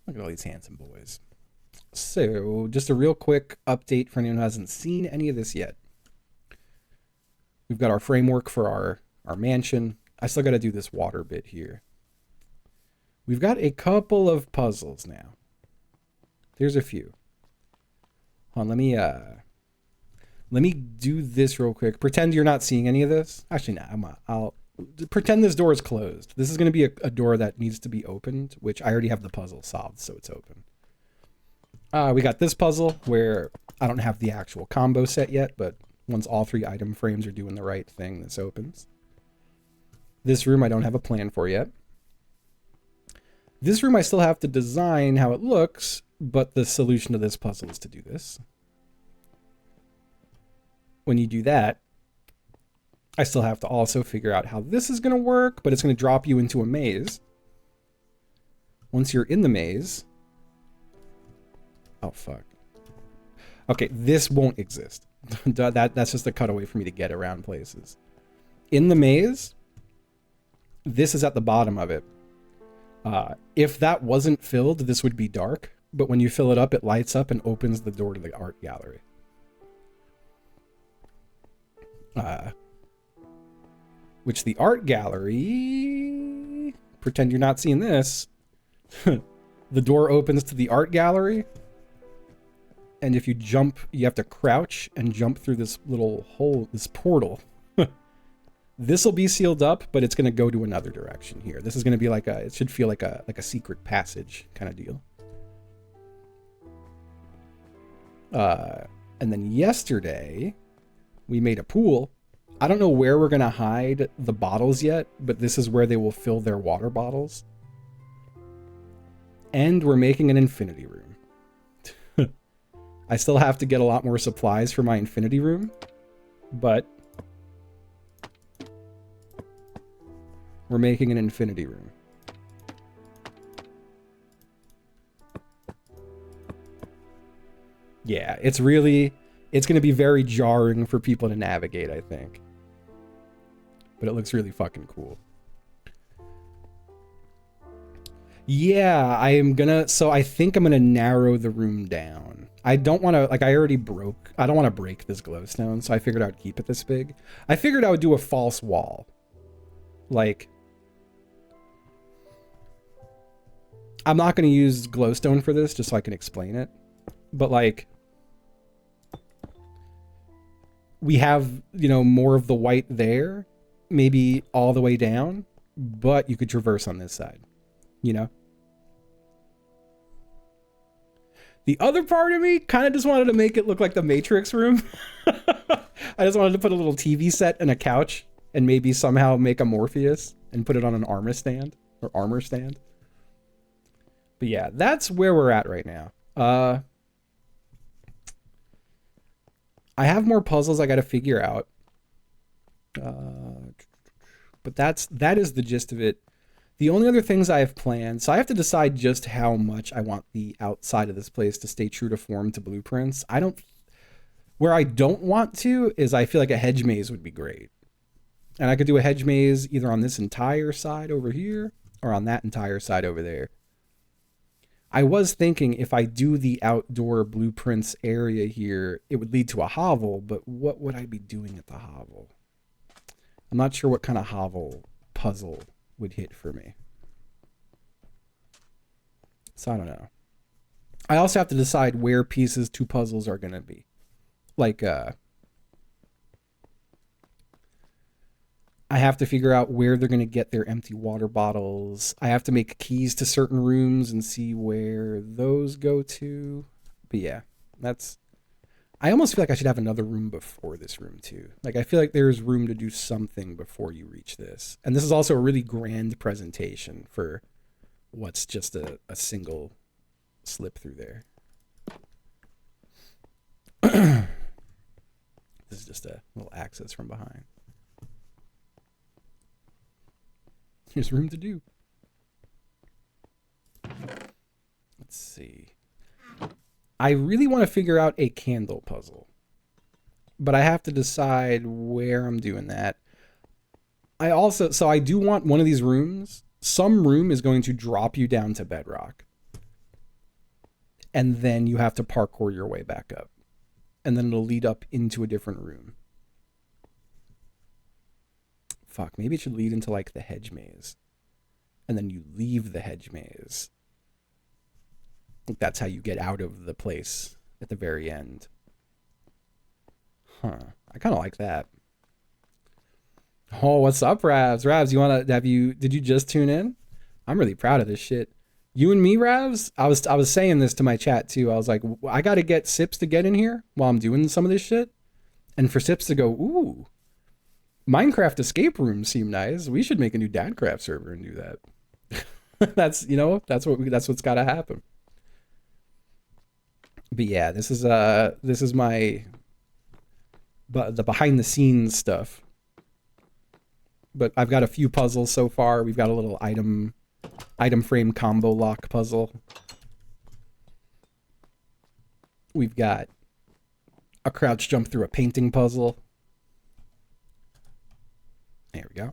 Look at all these handsome boys. So, just a real quick update for anyone who hasn't seen any of this yet. We've got our framework for our mansion. I still got to do this water bit here. We've got a couple of puzzles now. There's a few. Hold on, let me do this real quick. Pretend you're not seeing any of this. Actually, no, I'll pretend this door is closed. This is going to be a door that needs to be opened, which I already have the puzzle solved, so it's open. We got this puzzle where I don't have the actual combo set yet, but once all 3 item frames are doing the right thing, this opens. This room I don't have a plan for yet. This room I still have to design how it looks, but the solution to this puzzle is to do this. When you do that, I still have to also figure out how this is going to work, but it's going to drop you into a maze. Once you're in the maze... Oh, fuck. Okay, this won't exist. That's just a cutaway for me to get around places. In the maze, this is at the bottom of it. If that wasn't filled, this would be dark. But when you fill it up, it lights up and opens the door to the art gallery. Which the art gallery... Pretend you're not seeing this. The door opens to the art gallery. And if you jump, you have to crouch and jump through this little hole, this portal. This will be sealed up, but it's going to go to another direction here. This is going to be like it should feel like a secret passage kind of deal. And then yesterday, we made a pool. I don't know where we're going to hide the bottles yet, but this is where they will fill their water bottles. And we're making an infinity room. I still have to get a lot more supplies for my infinity room, but we're making an infinity room. Yeah, it's going to be very jarring for people to navigate, I think. But it looks really fucking cool. Yeah, so I think I'm gonna narrow the room down. I don't want to, I don't want to break this glowstone, so I figured I would keep it this big. I figured I would do a false wall. Like, I'm not going to use glowstone for this, just so I can explain it. But, like, we have, more of the white there, maybe all the way down, but you could traverse on this side, The other part of me kind of just wanted to make it look like the Matrix room. I just wanted to put a little TV set and a couch and maybe somehow make a Morpheus and put it on an armor stand. But yeah, that's where we're at right now. I have more puzzles I got to figure out. But that is the gist of it. The only other things I have planned, so I have to decide just how much I want the outside of this place to stay true to form to blueprints. Where I don't want to is I feel like a hedge maze would be great. And I could do a hedge maze either on this entire side over here or on that entire side over there. I was thinking if I do the outdoor blueprints area here, it would lead to a hovel, but what would I be doing at the hovel? I'm not sure what kind of hovel puzzle would hit for me. So I don't know. I also have to decide where pieces to puzzles are going to be. Like, I have to figure out where they're going to get their empty water bottles. I have to make keys to certain rooms and see where those go to. But yeah, I almost feel like I should have another room before this room too. Like, I feel like there's room to do something before you reach this. And this is also a really grand presentation for what's just a single slip through there. This is just a little access from behind. There's room to do. Let's see. I really want to figure out a candle puzzle, but I have to decide where I'm doing that. So I do want one of these rooms. Some room is going to drop you down to bedrock. and then you have to parkour your way back up. And then it'll lead up into a different room. Fuck, maybe it should lead into like the hedge maze. And then you leave the hedge maze. I think that's how you get out of the place at the very end. Huh. I kind of like that. Oh, what's up, Ravs? Ravs, did you just tune in? I'm really proud of this shit. You and me, Ravs? I was saying this to my chat too. I was like, I got to get Sips to get in here while I'm doing some of this shit. And for Sips to go, ooh, Minecraft escape rooms seem nice. We should make a new Dadcraft server and do that. That's what's got to happen. But yeah, this is my the behind the scenes stuff. But I've got a few puzzles so far. We've got a little item frame combo lock puzzle. We've got a crouch jump through a painting puzzle. There we go.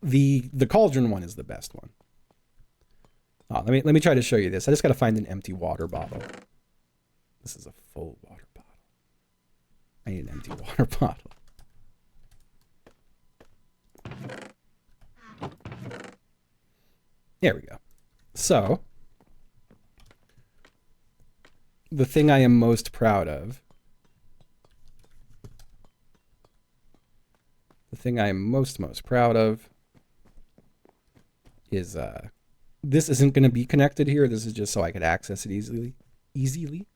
The Cauldron one is the best one. Let me try to show you this. I just got to find an empty water bottle. This is a full water bottle. I need an empty water bottle. There we go. So, the thing I am most proud of. The thing I am most proud of is this isn't going to be connected here. This is just so I could access it easily.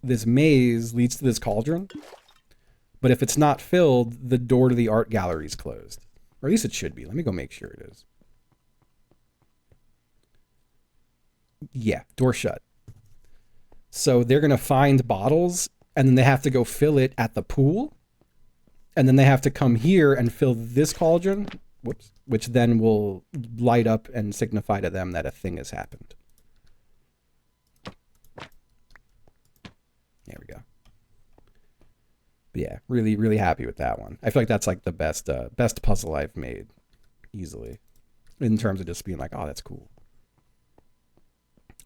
This maze leads to this cauldron. But if it's not filled, the door to the art gallery is closed. Or at least it should be. Let me go make sure it is. Yeah, door shut. So they're going to find bottles, and then they have to go fill it at the pool. And then they have to come here and fill this cauldron, which then will light up and signify to them that a thing has happened. There we go. But yeah, really, really happy with that one. I feel like that's like the best puzzle I've made, easily, in terms of just being like, oh, that's cool.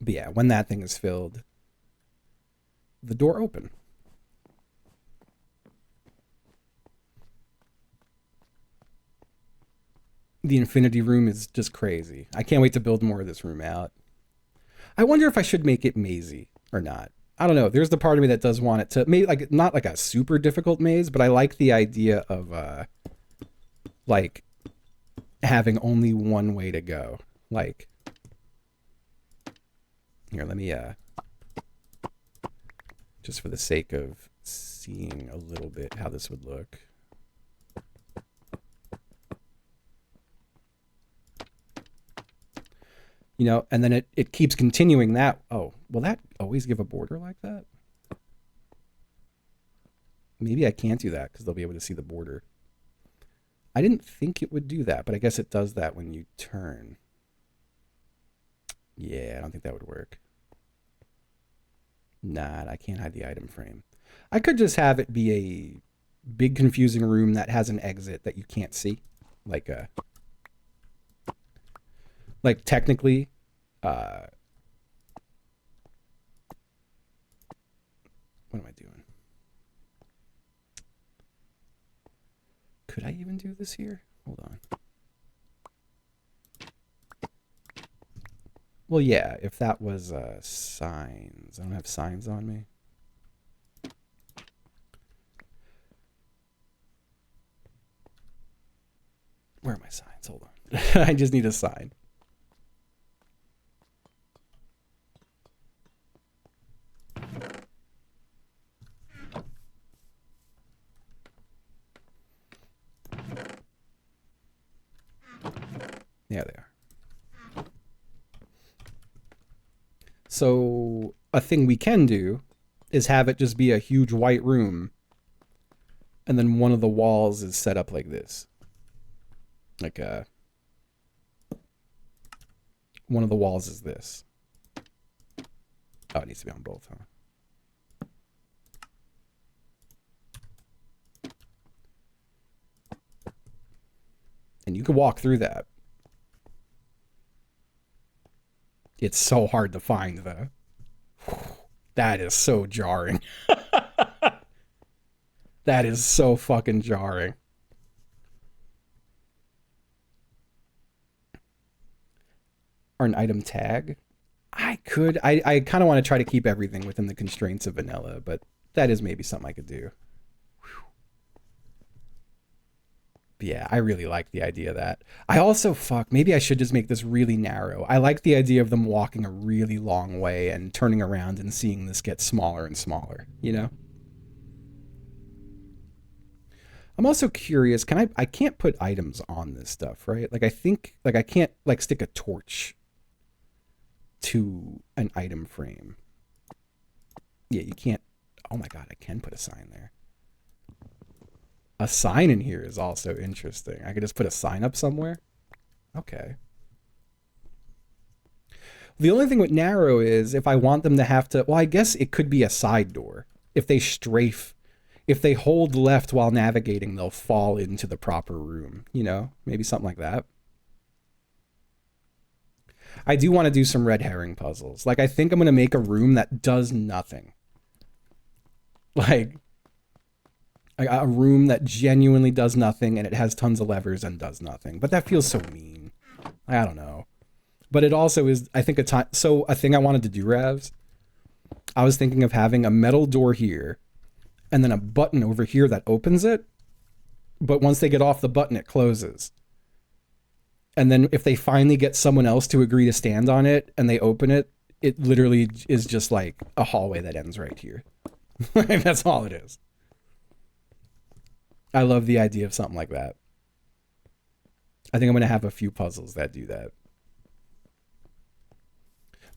But yeah, when that thing is filled, the door open. The infinity room is just crazy. I can't wait to build more of this room out. I wonder if I should make it mazy or not. I don't know. There's the part of me that does want it to, maybe like not like a super difficult maze, but I like the idea of like having only one way to go. Like, here, let me just for the sake of seeing a little bit how this would look. You know, and then it keeps continuing that. Oh, will that always give a border like that? Maybe I can't do that because they'll be able to see the border. I didn't think it would do that, but I guess it does that when you turn. Yeah, I don't think that would work. Nah, I can't hide the item frame. I could just have it be a big confusing room that has an exit that you can't see. Like technically, what am I doing? Could I even do this here? Hold on. Well, yeah, if that was signs. I don't have signs on me. Where are my signs? Hold on. I just need a sign. There they are. So a thing we can do is have it just be a huge white room, and then one of the walls is set up like this. Like one of the walls is this. Oh, it needs to be on both, huh? And you can walk through that. It's so hard to find, though. That is so jarring. That is so fucking jarring. Or an item tag. I kind of want to try to keep everything within the constraints of vanilla, but that is maybe something I could do. But yeah, I really like the idea of that. I also, maybe I should just make this really narrow. I like the idea of them walking a really long way and turning around and seeing this get smaller and smaller, you know? I'm also curious, I can't put items on this stuff, right? Like I think like I can't like stick a torch to an item frame. Yeah, you can't. Oh my god, I can put a sign there. A sign in here is also interesting. I could just put a sign up somewhere. Okay. The only thing with narrow is if I want them to have to, well, I guess it could be a side door. If they strafe, if they hold left while navigating, they'll fall into the proper room, you know? Maybe something like that. I do want to do some red herring puzzles. Like, I think I'm going to make a room that does nothing. Like, a room that genuinely does nothing and it has tons of levers and does nothing. But that feels so mean. I don't know. But it also is, I think, a time. So, a thing I wanted to do, Ravs, I was thinking of having a metal door here and then a button over here that opens it. But once they get off the button, it closes. And then if they finally get someone else to agree to stand on it and they open it, it literally is just like a hallway that ends right here. That's all it is. I love the idea of something like that. I think I'm going to have a few puzzles that do that.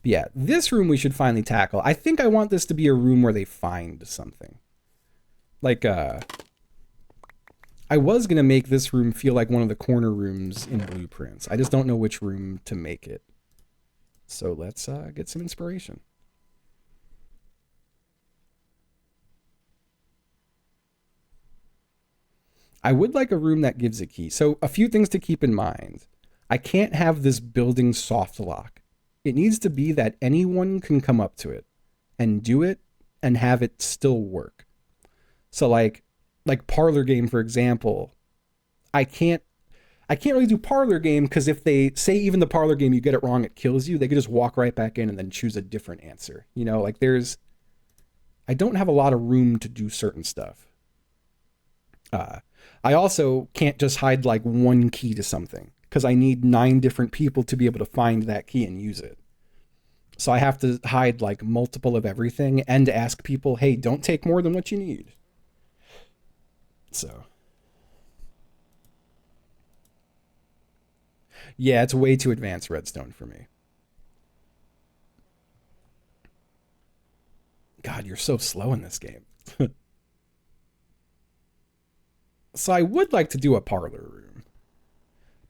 But yeah, this room we should finally tackle. I think I want this to be a room where they find something. Like, I was going to make this room feel like one of the corner rooms in Blueprints. I just don't know which room to make it. So let's get some inspiration. I would like a room that gives a key. So a few things to keep in mind. I can't have this building soft lock. It needs to be that anyone can come up to it and do it and have it still work. So like Parlor game, for example, I can't really do Parlor game because if they say even the Parlor game you get it wrong, it kills you. They could just walk right back in and then choose a different answer. You know, like I don't have a lot of room to do certain stuff. I also can't just hide like one key to something because I need 9 different people to be able to find that key and use it. So I have to hide like multiple of everything and ask people, hey, don't take more than what you need. So. Yeah, it's way too advanced Redstone for me. God, you're so slow in this game. So I would like to do a Parlor room.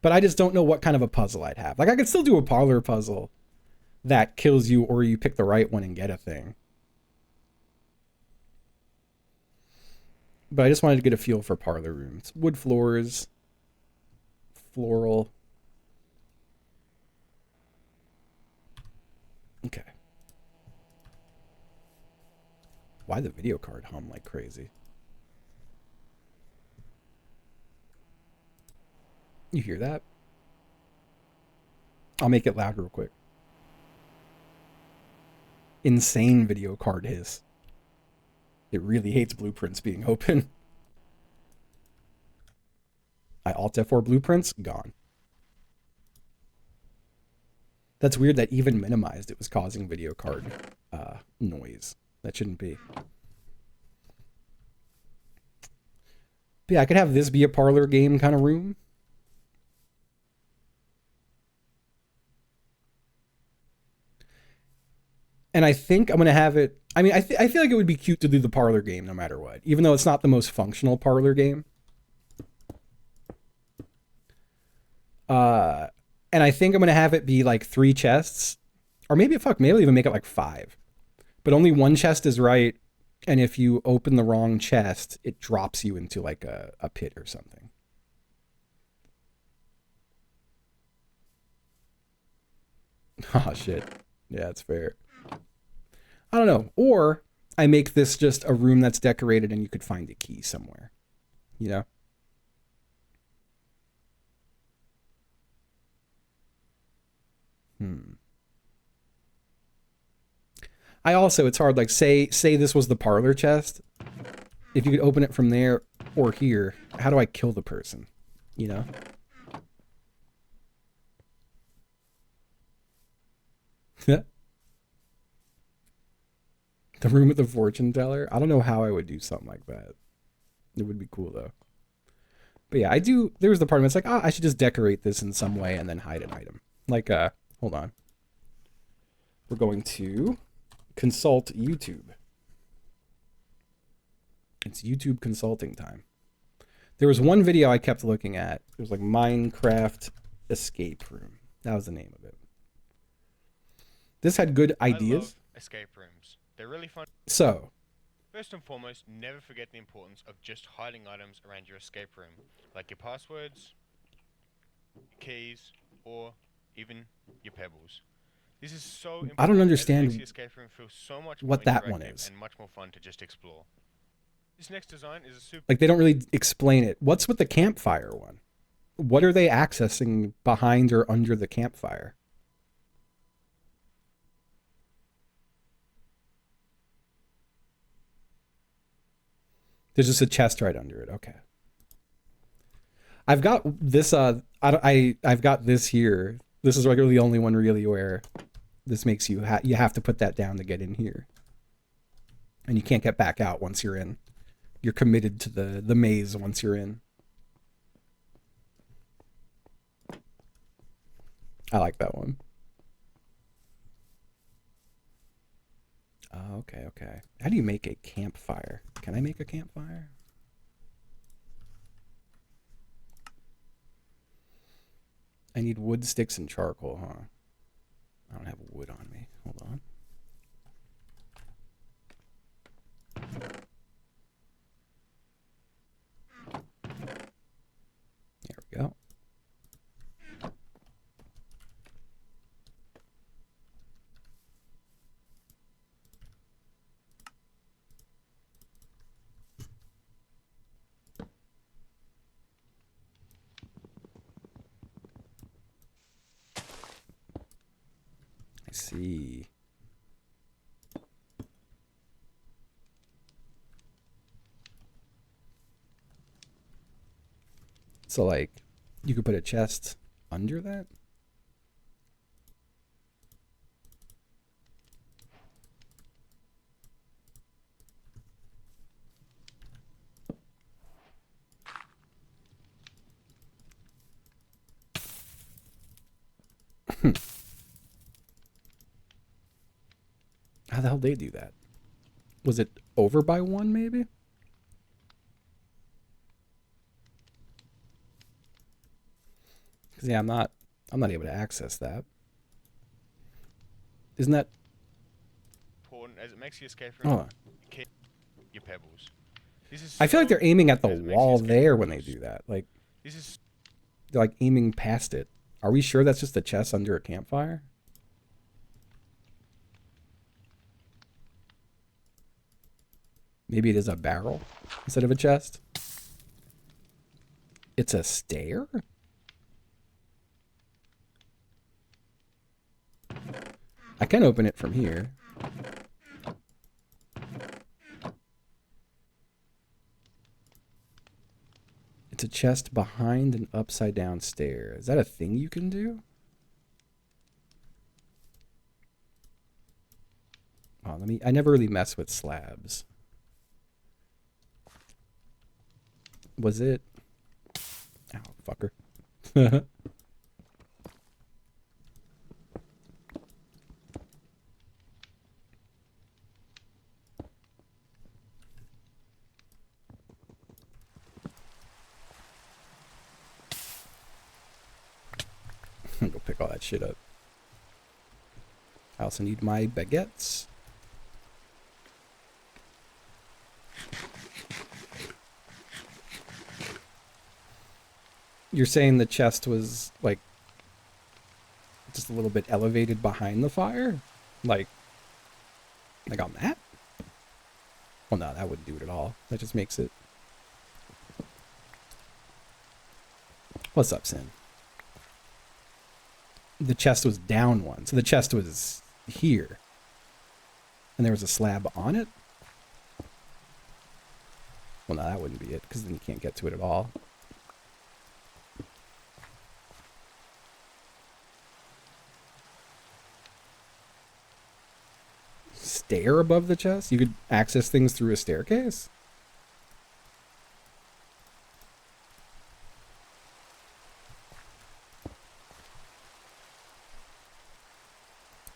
But I just don't know what kind of a puzzle I'd have. Like, I could still do a Parlor puzzle that kills you or you pick the right one and get a thing. But I just wanted to get a feel for Parlor rooms. Wood floors. Floral. Okay. Why the video card hum like crazy? You hear that? I'll make it loud real quick. Insane video card hiss. It really hates Blueprints being open. I Alt F4 Blueprints, gone. That's weird that even minimized it was causing video card noise. That shouldn't be. But yeah, I could have this be a Parlor game kind of room. And I think I'm going to have it. I mean, I feel like it would be cute to do the Parlor game no matter what, even though it's not the most functional Parlor game. And I think I'm going to have it be like 3 chests. Or maybe I'll even make it like 5. But only one chest is right. And if you open the wrong chest, it drops you into like a pit or something. Oh, shit. Yeah, that's fair. I don't know. Or I make this just a room that's decorated and you could find a key somewhere. You know? I also, it's hard, like, say this was the parlor chest. If you could open it from there or here, how do I kill the person? You know? The room with the fortune teller? I don't know how I would do something like that. It would be cool, though. But yeah, I do, there was the part of it's like, I should just decorate this in some way and then hide an item. Like, hold on. We're going to consult YouTube. It's YouTube consulting time. There was one video I kept looking at. It was like Minecraft escape room. That was the name of it. This had good ideas. I love escape rooms. They're really fun. So, first and foremost, never forget the importance of just hiding items around your escape room, like your passwords, keys, or even your pebbles. This is so important. I don't understand it makes the escape room feel so much what more that one is. and much more fun to just explore. This next design is a super... Like, they don't really explain it. What's with the campfire one? What are they accessing behind or under the campfire? There's just a chest right under it. Okay. I've got this, I've got this here. This is like the only one really where this makes you, you have to put that down to get in here. And you can't get back out once you're in. You're committed to the maze once you're in. I like that one. Oh, okay, okay. How do you make a campfire? Can I make a campfire? I need wood, sticks, and charcoal, huh? I don't have wood on me. Hold on. There we go. I see. So, like, you could put a chest under that? How the hell did they do that? Was it over by one, maybe? Because yeah, I'm not able to access that. Isn't that important as it makes the escape room your pebbles. I feel like they're aiming at the wall there when they do that. Like, they're like aiming past it. Are we sure that's just a chest under a campfire? Maybe it is a barrel instead of a chest. It's a stair? I can open it from here. It's a chest behind an upside down stair. Is that a thing you can do? Oh, I never really mess with slabs. Was it? Oh, fucker. Go pick all that shit up. I also need my baguettes. You're saying the chest was like just a little bit elevated behind the fire. Like on that? Well, no, that wouldn't do it at all. That just makes it... What's up, Sin? The chest was down one. So the chest was here. And there was a slab on it? Well, no, that wouldn't be it, because then you can't get to it at all. Stair above the chest? You could access things through a staircase?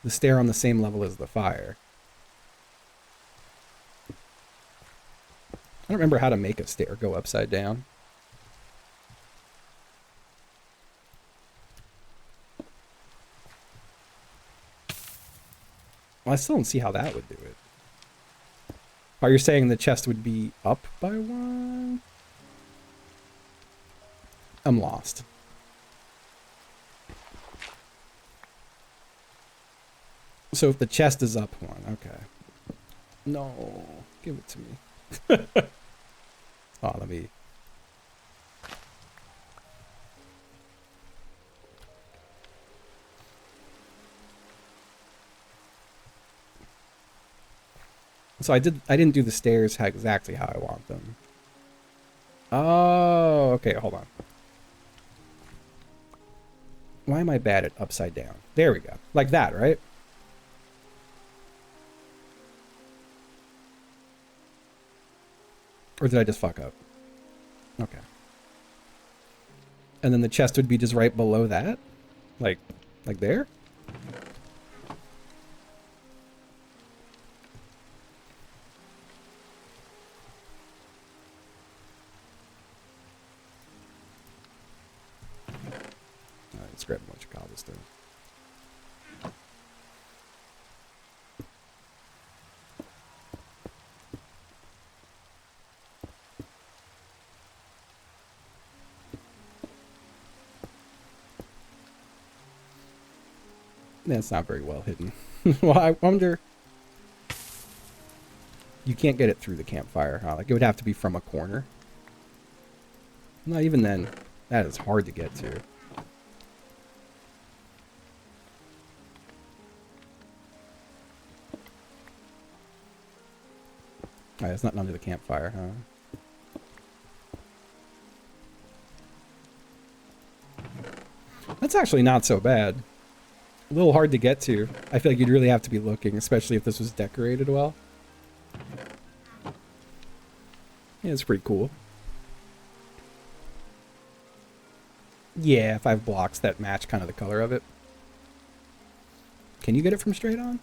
The stair on the same level as the fire. I don't remember how to make a stair go upside down. Well, I still don't see how that would do it. Oh, you're saying the chest would be up by one? I'm lost. So if the chest is up one, okay. No, give it to me. Oh, let me... So I didn't do the stairs exactly how I want them. Oh, okay, hold on. Why am I bad at upside down? There we go. Like that, right? Or did I just fuck up? Okay. And then the chest would be just right below that? Like there? Alright, let's grab a bunch of cobblestone. That's not very well hidden. Well, I wonder... You can't get it through the campfire, huh? Like, it would have to be from a corner. Not even then. That is hard to get to. Alright, it's not under the campfire, huh? That's actually not so bad. A little hard to get to. I feel like you'd really have to be looking, especially if this was decorated well. Yeah, it's pretty cool. Yeah, 5 blocks that match kind of the color of it. Can you get it from straight on?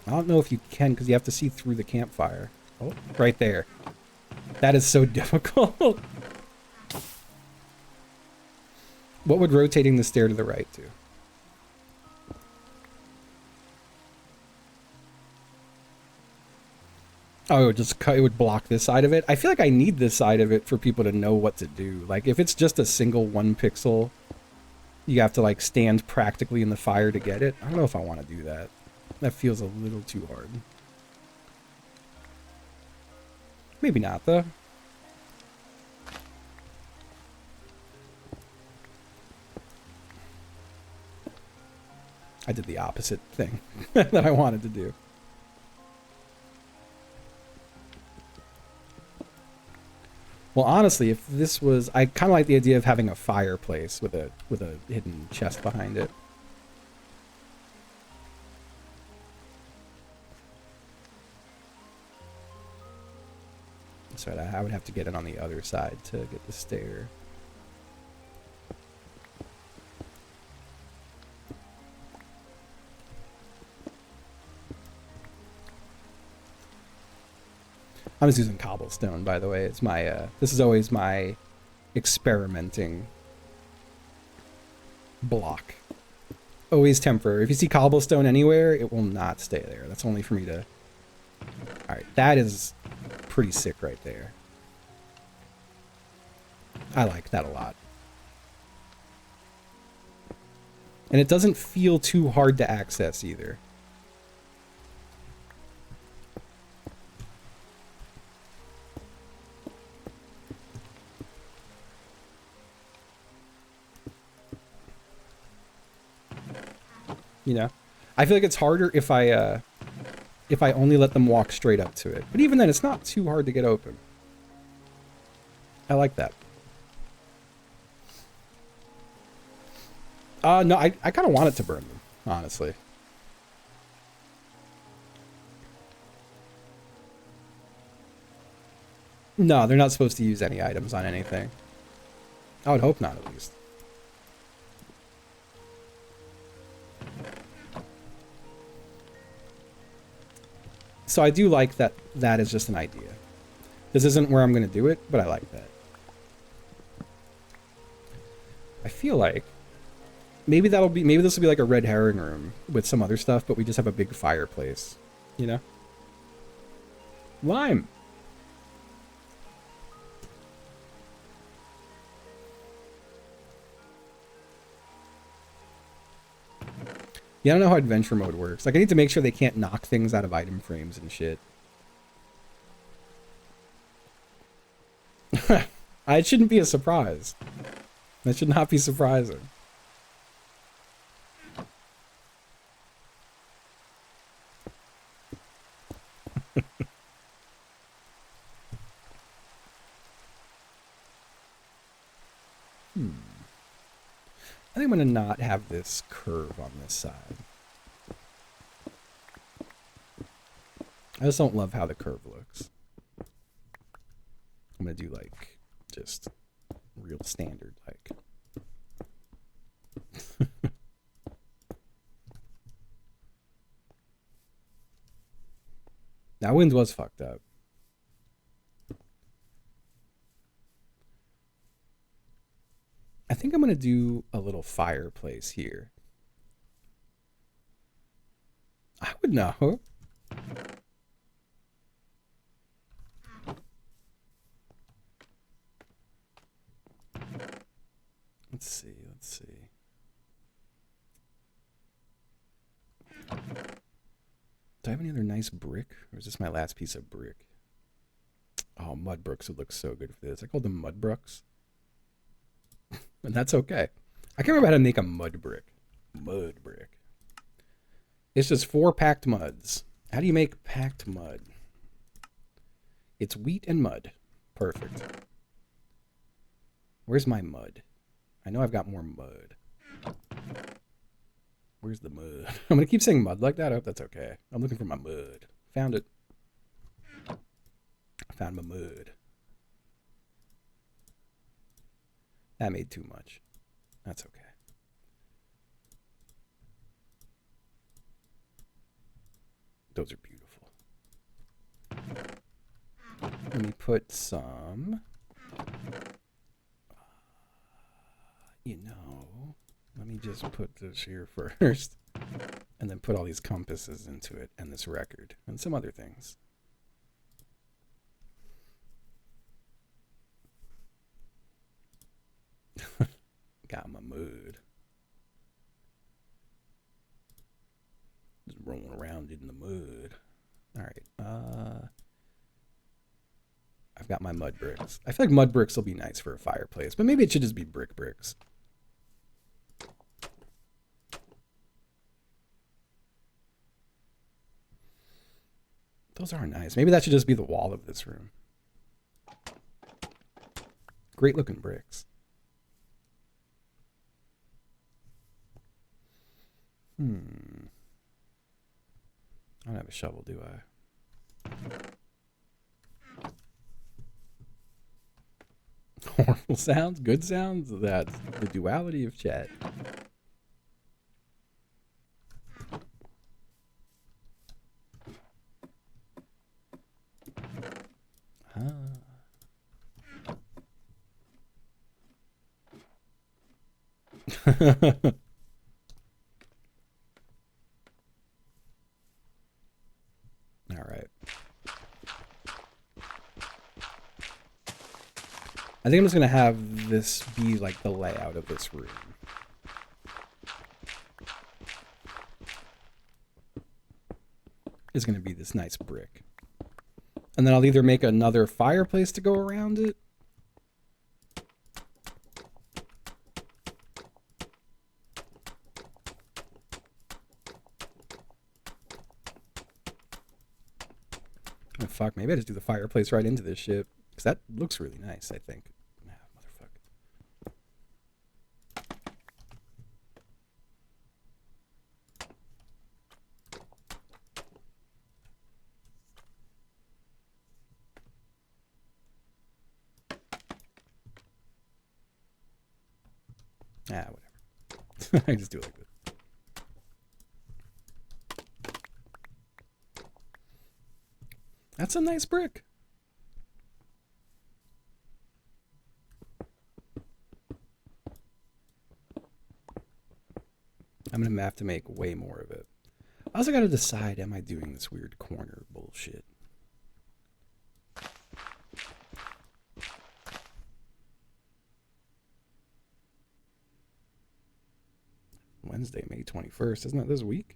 I don't know if you can, because you have to see through the campfire. Oh, right there. That is so difficult. What would rotating the stair to the right do? Oh, it would just cut, it would block this side of it. I feel like I need this side of it for people to know what to do. Like, if it's just a single 1 pixel, you have to, like, stand practically in the fire to get it. I don't know if I want to do that. That feels a little too hard. Maybe not, though. I did the opposite thing that I wanted to do. Well, honestly, if this was... I kind of like the idea of having a fireplace with a hidden chest behind it. So I would have to get it on the other side to get the stair. I'm just using cobblestone, by the way. It's my, this is always my experimenting block. Always temporary. If you see cobblestone anywhere, it will not stay there. That's only for me to... Alright, that is pretty sick right there. I like that a lot. And it doesn't feel too hard to access either. You know? I feel like it's harder if I only let them walk straight up to it. But even then, it's not too hard to get open. I like that. No, I kind of want it to burn them, honestly. No, they're not supposed to use any items on anything. I would hope not, at least. So I do like that that is just an idea. This isn't where I'm going to do it, but I like that. I feel like maybe this will be like a red herring room with some other stuff, but we just have a big fireplace, you know? Lime. Yeah, I don't know how adventure mode works. Like, I need to make sure they can't knock things out of item frames and shit. It shouldn't be a surprise. That should not be surprising. I think I'm going to not have this curve on this side. I just don't love how the curve looks. I'm going to do, like, just real standard, like. That wind was fucked up. I think I'm going to do a little fireplace here. I would know. Let's see. Do I have any other nice brick? Or is this my last piece of brick? Oh, mud bricks would look so good for this. I called them mud bricks. And that's okay. I can't remember how to make a mud brick. Mud brick. It's just 4 packed muds. How do you make packed mud? It's wheat and mud. Perfect. Where's my mud? I know I've got more mud. Where's the mud? I'm going to keep saying mud like that. I hope that's okay. I'm looking for my mud. Found it. I found my mud. That made too much. That's okay. Those are beautiful. Let me put some... let me just put this here first. And then put all these compasses into it and this record and some other things. Got my mood. Just rolling around in the mud. Alright, I've got my mud bricks. I feel like mud bricks will be nice for a fireplace, but maybe it should just be brick bricks. Those are nice. Maybe that should just be the wall of this room. Great looking bricks. I don't have a shovel, do I? Horrible sounds, good sounds. That's the duality of chat. All right. I think I'm just going to have this be like the layout of this room. is going to be this nice brick. And then I'll either make another fireplace to go around it. Oh, fuck, maybe I just do the fireplace right into this shit. Because that looks really nice, I think. Ah, motherfucker. Ah, whatever. I just do it like this. That's a nice brick. I'm going to have to make way more of it. I also got to decide, am I doing this weird corner bullshit? Wednesday, May 21st. Isn't that this week?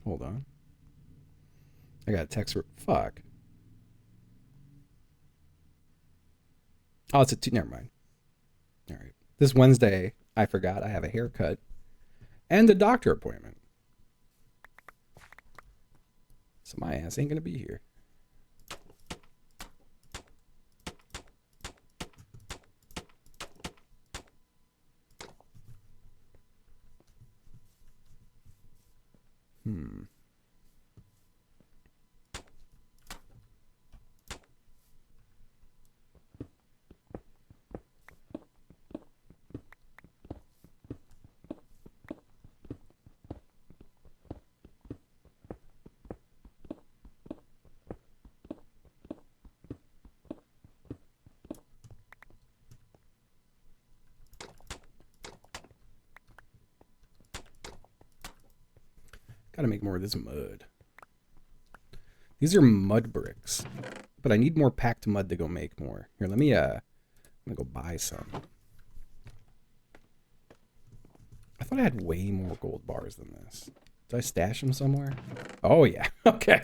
Hold on. I got a text. Fuck. Oh, it's a two. Never mind. All right. This Wednesday, I forgot I have a haircut and a doctor appointment. So my ass ain't going to be here. Gotta make more of this mud. These are mud bricks, but I need more packed mud to go make more. Here, let me, I'm gonna go buy some. I thought I had way more gold bars than this. Did I stash them somewhere? Oh, yeah. Okay.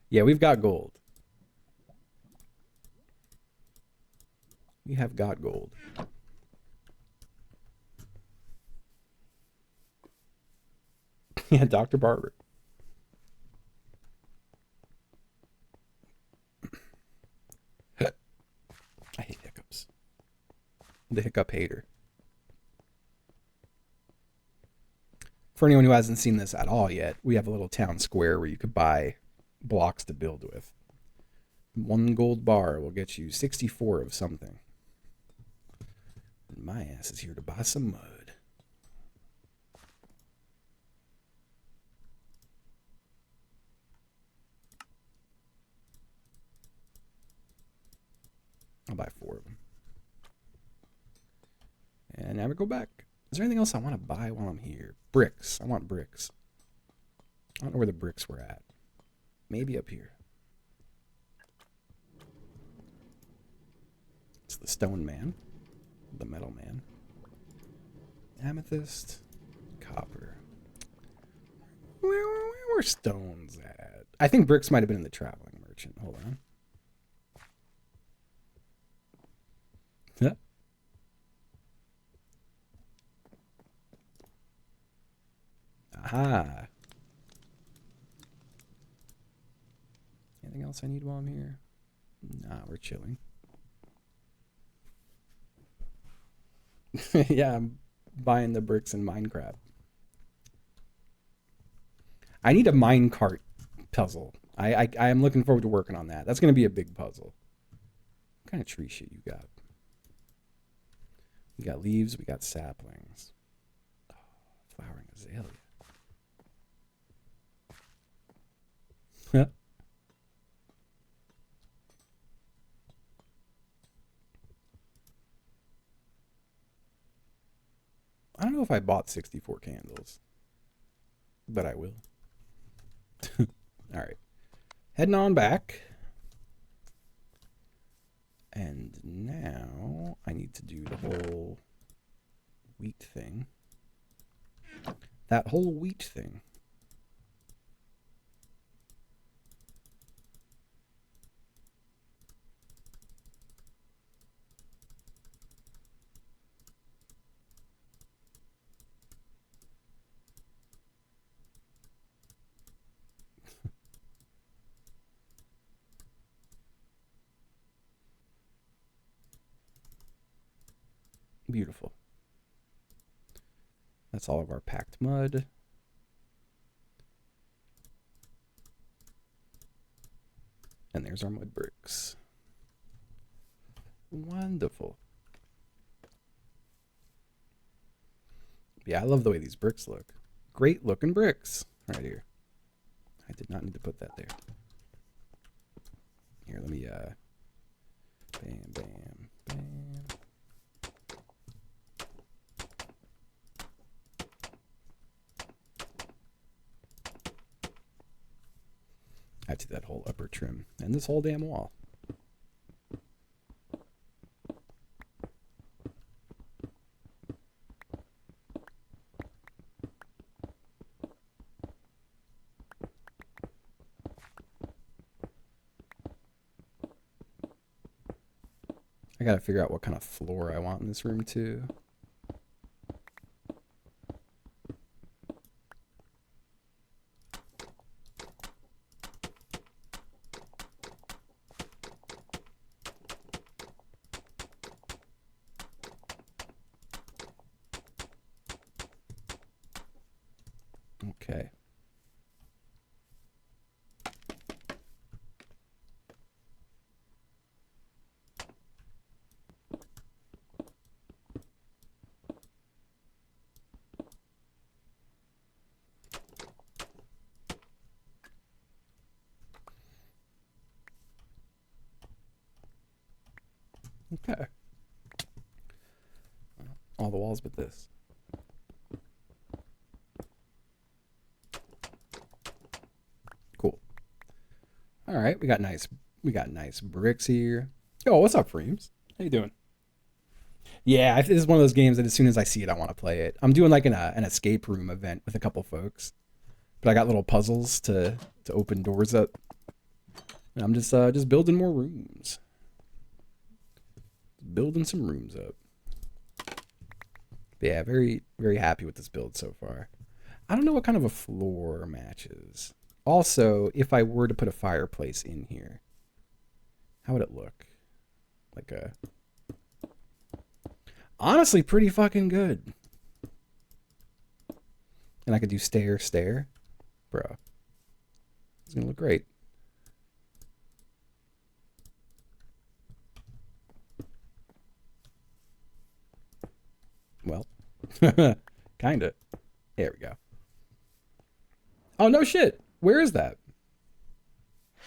Yeah, we've got gold. We have got gold. Yeah, Dr. Barber. I hate hiccups. The hiccup hater. For anyone who hasn't seen this at all yet, we have a little town square where you could buy blocks to build with. 1 gold bar will get you 64 of something. And my ass is here to buy some mud. I'll buy 4 of them. And now we go back. Is there anything else I want to buy while I'm here? Bricks. I want bricks. I don't know where the bricks were at. Maybe up here. It's the stone man. The metal man. Amethyst. Copper. Where were stones at? I think bricks might have been in the traveling merchant. Hold on. Aha. Anything else I need while I'm here? Nah, we're chilling. Yeah, I'm buying the bricks in Minecraft. I need a minecart puzzle. I am looking forward to working on that. That's going to be a big puzzle. What kind of tree shit you got? We got leaves. We got saplings. Oh, flowering azalea. I don't know if I bought 64 candles, but I will. All right. Heading on back. And now I need to do the whole wheat thing. that whole wheat thing. Beautiful. That's all of our packed mud. And there's our mud bricks. Wonderful. Yeah, I love the way these bricks look. Great looking bricks right here. I did not need to put that there. Here, let me bam, bam, bam. Add to that whole upper trim and this whole damn wall. I gotta figure out what kind of floor I want in this room too. Okay. Okay. All the walls but this. Cool. All right, we got nice bricks here. Yo, what's up, Freems? How you doing? Yeah, this is one of those games that as soon as I see it, I want to play it. I'm doing like an escape room event with a couple folks, but I got little puzzles to open doors up, and I'm just building more rooms, building some rooms up. But yeah, very very happy with this build so far. I don't know what kind of a floor matches. Also, if I were to put a fireplace in here, how would it look? Like a... Honestly, pretty fucking good. And I could do stair, stair. Bro. It's gonna look great. Well, kinda. There we go. Oh, no shit. Where is that?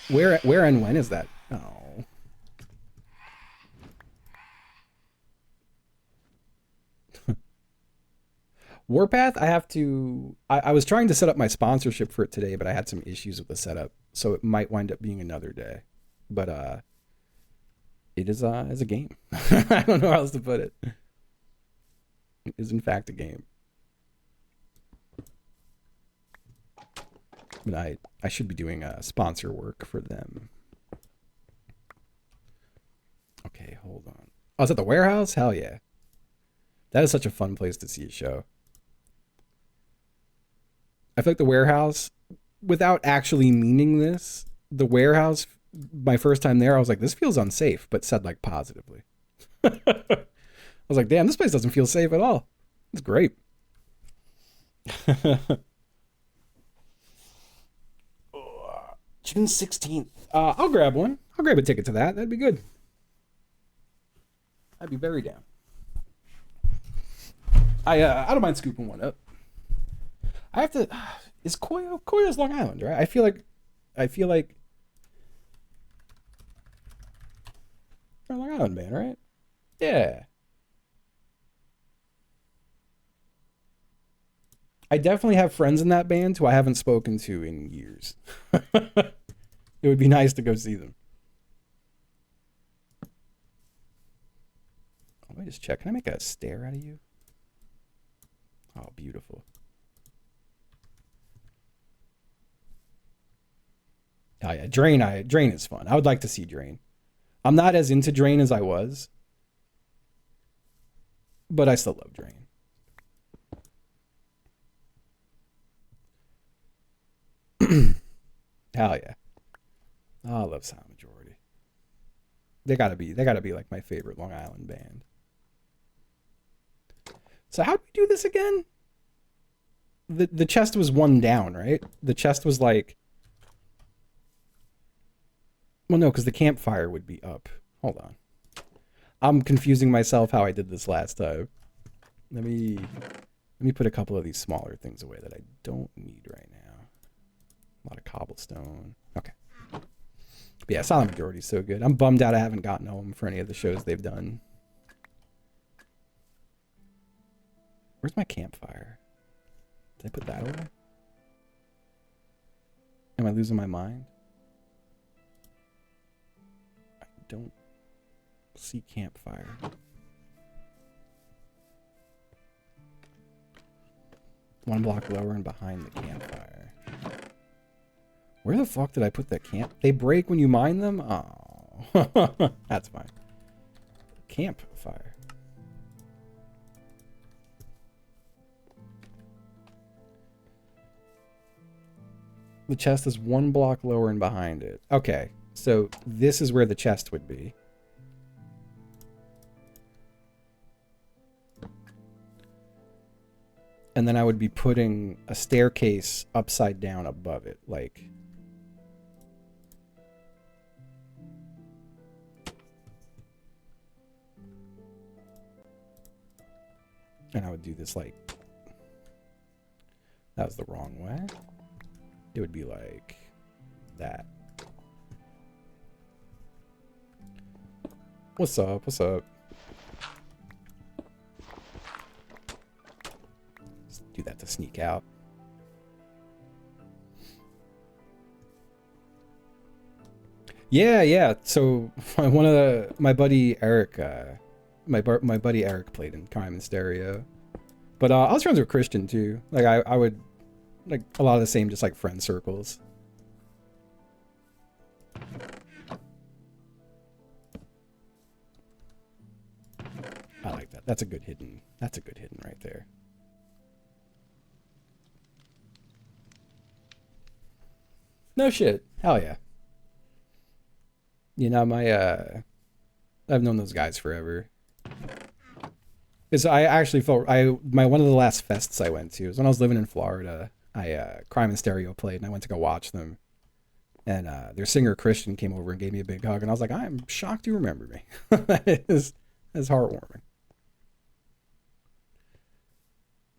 Where and when is that? Oh. Warpath, I have to... I was trying to set up my sponsorship for it today, but I had some issues with the setup, so it might wind up being another day. But it is a game. I don't know how else to put it. It is in fact a game. But I should be doing sponsor work for them. Okay, hold on. Oh, is that the warehouse? Hell yeah. That is such a fun place to see a show. I feel like the warehouse, without actually meaning this, the warehouse, my first time there, I was like, this feels unsafe, but said like positively. I was like, damn, this place doesn't feel safe at all. It's great. June 16th. I'll grab one. I'll grab a ticket to that. That'd be good. I'd be very down. I don't mind scooping one up. I have to... Is Koyo? Koyo's Long Island, right? I feel like... You're a Long Island man, right? Yeah. I definitely have friends in that band who I haven't spoken to in years. It would be nice to go see them. Let me just check. Can I make a stair out of you? Oh, beautiful. Oh yeah, Drain is fun. I would like to see Drain. I'm not as into Drain as I was, but I still love Drain. Hell yeah. Oh, I love Silent Majority. They gotta be like my favorite Long Island band. So how do we do this again? The chest was one down, right? The chest was like, well, no, because the campfire would be up. Hold on. I'm confusing myself how I did this last time. Let me put a couple of these smaller things away that I don't need right now. A lot of cobblestone. Okay. But yeah, Silent Majority is so good. I'm bummed out I haven't gotten home for any of the shows they've done. Where's my campfire? Did I put that away? Am I losing my mind? I don't see campfire. One block lower and behind the campfire. Where the fuck did I put that camp? They break when you mine them? Oh. That's fine. Campfire. The chest is one block lower and behind it. Okay, so this is where the chest would be. And then I would be putting a staircase upside down above it, like... And I would do this like... That was the wrong way. It would be like that. What's up? What's up? Let's do that to sneak out. Yeah. So one of my buddy Eric, my buddy Eric played in Crime and Stereo, but I was friends with Christian too. Like I would. Like, a lot of the same, just, like, friend circles. I like that. That's a good hidden right there. No shit. Hell yeah. You know, I've known those guys forever. Because I actually felt, one of the last fests I went to was when I was living in Florida. Crime and Stereo played, and I went to go watch them. And their singer Christian came over and gave me a big hug, and I was like, I'm shocked you remember me. It's heartwarming. I'm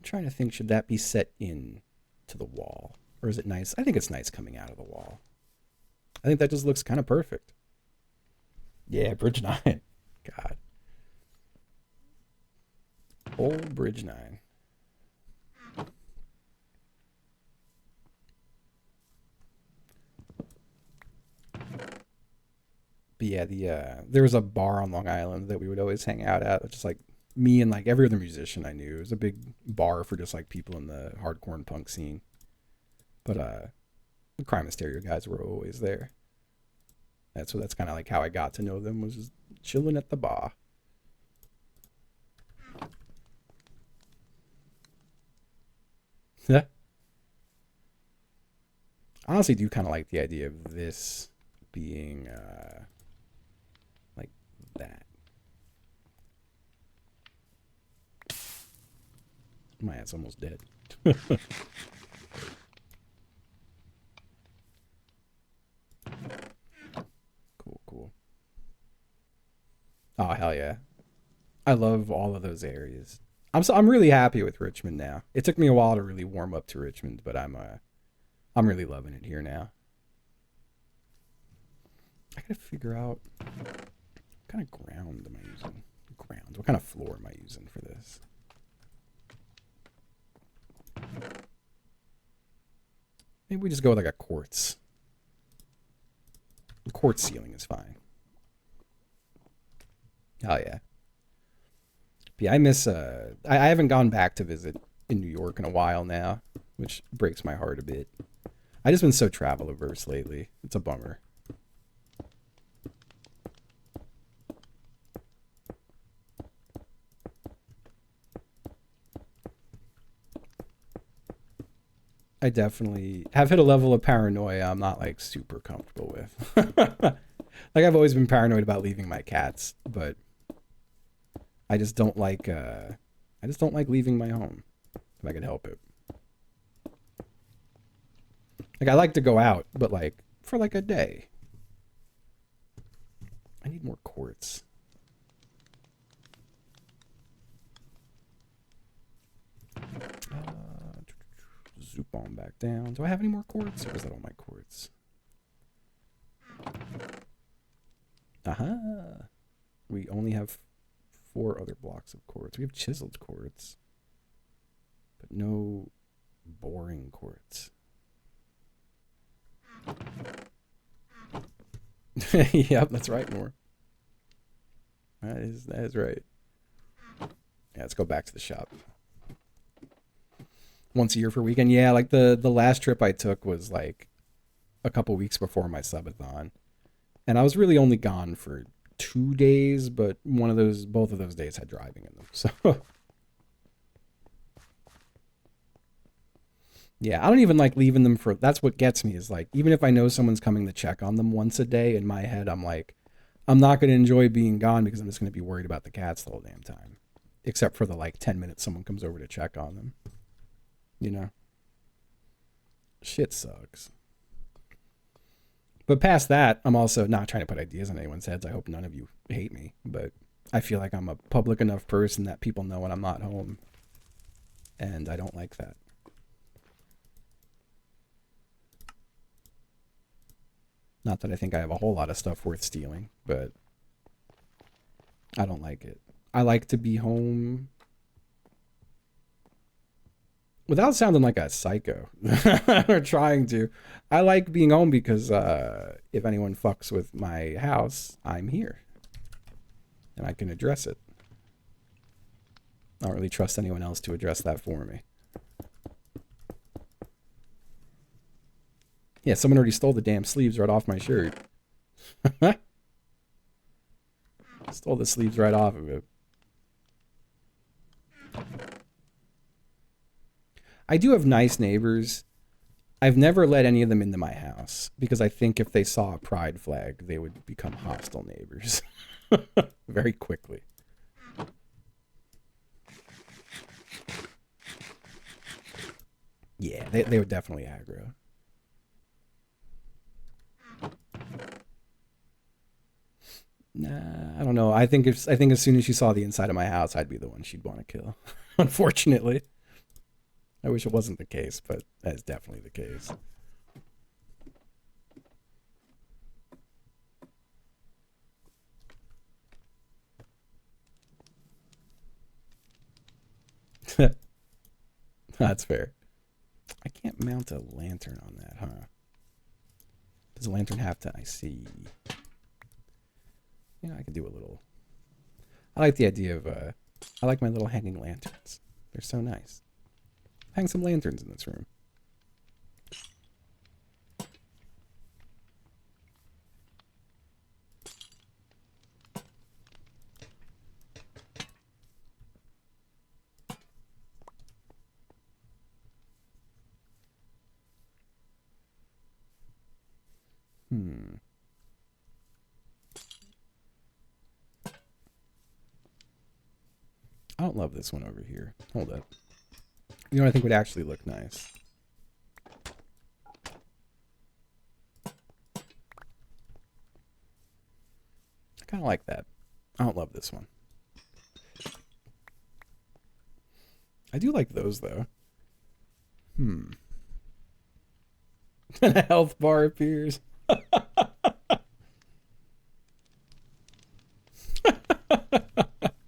trying to think, should that be set in to the wall? Or is it nice? I think it's nice coming out of the wall. I think that just looks kind of perfect. Yeah, Bridge 9. God. Old Bridge 9. But yeah, there was a bar on Long Island that we would always hang out at. Just like me and like every other musician I knew. It was a big bar for just like people in the hardcore and punk scene. But the Crime and Stereo guys were always there. That's kind of like how I got to know them, was just chilling at the bar. Yeah. I honestly do kind of like the idea of this being like that. My ass almost dead. Cool. Oh, hell yeah. I love all of those areas. I'm really happy with Richmond now. It took me a while to really warm up to Richmond, but I'm really loving it here now. I gotta figure out what kind of ground am I using? What kind of floor am I using for this? Maybe we just go with like a quartz. The quartz ceiling is fine. Oh yeah. But yeah, I miss I haven't gone back to visit in New York in a while now, which breaks my heart a bit. I just been so travel averse lately. It's a bummer. I definitely have hit a level of paranoia I'm not like super comfortable with. Like I've always been paranoid about leaving my cats, but I just don't like leaving my home if I can help it. Like I like to go out, but like for like a day. I need more quartz. Zoop on back down. Do I have any more quartz, or is that all my quartz? Aha! We only have 4 other blocks of quartz. We have chiseled quartz, but no boring quartz. Yep, that's right, Nor. That is right. Yeah, let's go back to the shop. Once a year for a weekend. Yeah, like the last trip I took was like a couple weeks before my subathon. And I was really only gone for 2 days, but both of those days had driving in them. So yeah, I don't even like leaving them for, that's what gets me is like, even if I know someone's coming to check on them once a day, in my head, I'm like, I'm not going to enjoy being gone because I'm just going to be worried about the cats the whole damn time. Except for the like 10 minutes someone comes over to check on them. You know? Shit sucks. But past that, I'm also not trying to put ideas on anyone's heads. I hope none of you hate me, but I feel like I'm a public enough person that people know when I'm not home. And I don't like that. Not that I think I have a whole lot of stuff worth stealing, but I don't like it. I like to be home without sounding like a psycho or trying to. I like being home because if anyone fucks with my house, I'm here and I can address it. I don't really trust anyone else to address that for me. Yeah, someone already stole the damn sleeves right off my shirt. Stole the sleeves right off of it. I do have nice neighbors. I've never let any of them into my house because I think if they saw a pride flag, they would become hostile neighbors very quickly. Yeah, they would definitely aggro. Nah, I don't know. I think as soon as she saw the inside of my house, I'd be the one she'd want to kill. Unfortunately. I wish it wasn't the case, but that is definitely the case. That's fair. I can't mount a lantern on that, huh? Does a lantern have to... I see. You know, I could do a little... I like the idea of... I like my little hanging lanterns. They're so nice. Hang some lanterns in this room. I don't love this one over here. Hold up. You know what I think would actually look nice? I kind of like that. I don't love this one. I do like those, though. A health bar appears.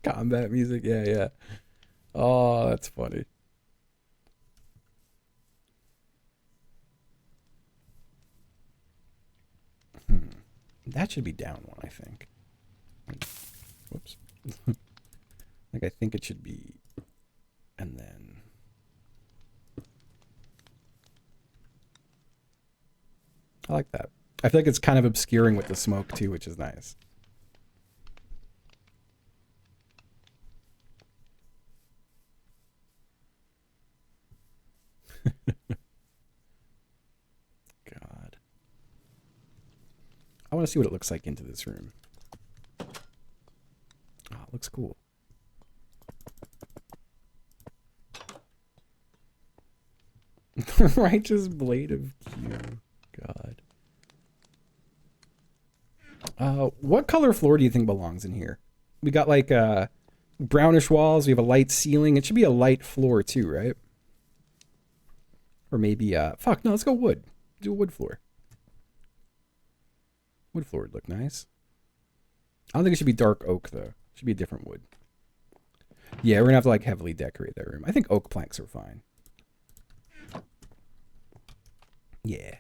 Combat music, yeah. Oh, that's funny. That should be down one, I think. Whoops. Like, I think it should be... And then... I like that. I feel like it's kind of obscuring with the smoke too, which is nice. God. I want to see what it looks like into this room. Oh, it looks cool. The righteous blade of Q. God. What color floor do you think belongs in here? We got like brownish walls. We have a light ceiling. It should be a light floor too, right? Or maybe fuck no. Let's go wood. Do a wood floor. Wood floor would look nice. I don't think it should be dark oak though. It should be a different wood. Yeah, we're gonna have to like heavily decorate that room. I think oak planks are fine. Yeah.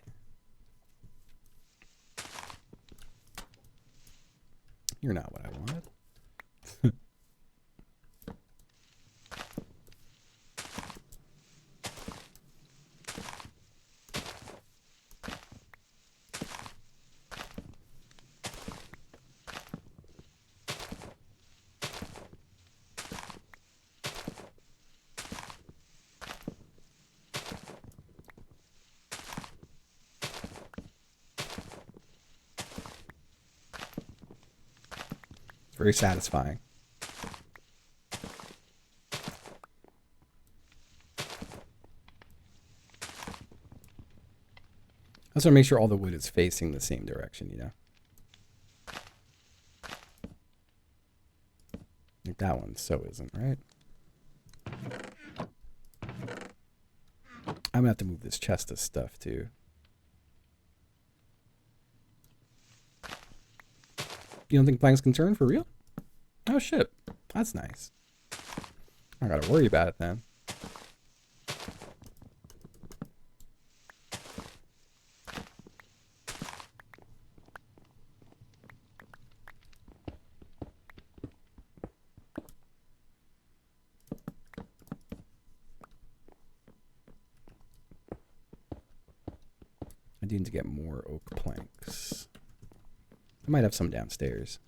You're not what I wanted. Very satisfying. I just want to make sure all the wood is facing the same direction, you know? Like that one so isn't, right? I'm gonna have to move this chest of stuff too. You don't think planks can turn for real? Oh shit. That's nice. I gotta worry about it then. I do need to get more oak planks. I might have some downstairs.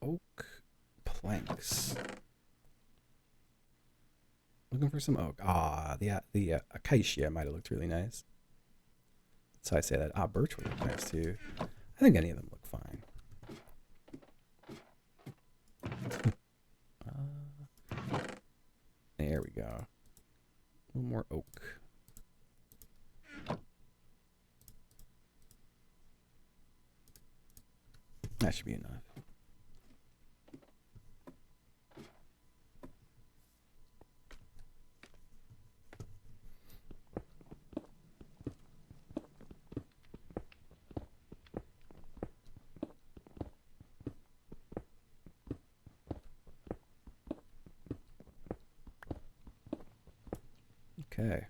Oak planks. Looking for some oak. The acacia might have looked really nice. So I say that. Birch would look nice too. I think any of them look fine. There we go. A little more oak. That should be enough. Okay.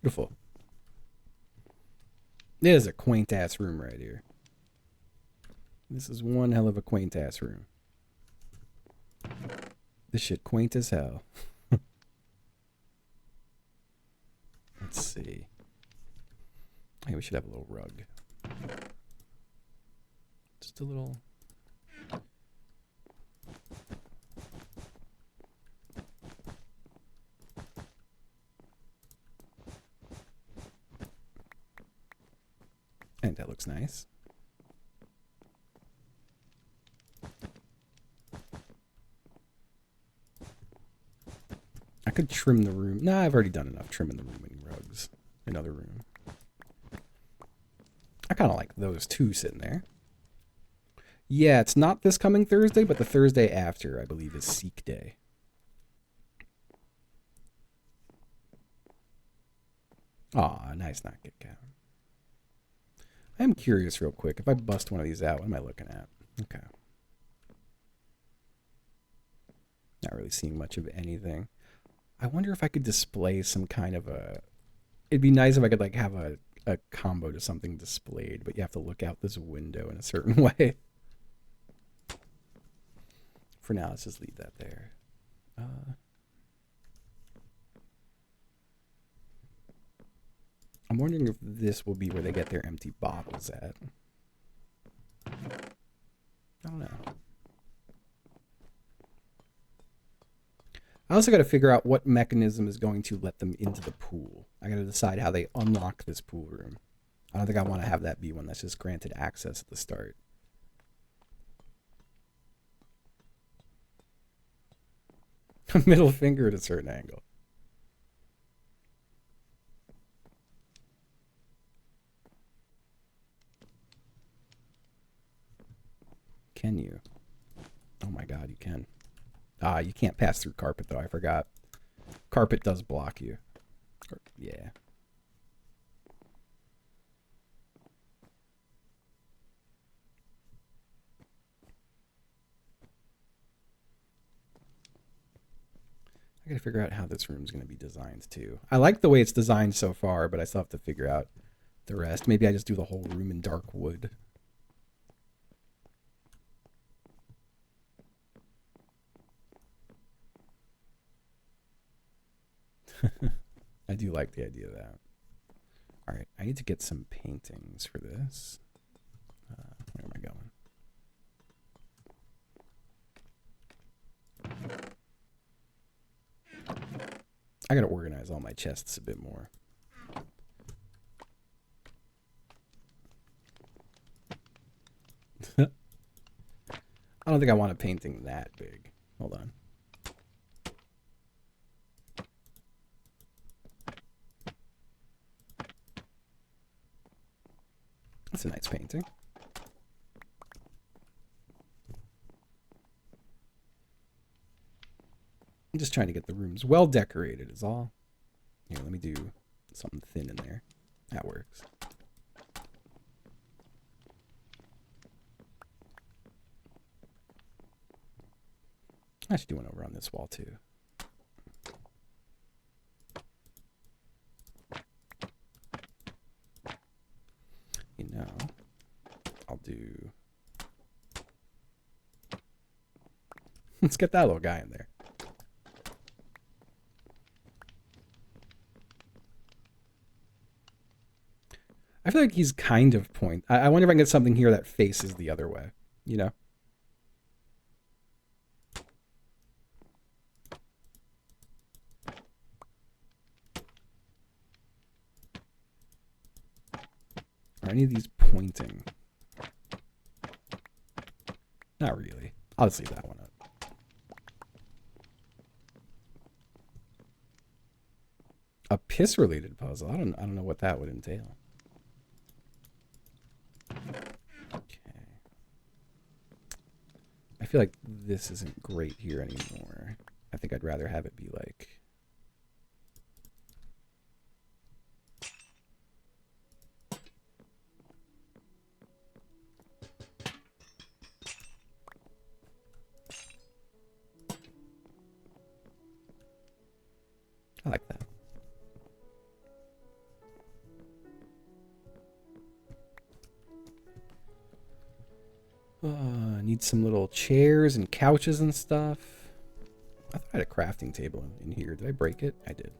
Beautiful. It is a quaint ass room right here. This is one hell of a quaint ass room. This shit quaint as hell. Let's see. Hey, we should have a little rug. Just a little. And that looks nice. I could trim the room. Nah, I've already done enough trimming the room and rugs. Another room. I kind of like those two sitting there. Yeah, it's not this coming Thursday, but the Thursday after, I believe, is Seek Day. Aw, nice not get count. I am curious real quick. If I bust one of these out, what am I looking at? Okay. Not really seeing much of anything. I wonder if I could display some kind of a... It'd be nice if I could like have a combo to something displayed, but you have to look out this window in a certain way. For now, let's just leave that there. I'm wondering if this will be where they get their empty bottles at. I don't know. I also got to figure out what mechanism is going to let them into the pool. I got to decide how they unlock this pool room. I don't think I want to have that be one that's just granted access at the start. Middle finger at a certain angle. Can you? Oh my god, you can. You can't pass through carpet though, I forgot. Carpet does block you. Yeah. I gotta figure out how this room's gonna be designed too. I like the way it's designed so far, but I still have to figure out the rest. Maybe I just do the whole room in dark wood. I do like the idea of that. Alright, I need to get some paintings for this. Where am I going? I gotta organize all my chests a bit more. I don't think I want a painting that big. Hold on. That's a nice painting. I'm just trying to get the rooms well decorated is all. Here, let me do something thin in there. That works. I should do one over on this wall too. You know, I'll do... Let's get that little guy in there. I feel like he's kind of point. I wonder if I can get something here that faces the other way, you know? Are any of these pointing? Not really. I'll just leave that one up. A piss-related puzzle. I don't know what that would entail. Okay. I feel like this isn't great here anymore. I think I'd rather have it be like... I like that. Need some little chairs and couches and stuff. I thought I had a crafting table in here. Did I break it? I did.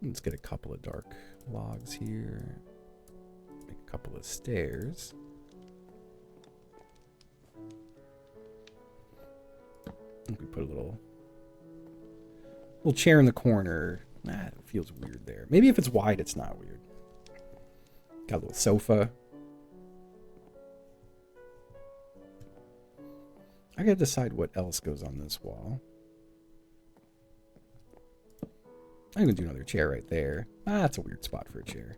Let's get a couple of dark logs here. Make a couple of stairs. I think we put a little chair in the corner. It feels weird there. Maybe if it's wide, it's not weird. Got a little sofa. I gotta decide what else goes on this wall. I'm gonna do another chair right there. That's a weird spot for a chair.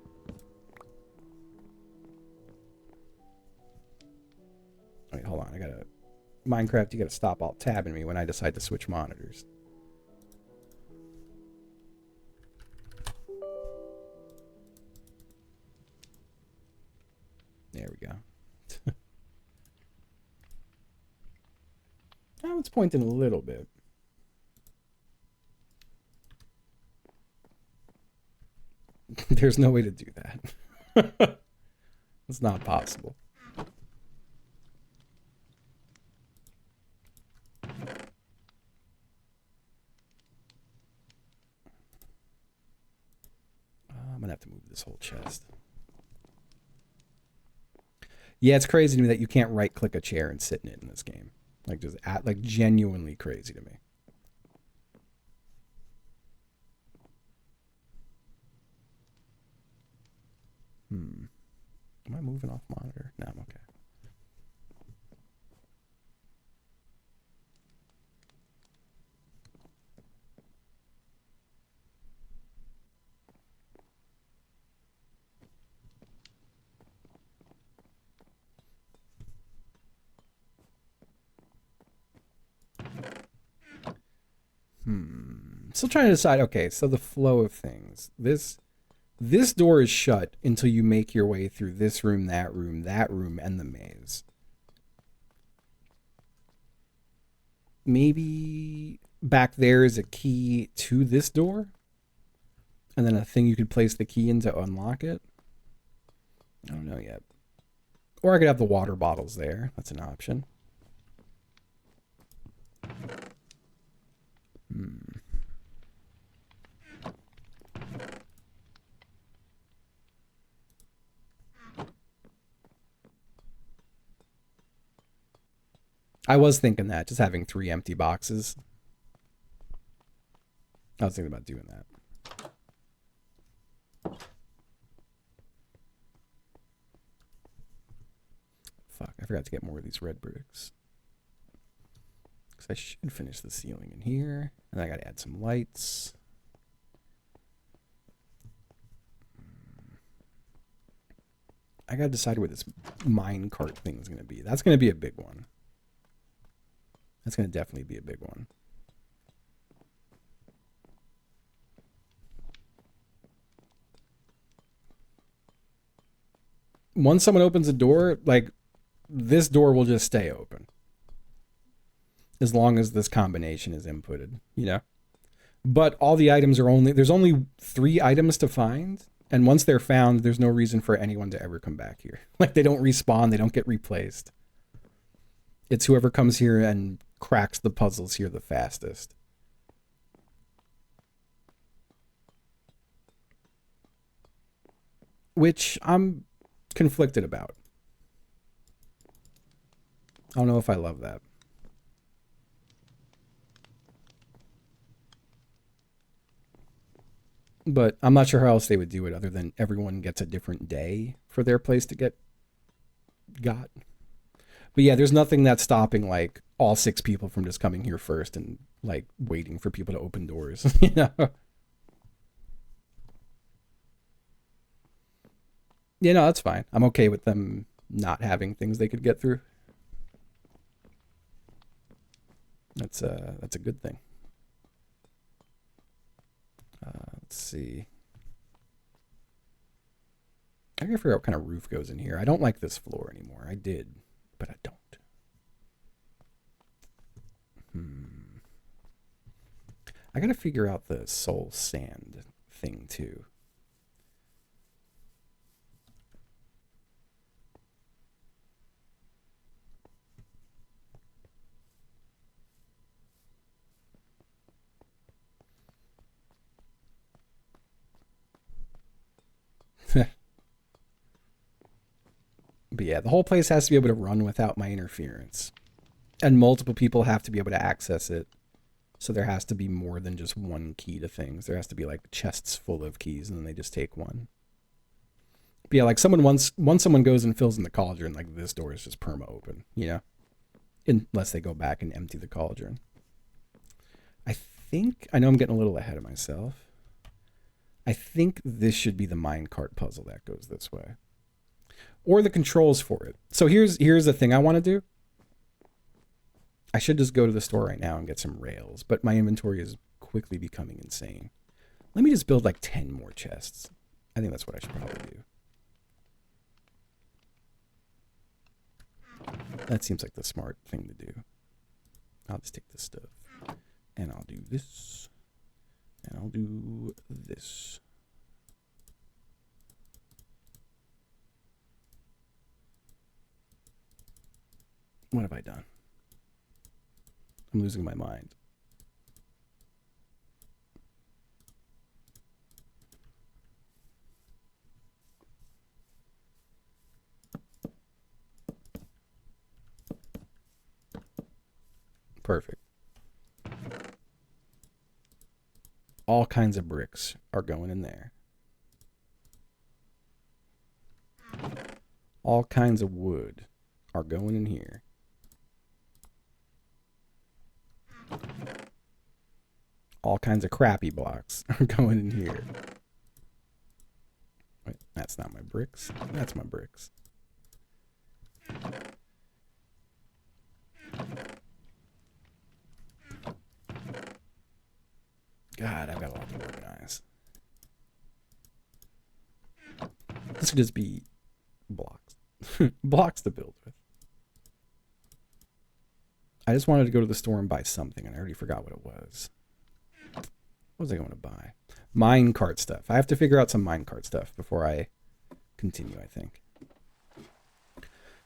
Wait, hold on. I gotta... Minecraft, you gotta stop alt-tabbing me when I decide to switch monitors. There we go. it's pointing a little bit. There's no way to do that. It's not possible. I'm gonna have to move this whole chest. Yeah, it's crazy to me that you can't right-click a chair and sit in it in this game. Like, just like genuinely crazy to me. Am I moving off monitor? No, I'm okay. Still trying to decide. Okay, so the flow of things. This door is shut until you make your way through this room, that room, and the maze. Maybe back there is a key to this door, and then a thing you could place the key in to unlock it. I don't know yet. Or I could have the water bottles there. That's an option. I was thinking that, just having 3 empty boxes. I was thinking about doing that. Fuck, I forgot to get more of these red bricks. Because I should finish the ceiling in here. And I gotta add some lights. I gotta decide where this minecart thing is gonna be. That's gonna be a big one. That's gonna definitely be a big one. Once someone opens a door, like, this door will just stay open. As long as this combination is inputted, you know? But all the items are there's only 3 items to find. And once they're found, there's no reason for anyone to ever come back here. Like, they don't respawn, they don't get replaced. It's whoever comes here and cracks the puzzles here the fastest. Which I'm conflicted about. I don't know if I love that. But I'm not sure how else they would do it other than everyone gets a different day for their place to get got. But yeah, there's nothing that's stopping, like, all 6 people from just coming here first and, like, waiting for people to open doors, you know? Yeah, no, that's fine. I'm okay with them not having things they could get through. That's a good thing. Let's see. I gotta figure out what kind of roof goes in here. I don't like this floor anymore. I did, but I don't. I gotta figure out the soul sand thing too. But yeah, the whole place has to be able to run without my interference. And multiple people have to be able to access it. So there has to be more than just one key to things. There has to be, like, chests full of keys and then they just take one. But yeah, like, once someone goes and fills in the cauldron, like, this door is just perma open, you know? Unless they go back and empty the cauldron. I know I'm getting a little ahead of myself. I think this should be the minecart puzzle that goes this way. Or the controls for it. So here's the thing I want to do. I should just go to the store right now and get some rails, but my inventory is quickly becoming insane. Let me just build like 10 more chests. I think that's what I should probably do. That seems like the smart thing to do. I'll just take this stuff. And I'll do this. And I'll do this. What have I done? I'm losing my mind. Perfect. All kinds of bricks are going in there. All kinds of wood are going in here. All kinds of crappy blocks are going in here. Wait, that's not my bricks. That's my bricks. God, I've got a lot to organize. This could just be blocks. Blocks to build with. I just wanted to go to the store and buy something, and I already forgot what it was. What was I going to buy? Minecart stuff. I have to figure out some minecart stuff before I continue, I think.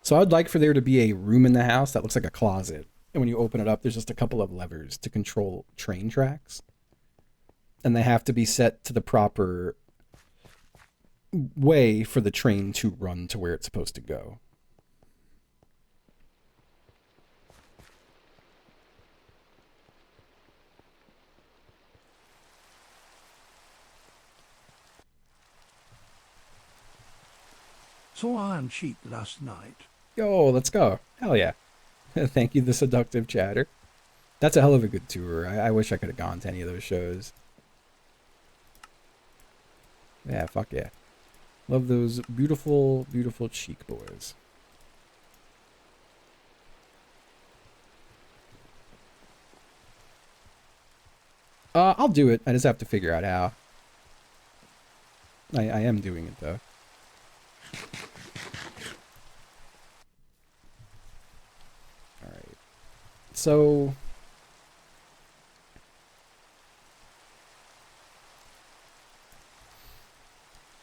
So I'd like for there to be a room in the house that looks like a closet. And when you open it up, there's just a couple of levers to control train tracks. And they have to be set to the proper way for the train to run to where it's supposed to go. Saw Iron Sheep last night. Yo, let's go. Hell yeah. Thank you, the seductive chatter. That's a hell of a good tour. I wish I could have gone to any of those shows. Yeah, fuck yeah. Love those beautiful, beautiful cheek boys. I'll do it. I just have to figure out how. I am doing it, though. Alright. So...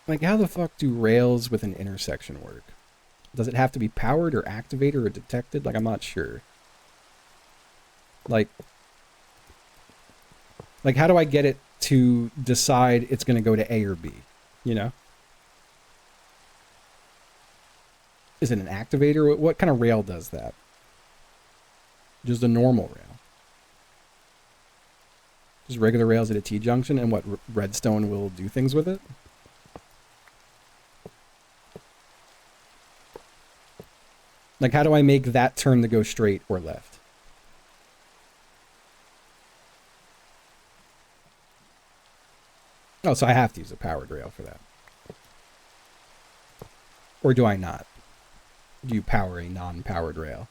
like, how the fuck do rails with an intersection work? Does it have to be powered or activated or detected? Like, I'm not sure. Like, how do I get it to decide it's going to go to A or B? You know? Is it an activator? What kind of rail does that? Just a normal rail. Just regular rails at a T-junction, and what, Redstone will do things with it? Like, how do I make that turn to go straight or left? Oh, so I have to use a powered rail for that. Or do I not? Do you power a non-powered rail?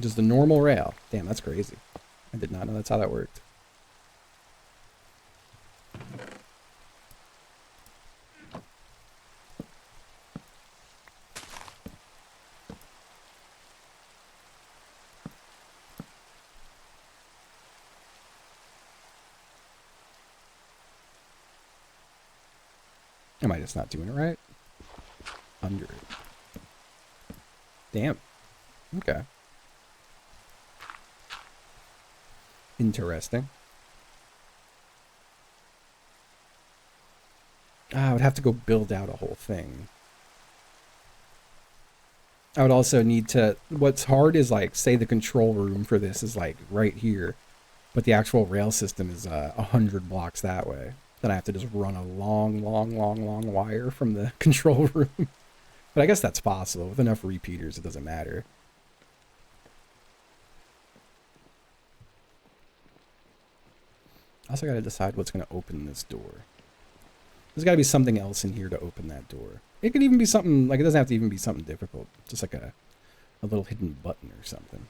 Just the normal rail. Damn, that's crazy. I did not know that's how that worked. Am I just not doing it right? Under it. Damn. Okay. Interesting. I would have to go build out a whole thing. I would also need to... what's hard is, like, say the control room for this is, like, right here. But the actual rail system is 100 blocks that way. Then I have to just run a long wire from the control room. But I guess that's possible. With enough repeaters, it doesn't matter. I also got to decide what's going to open this door. There's got to be something else in here to open that door. It could even be something, like, it doesn't have to even be something difficult. Just like a little hidden button or something.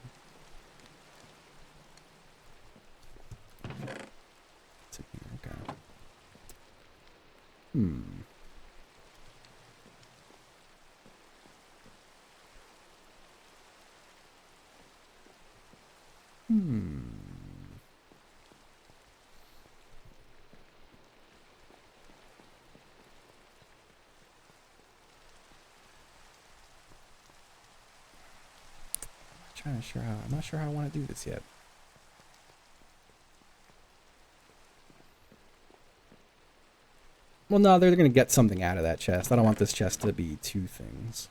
What's in here? Okay. Hmm. I'm not sure how I want to do this yet. Well, no, they're going to get something out of that chest. I don't want this chest to be two things.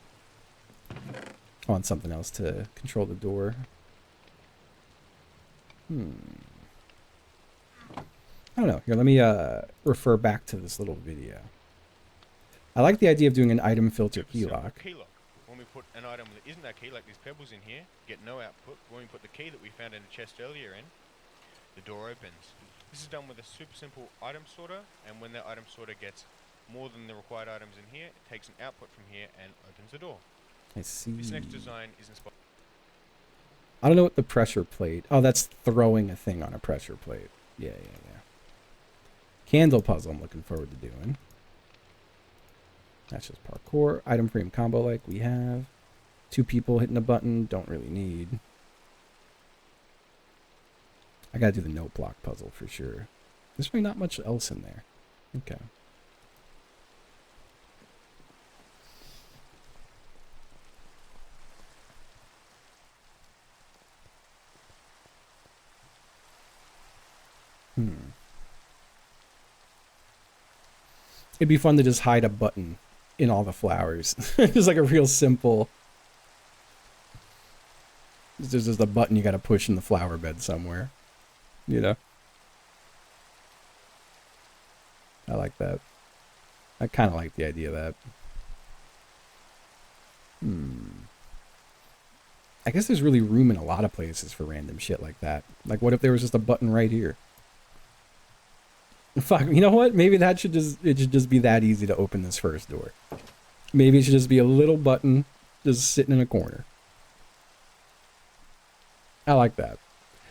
I want something else to control the door. I don't know. Here, let me refer back to this little video. I like the idea of doing an item filter key lock. Key lock. When we put an item that isn't that key, like these pebbles in here, get no output. When we put the key that we found in the chest earlier in, the door opens. This is done with a super simple item sorter, and when that item sorter gets more than the required items in here, it takes an output from here and opens the door. I see. This next design is inspired. I don't know what the pressure plate... Oh, that's throwing a thing on a pressure plate. Yeah. Candle puzzle I'm looking forward to doing. That's just parkour. Item frame combo like we have. 2 people hitting a button. Don't really need. I gotta do the note block puzzle for sure. There's really not much else in there. Okay. It'd be fun to just hide a button in all the flowers. Just like a real simple... There's just a button you gotta push in the flower bed somewhere. You know? I like that. I kind of like the idea of that. I guess there's really room in a lot of places for random shit like that. Like, what if there was just a button right here? Fuck, you know what? Maybe it should just be that easy to open this first door. Maybe it should just be a little button just sitting in a corner. I like that.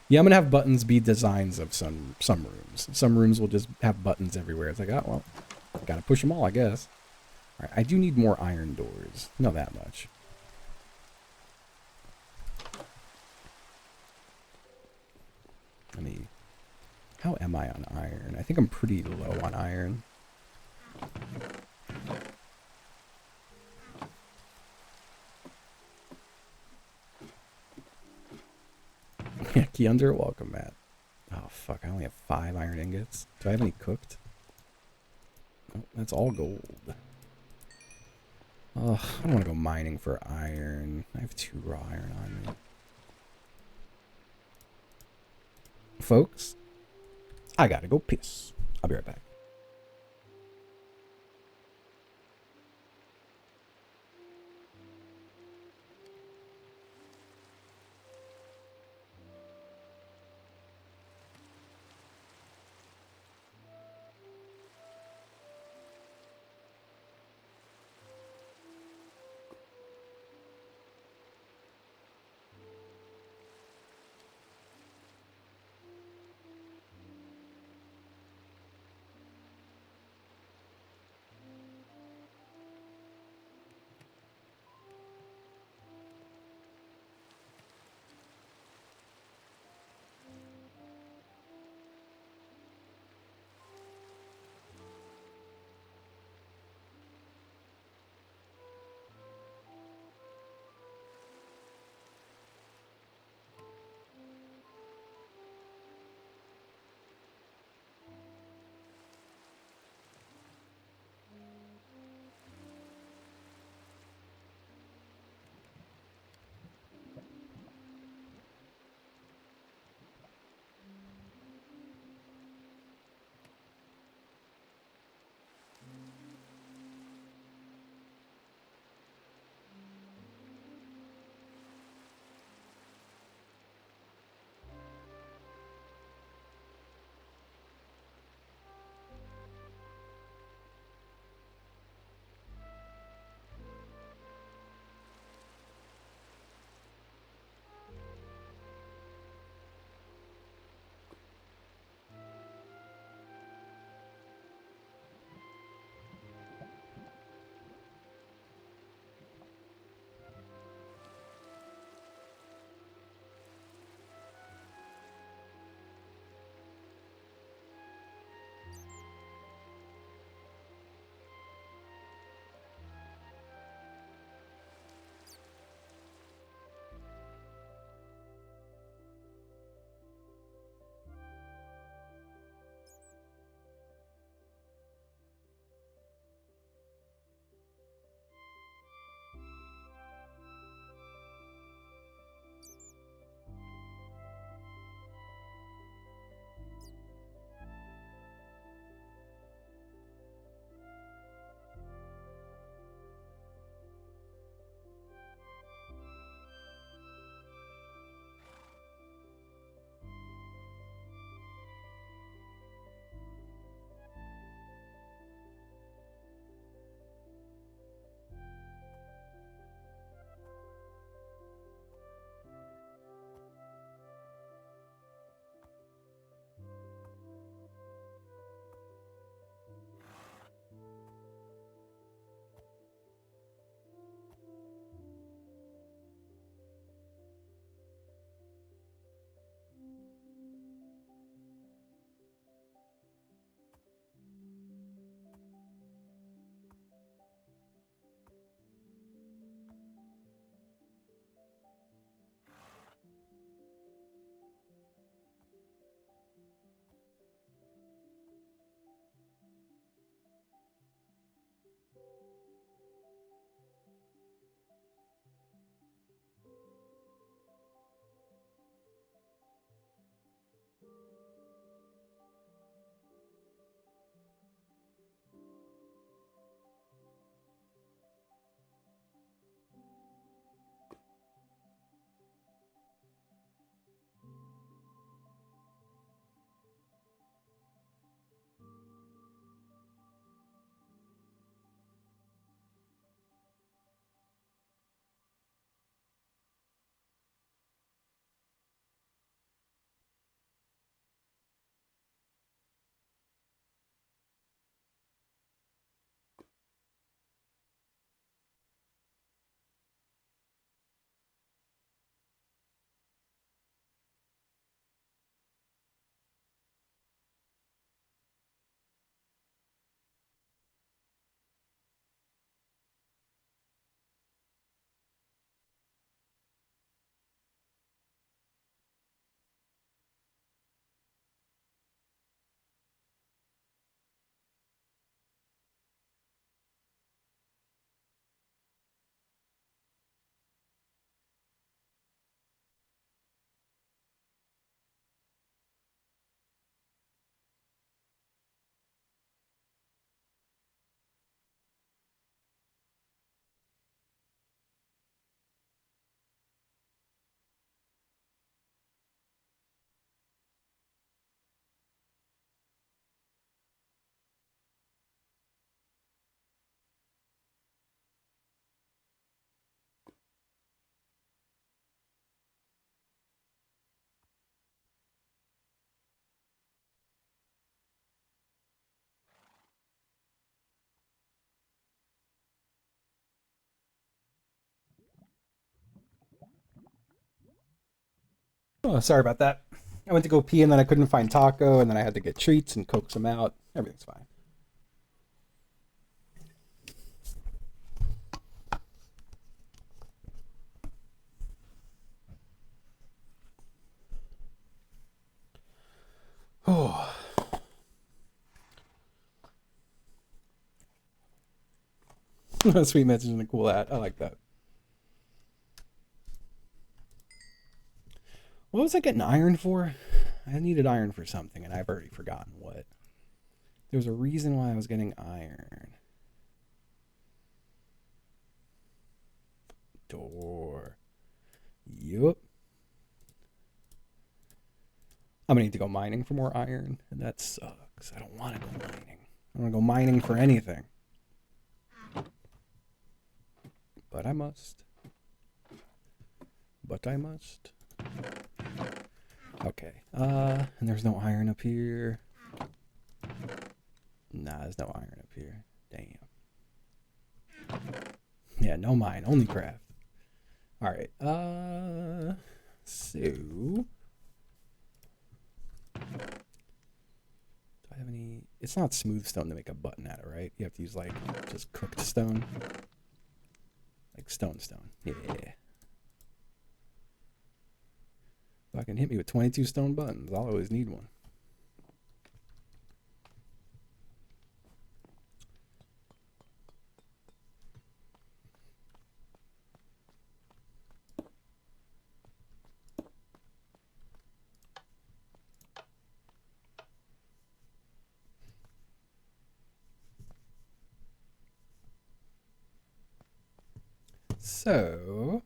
Yeah, I'm gonna have buttons be designs of some rooms. Some rooms will just have buttons everywhere. It's like, oh, well, gotta push them all, I guess. All right, I do need more iron doors. Not that much. How am I on iron? I think I'm pretty low on iron. Yeah, key under, welcome, Matt. Oh, fuck, I only have 5 iron ingots. Do I have any cooked? Oh, that's all gold. Oh, I don't want to go mining for iron. I have 2 raw iron on me. Folks, I gotta go piss. I'll be right back. Oh, sorry about that. I went to go pee and then I couldn't find Taco and then I had to get treats and coax him out. Everything's fine. Oh. Sweet message and a cool hat. I like that. What was I getting iron for? I needed iron for something and I've already forgotten what. There was a reason why I was getting iron. Door. Yup. I'm gonna need to go mining for more iron, and that sucks. I don't want to go mining. I don't want to go mining for anything. But I must. But I must. Okay. And there's no iron up here. Nah, there's no iron up here. Damn. Yeah, no mine, only craft. Alright, so... Do I have any... It's not smooth stone to make a button out of, right? You have to use, like, just cooked stone. Like stone. Yeah. Fucking hit me with 22 stone buttons. I'll always need one. So...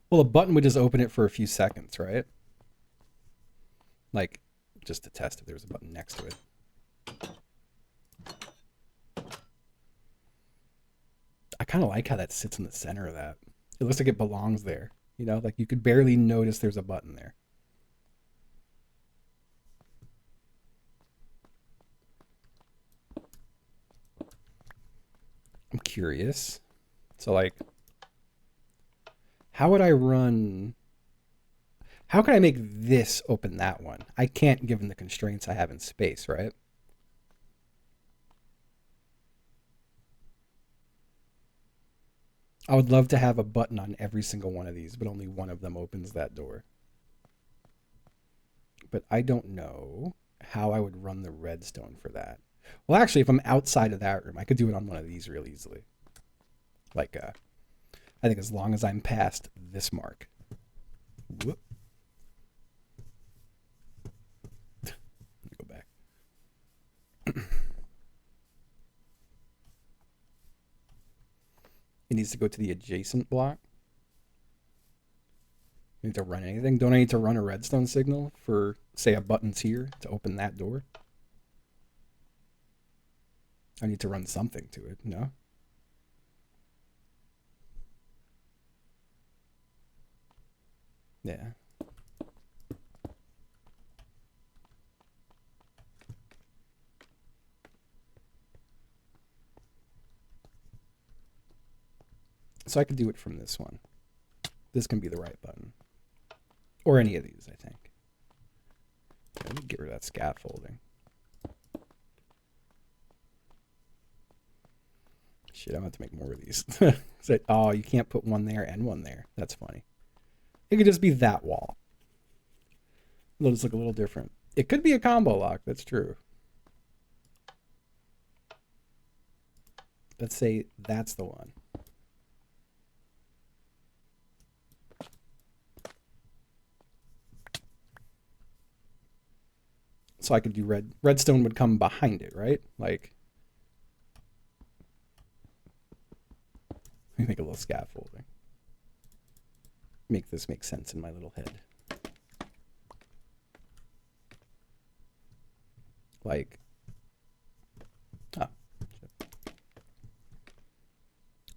Well, a button would just open it for a few seconds, right? Like, just to test if there's a button next to it. I kind of like how that sits in the center of that. It looks like it belongs there. You know, like you could barely notice there's a button there. I'm curious. So, like, how would I run... How can I make this open that one? I can't given the constraints I have in space, right? I would love to have a button on every single one of these, but only one of them opens that door. But I don't know how I would run the redstone for that. Well, actually, if I'm outside of that room, I could do it on one of these real easily. Like, I think as long as I'm past this mark. Whoop. Let me go back. It needs to go to the adjacent block. I need to run anything. Don't I need to run a redstone signal for, say, a button's here to open that door? I need to run something to it, no? Yeah. So I could do it from this one. This can be the right button. Or any of these, I think. Let me get rid of that scaffolding. Shit, I'm going to make more of these. Oh, you can't put one there and one there. That's funny. It could just be that wall. It'll just look a little different. It could be a combo lock, that's true. Let's say that's the one. So I could do redstone would come behind it, right? Like, let me make a little scaffolding. Make this make sense in my little head. Like, oh, shit.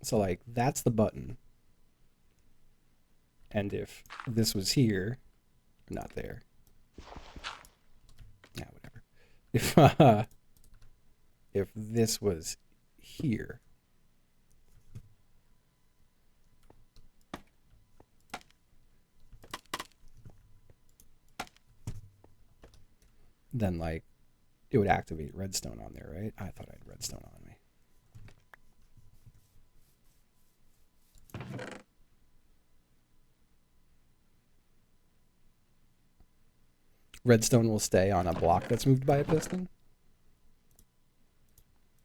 So like, that's the button. And if this was here, not there. Yeah, whatever. If this was here, then like it would activate redstone on there, right? I thought I had redstone on me. Redstone will stay on a block that's moved by a piston.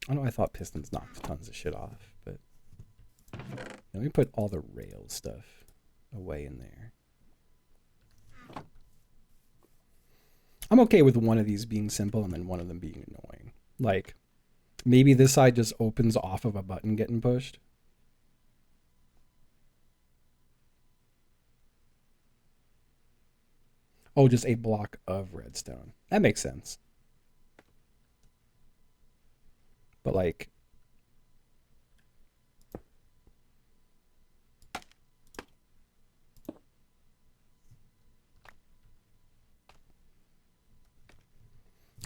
I know I thought pistons knocked tons of shit off, but let me put all the rail stuff away in there. I'm okay with one of these being simple and then one of them being annoying. Like, maybe this side just opens off of a button getting pushed. Oh, just a block of redstone. That makes sense. But like,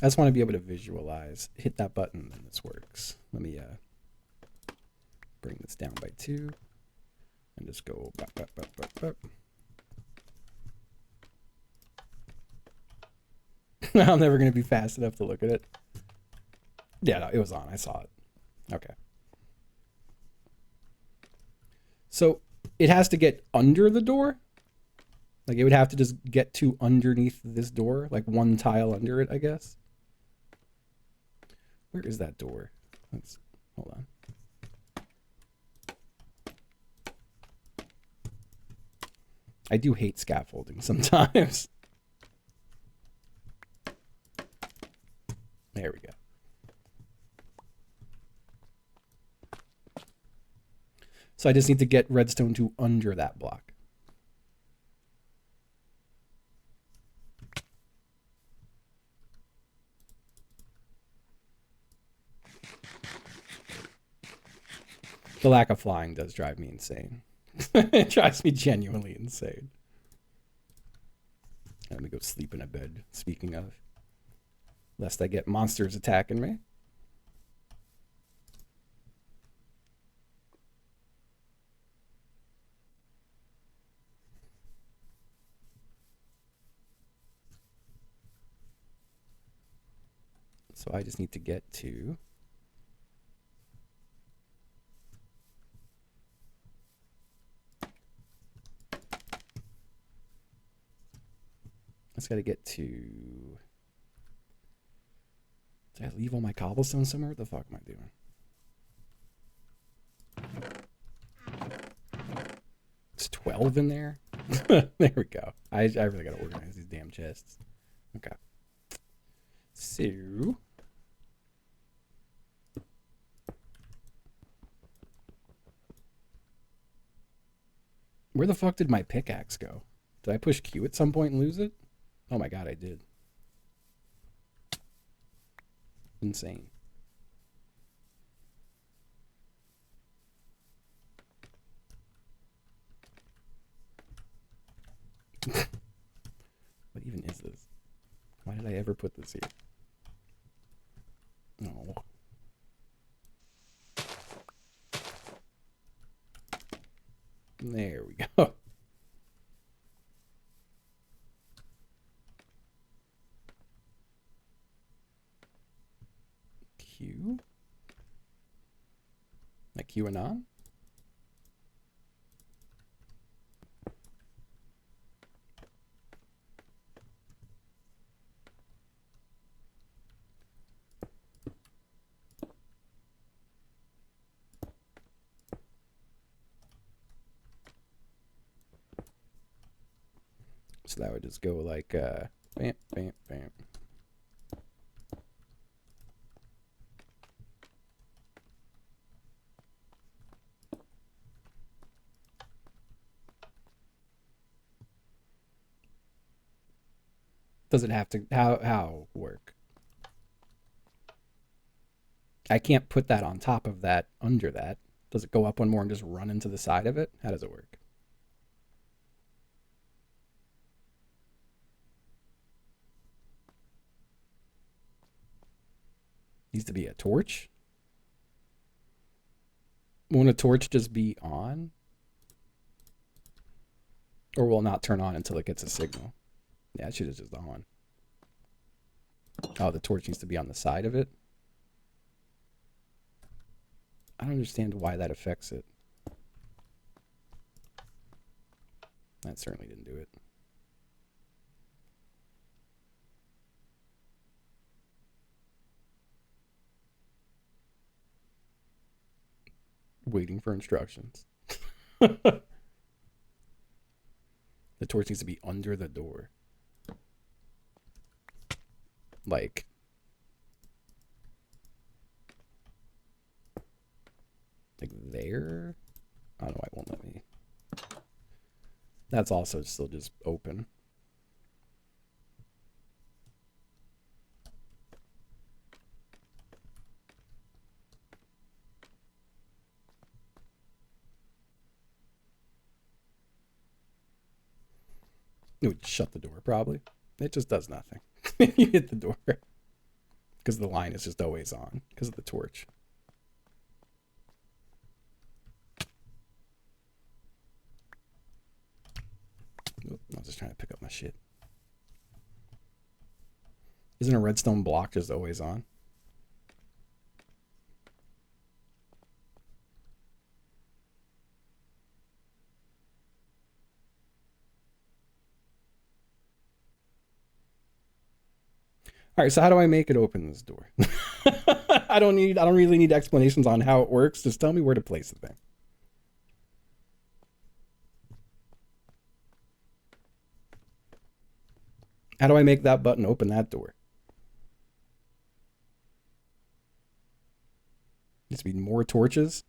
I just want to be able to visualize. Hit that button and this works. Let me bring this down by 2 and just go bop, bop, bop, bop, bop. I'm never going to be fast enough to look at it. Yeah, no, it was on. I saw it. Okay. So it has to get under the door? Like it would have to just get to underneath this door? Like one tile under it, I guess? Where is that door? Hold on. I do hate scaffolding sometimes. There we go. So I just need to get redstone to under that block. The lack of flying does drive me insane. It drives me genuinely insane. Let me go sleep in a bed, speaking of. Lest I get monsters attacking me. So I just need to get to... I just got to get to... Did I leave all my cobblestone somewhere? What the fuck am I doing? It's 12 in there? There we go. I really got to organize these damn chests. Okay. So... Where the fuck did my pickaxe go? Did I push Q at some point and lose it? Oh my god, I did. Insane. What even is this? Why did I ever put this here? No. There we go. Q? Like QAnon? So that would just go like, bam, bam, bam. Does it have to, how work? I can't put that on top of that, under that. Does it go up one more and just run into the side of it? How does it work? Needs to be a torch? Won't a torch just be on? Or will it not turn on until it gets a signal? Yeah, it should have just on. Oh, the torch needs to be on the side of it. I don't understand why that affects it. That certainly didn't do it. Waiting for instructions. The torch needs to be under the door. Like there? I don't know why it won't let me. That's also still just open. It would shut the door, probably. It just does nothing. You hit the door. Because the line is just always on. Because of the torch. Oop, I was just trying to pick up my shit. Isn't a redstone block just always on? All right, so how do I make it open this door? I don't really need explanations on how it works. Just tell me where to place the thing. How do I make that button open that door? Needs to be more torches.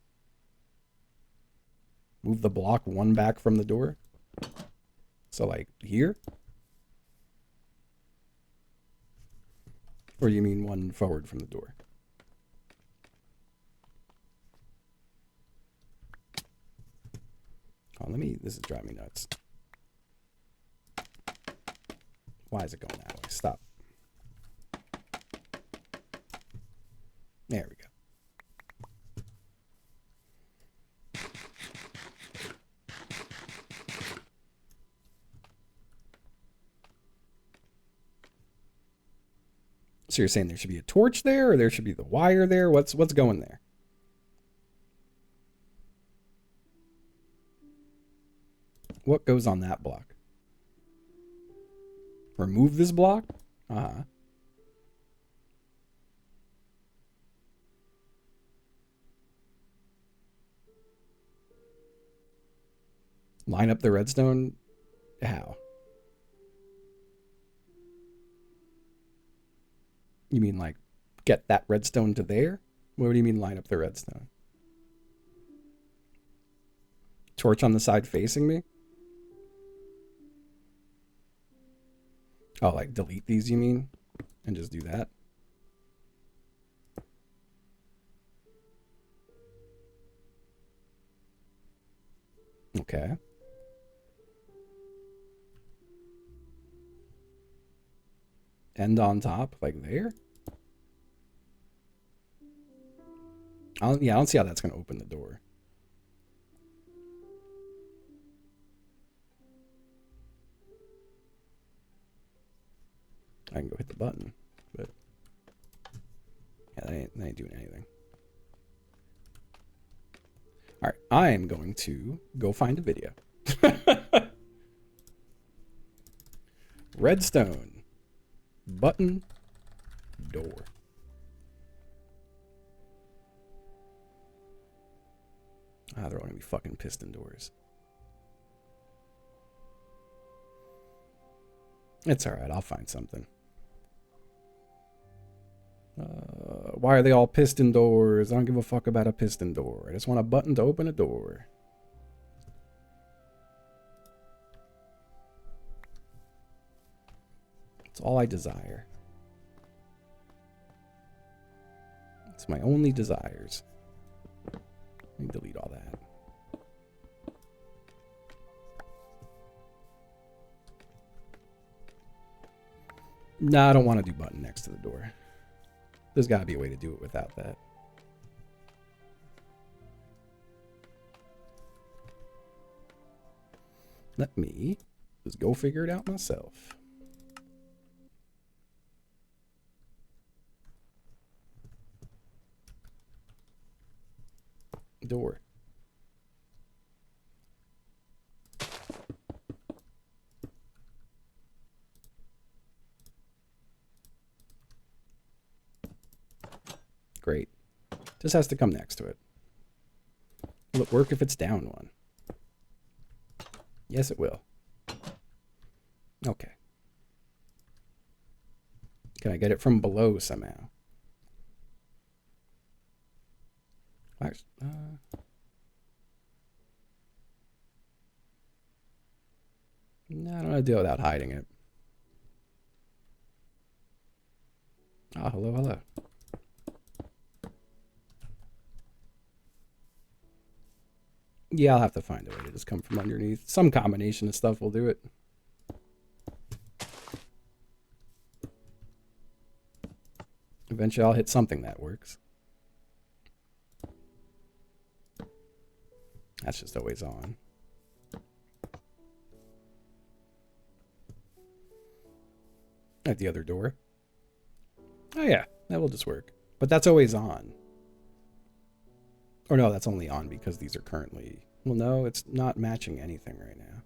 Move the block one back from the door. So like here? Or you mean one forward from the door? Oh, this is driving me nuts. Why is it going that way? Stop. There we go. So you're saying there should be a torch there, or there should be the wire there? What's going there? What goes on that block? Remove this block? Uh-huh. Line up the redstone? How? You mean like get that redstone to there? What do you mean line up the redstone? Torch on the side facing me? Oh, like delete these, you mean? And just do that? Okay. End on top, like there? I don't see how that's going to open the door. I can go hit the button, but yeah, that ain't doing anything. All right, I am going to go find a video. Redstone button door. Ah, they're all gonna be fucking piston doors. It's all right. I'll find something. Why are they all piston doors? I don't give a fuck about a piston door. I just want a button to open a door. It's all I desire. It's my only desires. Let me delete all that. Nah, I don't want to do button next to the door. There's got to be a way to do it without that. Let me just go figure it out myself. Door. Great. Just has to come next to it. Will it work if it's down one? Yes, it will. Okay. Can I get it from below somehow? Actually, no, I don't know how to deal without hiding it. Ah, hello, hello. Yeah, I'll have to find a way to just come from underneath. Some combination of stuff will do it. Eventually I'll hit something that works. That's just always on. At the other door. Oh yeah, that will just work. But that's always on. Or no, that's only on because these are currently... Well, no, it's not matching anything right now.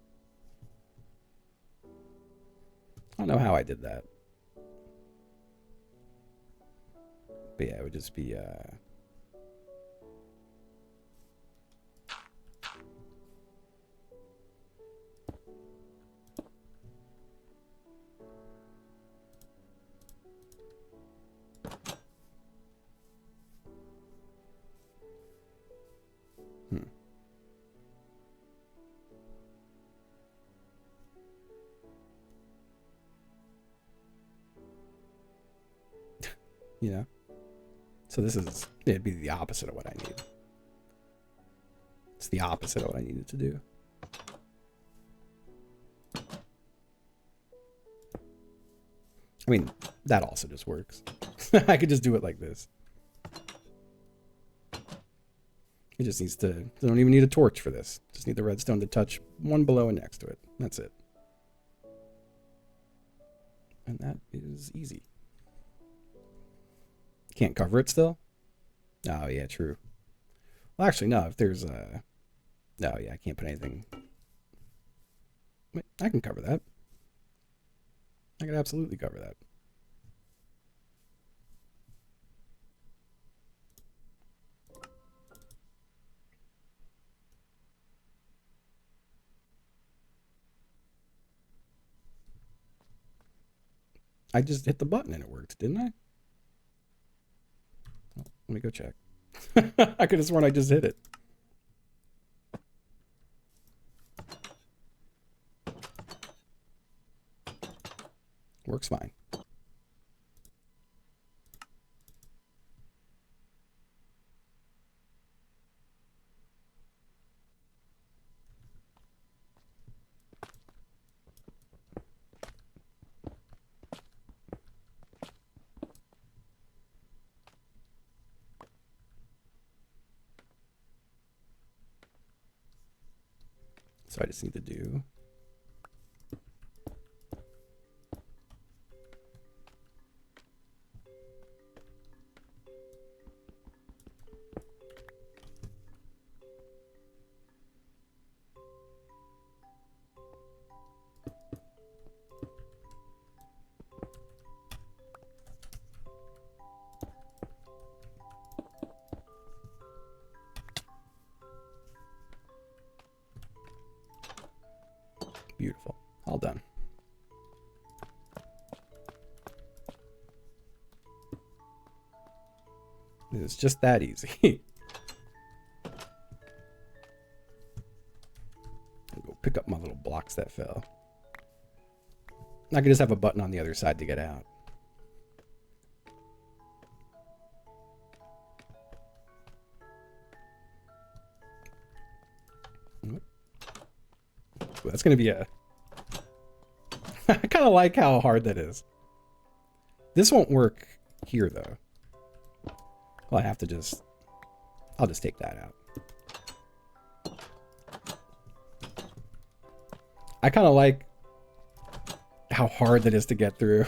I don't know how I did that. But yeah, it would just be... You know? So this is... It'd be the opposite of what I need. It's the opposite of what I needed to do. I mean, that also just works. I could just do it like this. It just needs to... I don't even need a torch for this. Just need the redstone to touch one below and next to it. That's it. And that is easy. Can't cover it still? Oh, yeah, true. Well, actually, no. If there's a... No, yeah, I can't put anything... Wait, I can cover that. I can absolutely cover that. I just hit the button and it worked, didn't I? Well, let me go check. I could have sworn I just hit it. Works fine. So I just need to do... Beautiful. All done. It's just that easy. I'll go pick up my little blocks that fell. I could just have a button on the other side to get out. Ooh, that's going to be a... I kind of like how hard that is. This won't work here, though. Well, I have to just... I'll just take that out. I kind of like how hard that is to get through.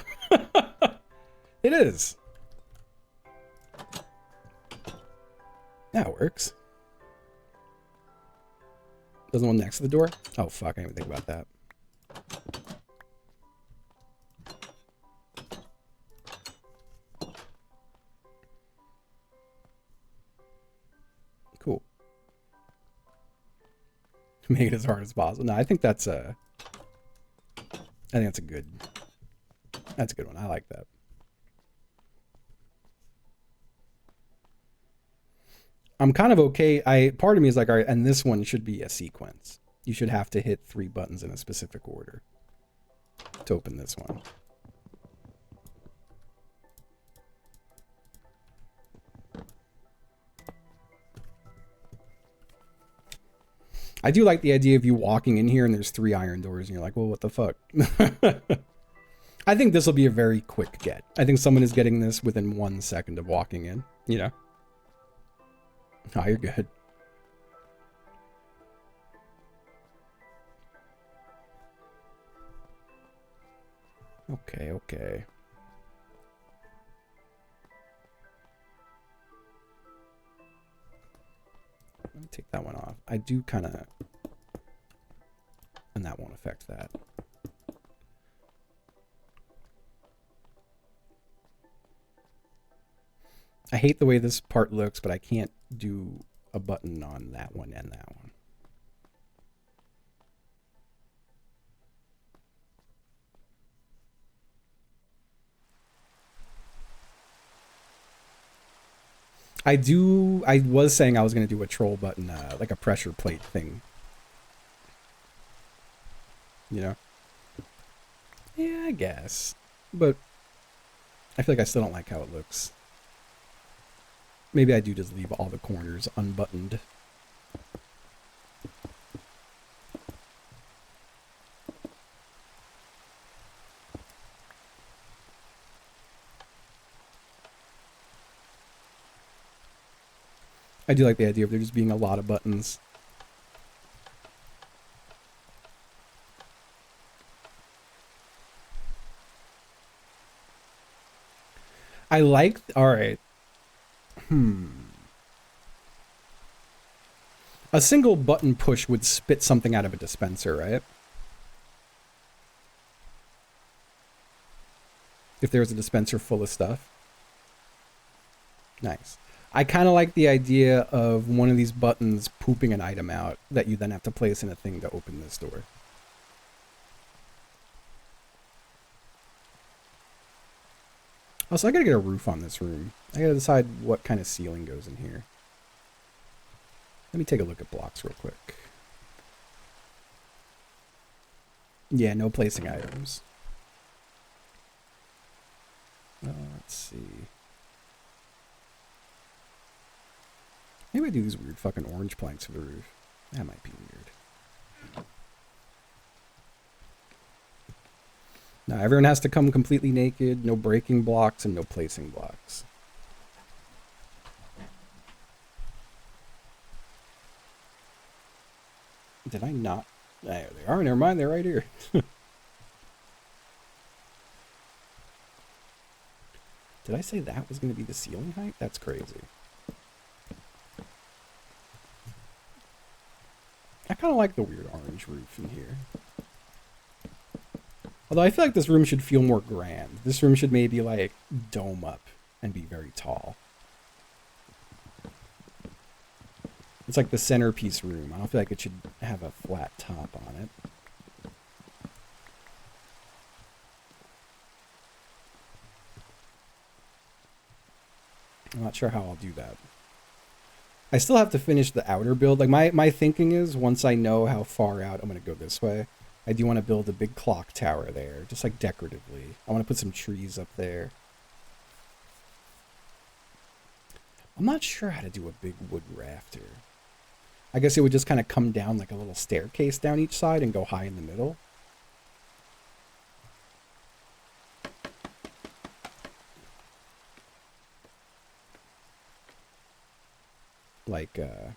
It is. That works. Doesn't one next to the door? Oh, fuck. I didn't even think about that. Cool. Make it as hard as possible. No, I think that's a... I think that's a good... That's a good one. I like that. I'm kind of okay. Part of me is like, all right, and this one should be a sequence. You should have to hit 3 buttons in a specific order to open this one. I do like the idea of you walking in here and there's 3 iron doors and you're like, well, what the fuck? I think this will be a very quick get. I think someone is getting this within 1 second of walking in, you know? Oh, you're good. Okay, okay. Let me take that one off. I do kind of... And that won't affect that. I hate the way this part looks, but I can't do a button on that one and that one. I was saying I was going to do a troll button, like a pressure plate thing. You know? Yeah, I guess. But I feel like I still don't like how it looks. Maybe I do just leave all the corners unbuttoned. I do like the idea of there just being a lot of buttons. I like... Alright. A single button push would spit something out of a dispenser, right? If there was a dispenser full of stuff. Nice. I kind of like the idea of one of these buttons pooping an item out that you then have to place in a thing to open this door. Also, I gotta get a roof on this room. I gotta decide what kind of ceiling goes in here. Let me take a look at blocks real quick. Yeah, no placing items. Let's see. Maybe I do these weird fucking orange planks for the roof. That might be weird. Now, everyone has to come completely naked, no breaking blocks, and no placing blocks. Did I not? There they are. Never mind. They're right here. Did I say that was going to be the ceiling height? That's crazy. I kind of like the weird orange roof in here. Although I feel like this room should feel more grand. This room should maybe like dome up and be very tall. It's like the centerpiece room. I don't feel like it should have a flat top on it. I'm not sure how I'll do that. I still have to finish the outer build. Like my thinking is once I know how far out I'm going to go this way, I do want to build a big clock tower there, just like decoratively. I want to put some trees up there. I'm not sure how to do a big wood rafter. I guess it would just kind of come down like a little staircase down each side and go high in the middle. Like, well,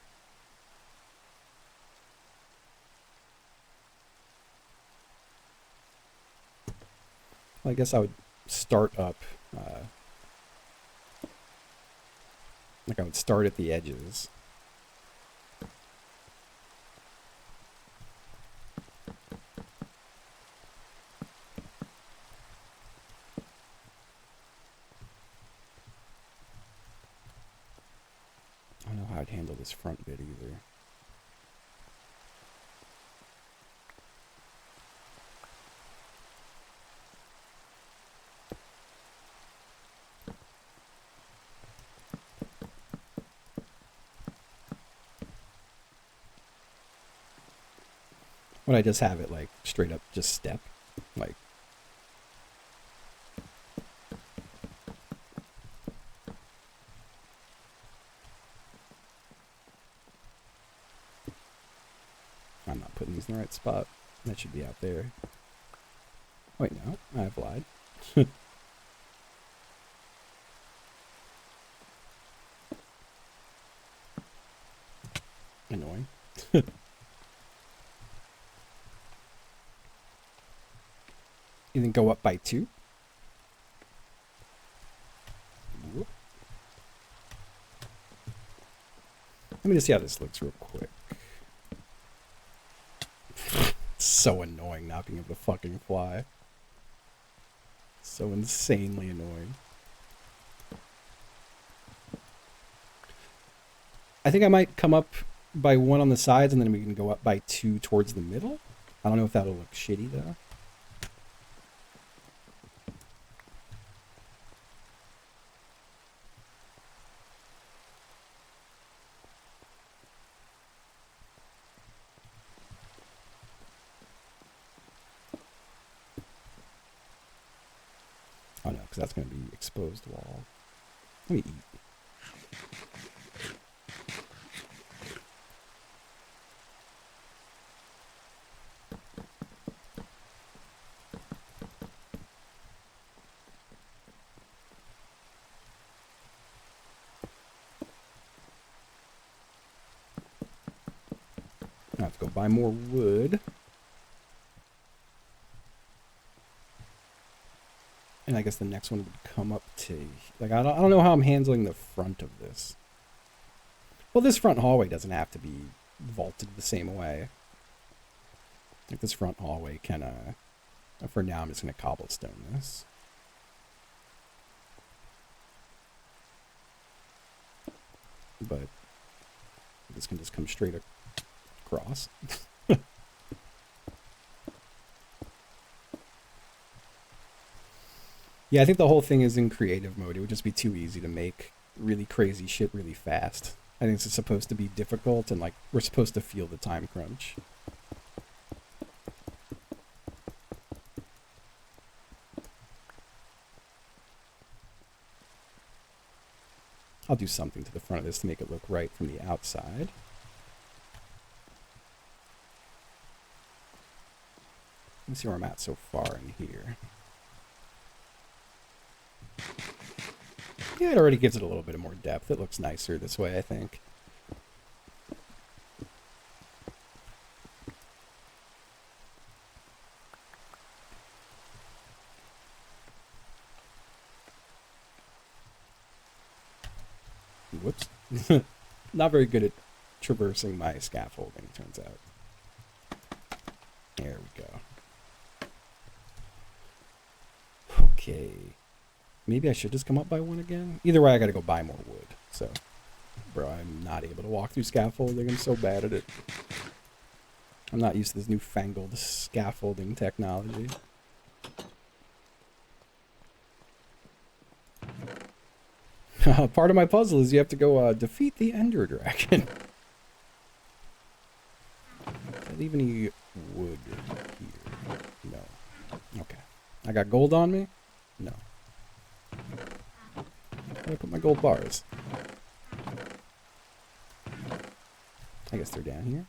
I guess I would start up, like I would start at the edges. this front bit either. Would I just have it like straight up just step? Like, I'm not putting these in the right spot. That should be out there. Wait, no, I've lied. Annoying. You then go up by 2. Whoop. Let me just see how this looks real quick. So annoying not being able to fucking fly. So insanely annoying. I think I might come up by 1 on the sides and then we can go up by 2 towards the middle. I don't know if that'll look shitty though. Oh no, because that's going to be exposed wall. Let me eat. I have to go buy more wood. And I guess the next one would come up to, like, I don't know how I'm handling the front of this. Well, this front hallway doesn't have to be vaulted the same way. Like, this front hallway kind of, for now, I'm just going to cobblestone this. But this can just come straight across. Yeah, I think the whole thing is in creative mode. It would just be too easy to make really crazy shit really fast. I think it's supposed to be difficult and like we're supposed to feel the time crunch. I'll do something to the front of this to make it look right from the outside. Let's see where I'm at so far in here. Yeah, it already gives it a little bit more depth. It looks nicer this way, I think. Whoops. Not very good at traversing my scaffolding, turns out. There we go. Okay. Maybe I should just come up by 1 again. Either way, I gotta go buy more wood. So, bro, I'm not able to walk through scaffolding. I'm so bad at it. I'm not used to this newfangled scaffolding technology. Part of my puzzle is you have to go defeat the Ender Dragon. Is that even any wood here? No. Okay. I got gold on me? No. Where do I put my gold bars? I guess they're down here.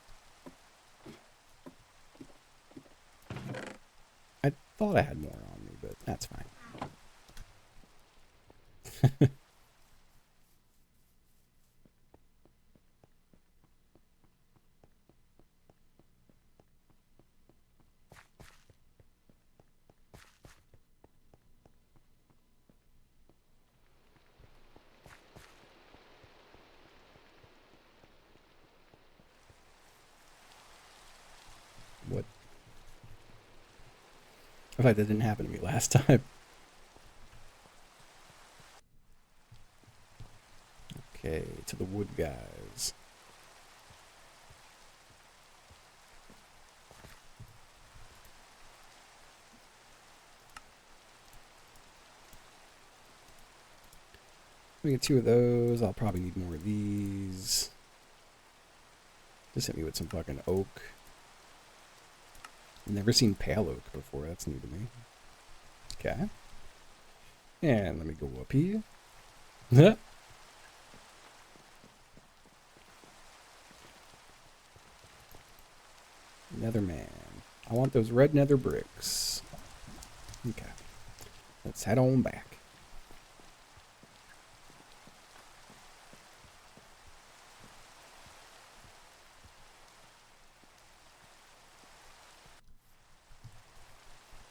I thought I had more on me, but that's fine. What? I feel like that didn't happen to me last time. Okay, to the wood guys. me get 2 of those. I'll probably need more of these. Just hit me with some fucking oak. Never seen pale oak before. That's new to me. Okay. And let me go up here. Nether man. I want those red nether bricks. Okay. Let's head on back.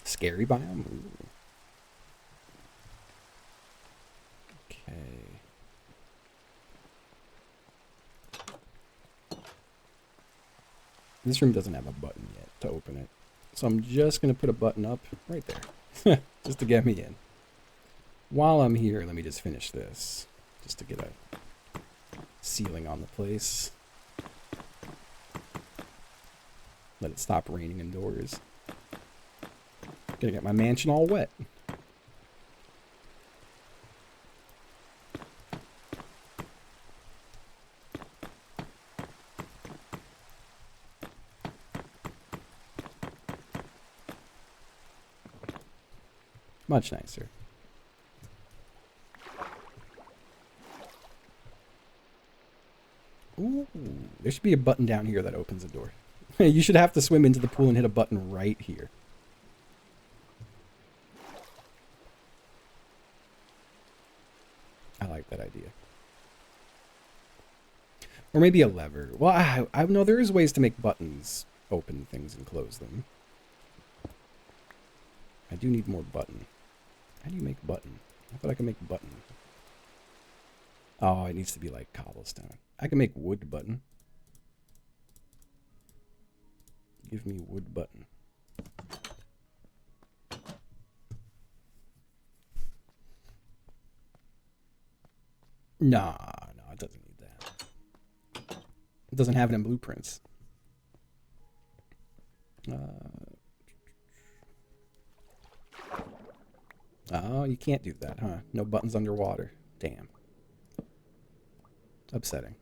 Scary biome? Ooh. Okay. This room doesn't have a button yet to open it. So I'm just going to put a button up right there. Just to get me in. While I'm here, let me just finish this. Just to get a ceiling on the place. Let it stop raining indoors. Gonna get my mansion all wet. Much nicer. Ooh, there should be a button down here that opens a door. You should have to swim into the pool and hit a button right here. I like that idea. Or maybe a lever. Well, I know there is ways to make buttons open things and close them. I do need more button. How do you make button? I thought I could make button. Oh, it needs to be like cobblestone. I can make wood button. Give me wood button. Nah, no, it doesn't need that. It doesn't have it in blueprints. Oh, you can't do that, huh? No buttons underwater. Damn. Upsetting.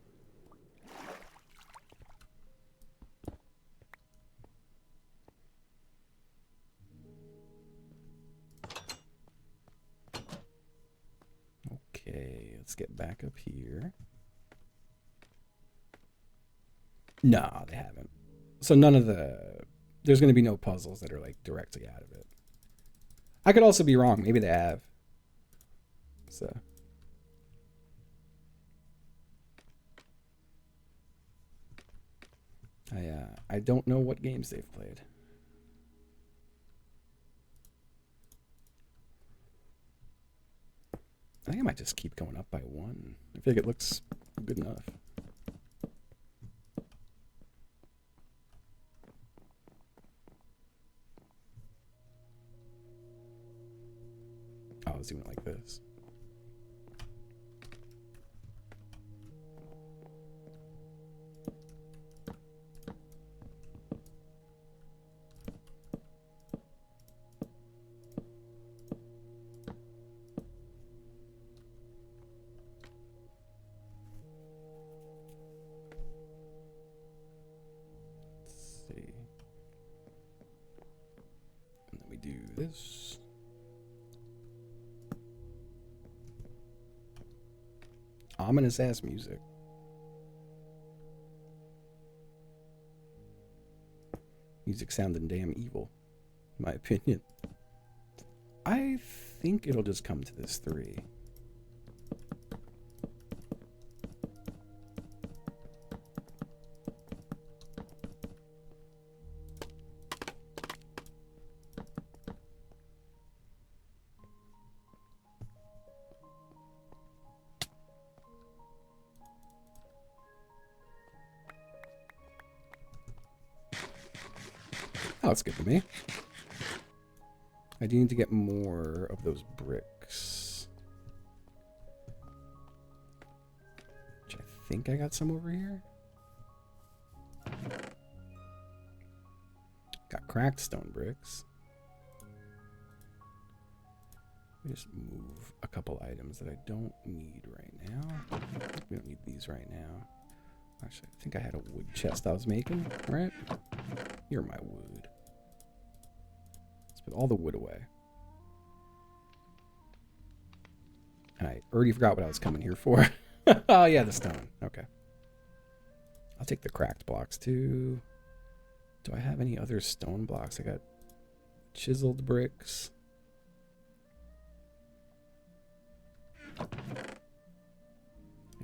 Okay, let's get back up here. No, they haven't. So none of the... There's going to be no puzzles that are like directly out of it. I could also be wrong. Maybe they have. So... I don't know what games they've played. I think I might just keep going up by 1. I feel like it looks good enough. Oh, I was doing it like this. This. Ominous ass music. Music sounding damn evil, in my opinion. I think it'll just come to this 3. Oh, that's good to me. I do need to get more of those bricks. Which I think I got some over here. Got cracked stone bricks. Let me just move a couple items that I don't need right now. We don't need these right now. Actually, I think I had a wood chest I was making, right? You're my wood. Let's put all the wood away. And I already forgot what I was coming here for. Oh, yeah, the stone. Okay. I'll take the cracked blocks, too. Do I have any other stone blocks? I got chiseled bricks.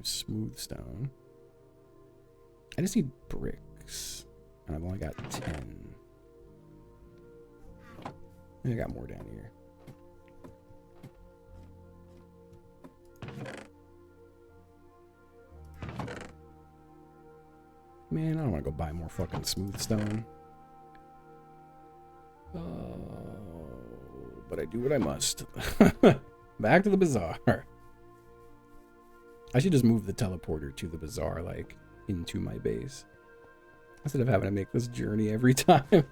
Smooth stone. I just need bricks. And I've only got 10. And I got more down here. Man, I don't want to go buy more fucking smooth stone. But I do what I must. Back to the bazaar. I should just move the teleporter to the bazaar, like, into my base. Instead of having to make this journey every time. But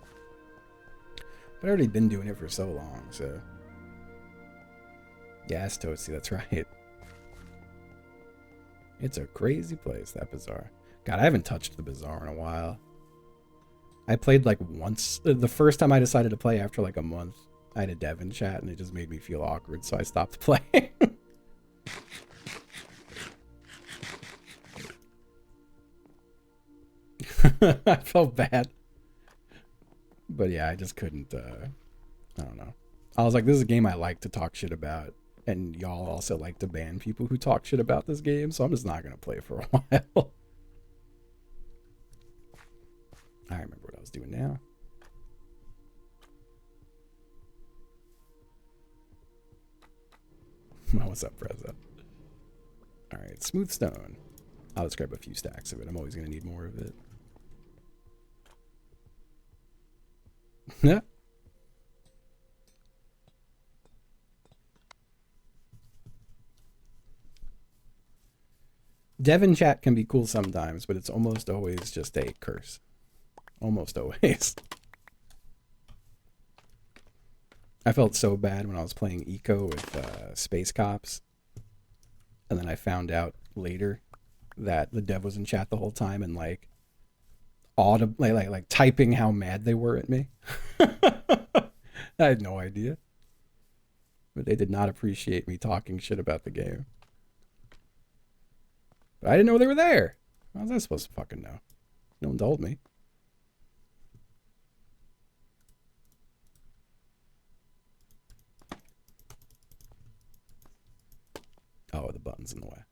I've already been doing it for so long, so... Yes, Toasty, that's right. It's a crazy place, that bazaar. God, I haven't touched the bazaar in a while. I played like once. The first time I decided to play after like a month, I had a dev in chat and it just made me feel awkward, so I stopped playing. I felt bad. But yeah, I just couldn't, I don't know. I was like, this is a game I like to talk shit about. And y'all also like to ban people who talk shit about this game, so I'm just not going to play for a while. I remember what I was doing now. What's up, Preza? Alright, smooth stone. I'll just grab a few stacks of it. I'm always going to need more of it. Yeah. Dev in chat can be cool sometimes, but it's almost always just a curse. Almost always. I felt so bad when I was playing Eco with Space Cops. And then I found out later that the dev was in chat the whole time and like typing how mad they were at me. I had no idea. But they did not appreciate me talking shit about the game. But I didn't know they were there. How was I supposed to fucking know? No one told me. Oh, the button's in the way.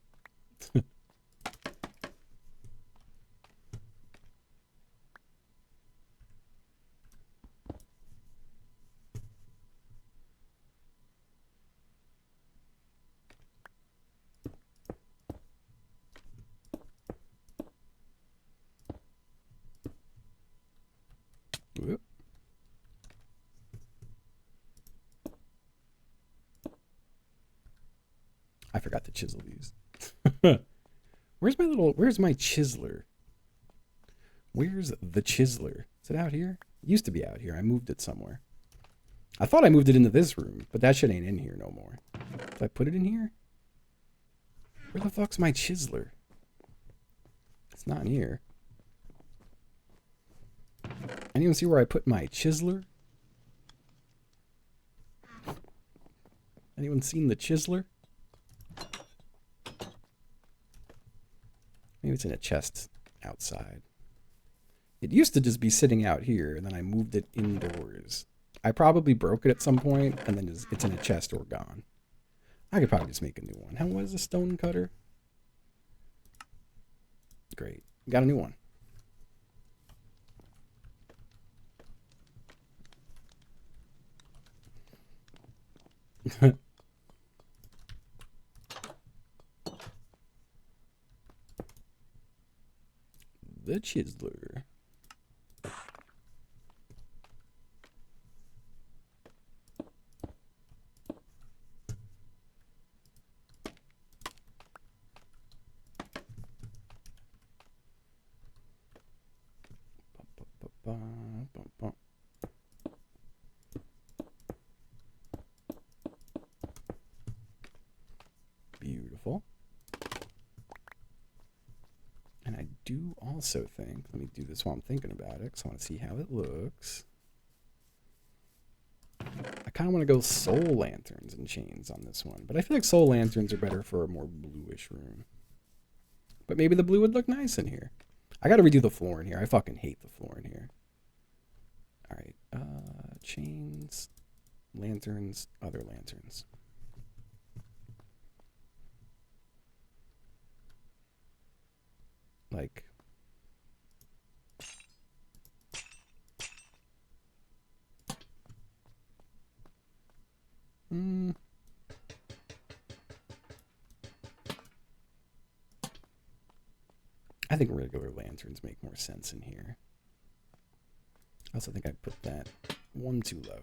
Whoop. I forgot to chisel these. Where's my chiseler? Where's the chiseler? Is it out here? It used to be out here. I moved it somewhere. I thought I moved it into this room, but that shit ain't in here no more. Did I put it in here? Where the fuck's my chiseler? It's not in here. Anyone see where I put my chiseler? Anyone seen the chiseler? Maybe it's in a chest outside. It used to just be sitting out here, and then I moved it indoors. I probably broke it at some point, and then it's in a chest or gone. I could probably just make a new one. How was a stone cutter? Great. Got a new one. The chiseler. also think, let me do this while I'm thinking about it, because I want to see how it looks. I kind of want to go soul lanterns and chains on this one, but I feel like soul lanterns are better for a more bluish room. But maybe the blue would look nice in here. I got to redo the floor in here. I fucking hate the floor in here. All right, chains, lanterns, other lanterns. Like, I think regular lanterns make more sense in here. I also think I put that one too low.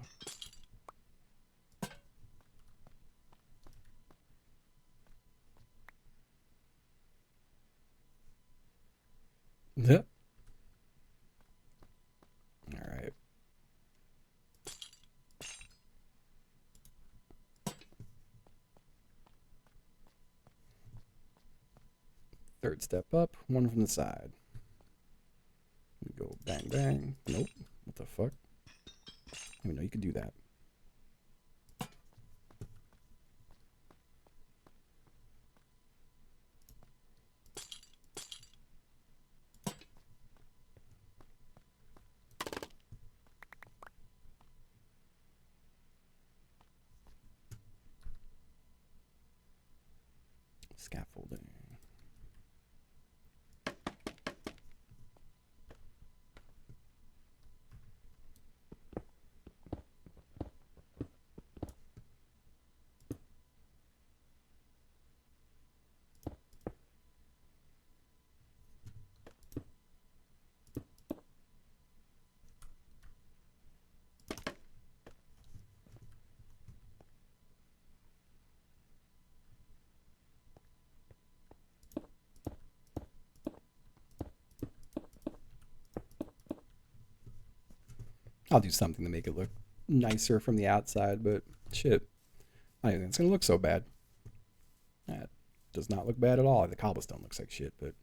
Yep. All right. Third step up, one from the side. Go bang, bang. Nope. What the fuck? I didn't know you could do that. Scaffolding. I'll do something to make it look nicer from the outside, but shit, I don't think it's gonna look so bad. That does not look bad at all. The cobblestone looks like shit, but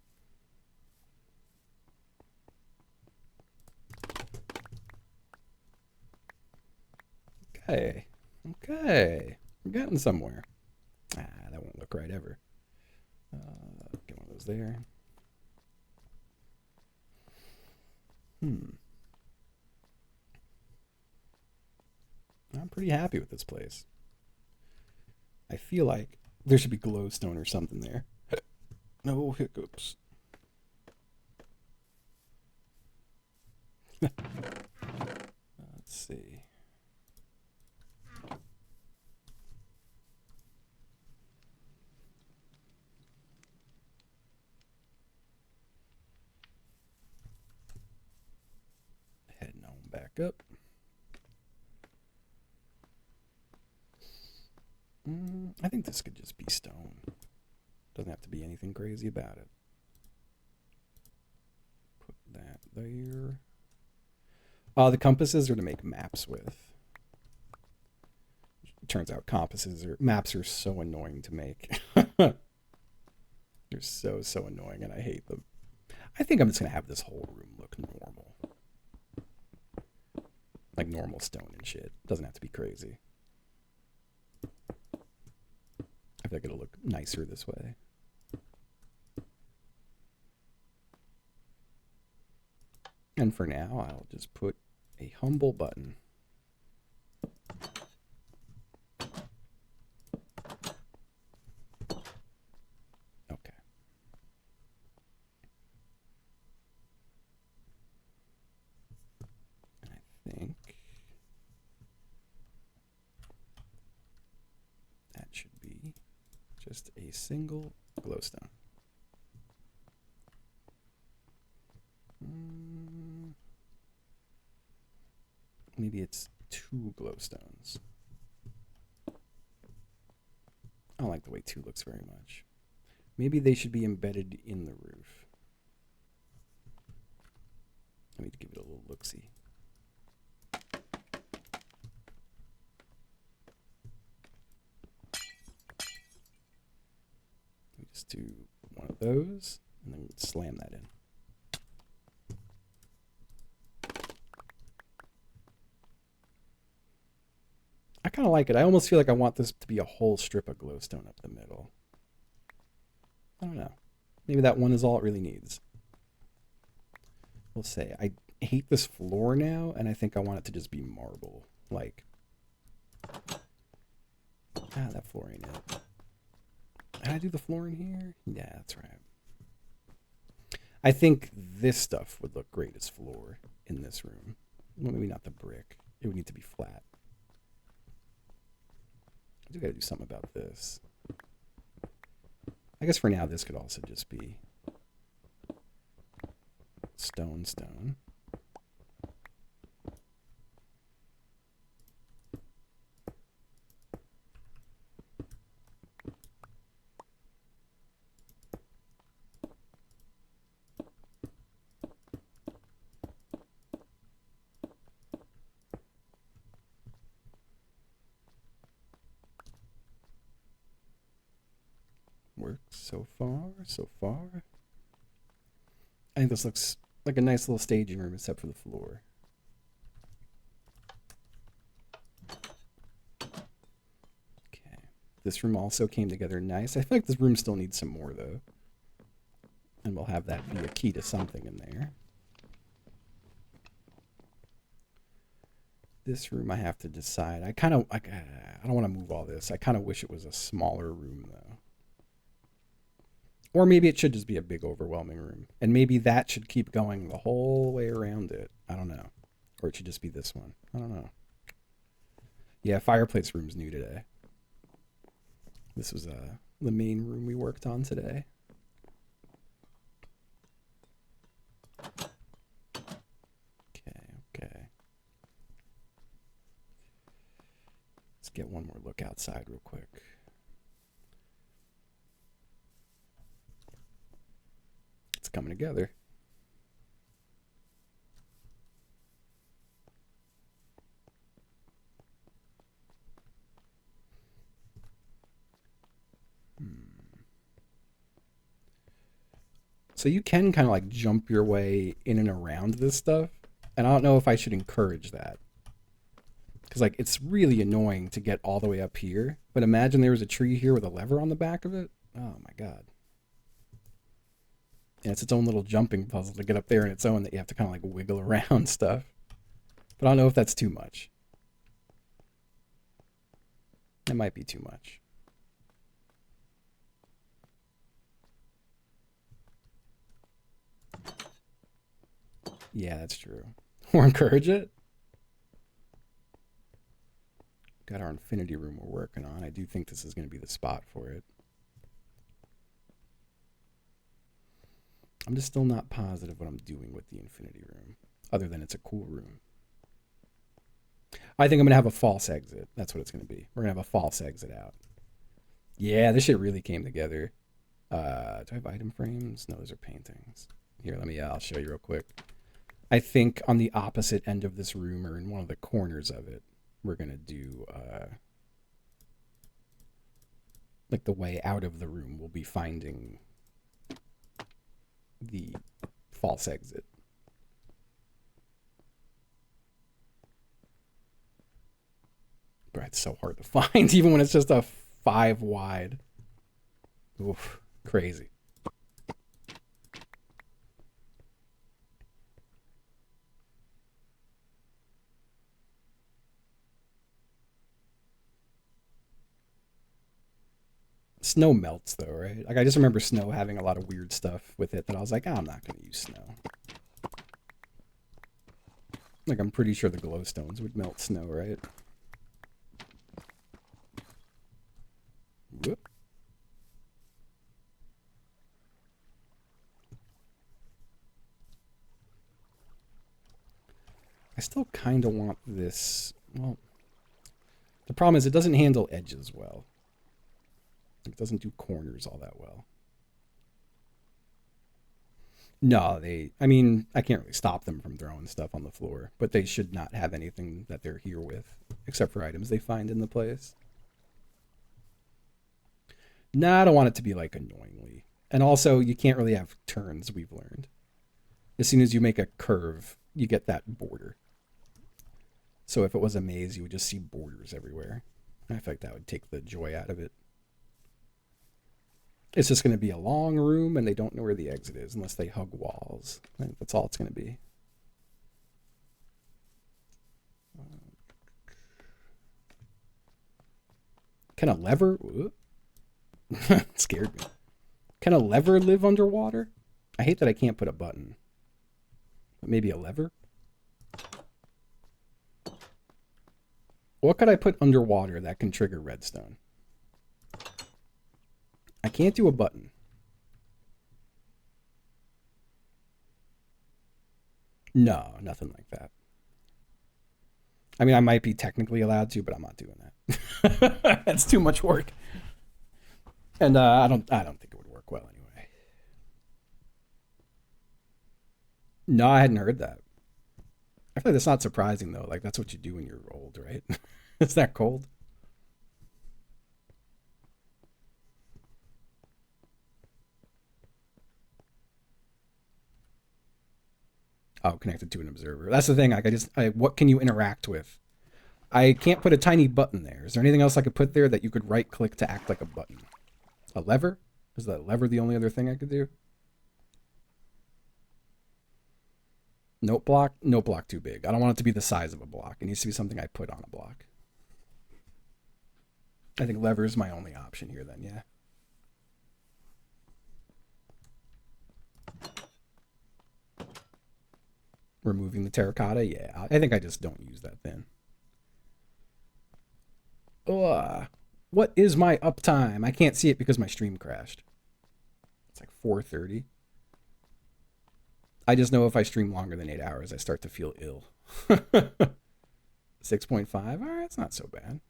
okay, we're getting somewhere. That won't look right ever. Get one of those there. I'm pretty happy with this place. I feel like there should be glowstone or something there. No hiccups. Let's see. Heading on back up. I think this could just be stone. Doesn't have to be anything crazy about it. Put that there. The compasses are to make maps with. It turns out maps are so annoying to make. They're so annoying and I hate them. I think I'm just going to have this whole room look normal. Like normal stone and shit. Doesn't have to be crazy. I feel like it'll look nicer this way. And for now, I'll just put a humble button. Okay. And I think that should be just a single glowstone. Maybe it's 2 glowstones. I don't like the way 2 looks very much. Maybe they should be embedded in the roof. Let me give it a little look-see. Let me just do one of those and then slam that in. I kind of like it. I almost feel like I want this to be a whole strip of glowstone up the middle. I don't know. Maybe that one is all it really needs. We'll say. I hate this floor now, and I think I want it to just be marble. Like, that floor ain't it. Did I do the floor in here? Yeah, that's right. I think this stuff would look great as floor in this room. Well, maybe not the brick. It would need to be flat. I do gotta do something about this. I guess for now this could also just be stone. Works so far. I think this looks like a nice little staging room except for the floor. Okay. This room also came together nice. I feel like this room still needs some more though. And we'll have that be a key to something in there. This room I have to decide. I don't want to move all this. I kind of wish it was a smaller room though. Or maybe it should just be a big overwhelming room. And maybe that should keep going the whole way around it. I don't know. Or it should just be this one. I don't know. Yeah, fireplace room's new today. This was the main room we worked on today. Okay. Let's get one more look outside real quick. It's coming together. So you can kind of like jump your way in and around this stuff. And I don't know if I should encourage that. Because like it's really annoying to get all the way up here. But imagine there was a tree here with a lever on the back of it. Oh my god. And it's its own little jumping puzzle to get up there on its own that you have to kind of like wiggle around stuff. But I don't know if that's too much. That might be too much. Yeah, that's true. Or encourage it. Got our infinity room we're working on. I do think this is going to be the spot for it. I'm just still not positive what I'm doing with the infinity room, other than it's a cool room. I think I'm going to have a false exit. That's what it's going to be. We're going to have a false exit out. Yeah, this shit really came together. Do I have item frames? No, those are paintings. Here, I'll show you real quick. I think on the opposite end of this room, or in one of the corners of it, we're going to do, like the way out of the room, we'll be finding the false exit. But it's so hard to find, even when it's just a 5 wide. Oof, crazy. Snow melts though, right? Like I just remember snow having a lot of weird stuff with it that I was like, I'm not going to use snow. Like I'm pretty sure the glowstones would melt snow, right? Whoop. I still kind of want this. Well, the problem is it doesn't handle edges well. It doesn't do corners all that well. No, I mean, I can't really stop them from throwing stuff on the floor, but they should not have anything that they're here with, except for items they find in the place. No, I don't want it to be like annoyingly. And also, you can't really have turns, we've learned. As soon as you make a curve, you get that border. So if it was a maze, you would just see borders everywhere. I feel like that would take the joy out of it. It's just going to be a long room, and they don't know where the exit is unless they hug walls. I think that's all it's going to be. Can a lever... scared me. Can a lever live underwater? I hate that I can't put a button. But maybe a lever? What could I put underwater that can trigger redstone? I can't do a button. No, nothing like that. I mean, I might be technically allowed to, but I'm not doing that. That's too much work. And I don't think it would work well anyway. No, I hadn't heard that. I feel like that's not surprising though. Like that's what you do when you're old, right? It's that cold. Oh, connected to an observer. That's the thing. Like what can you interact with? I can't put a tiny button there. Is there anything else I could put there that you could right click to act like a button? A lever? Is that lever the only other thing I could do? Note block? Note block too big. I don't want it to be the size of a block. It needs to be something I put on a block. I think lever is my only option here then, yeah. Removing the terracotta? Yeah, I think I just don't use that then. What is my uptime? I can't see it because my stream crashed. It's like 4:30. I just know if I stream longer than 8 hours, I start to feel ill. 6.5? All right, it's not so bad.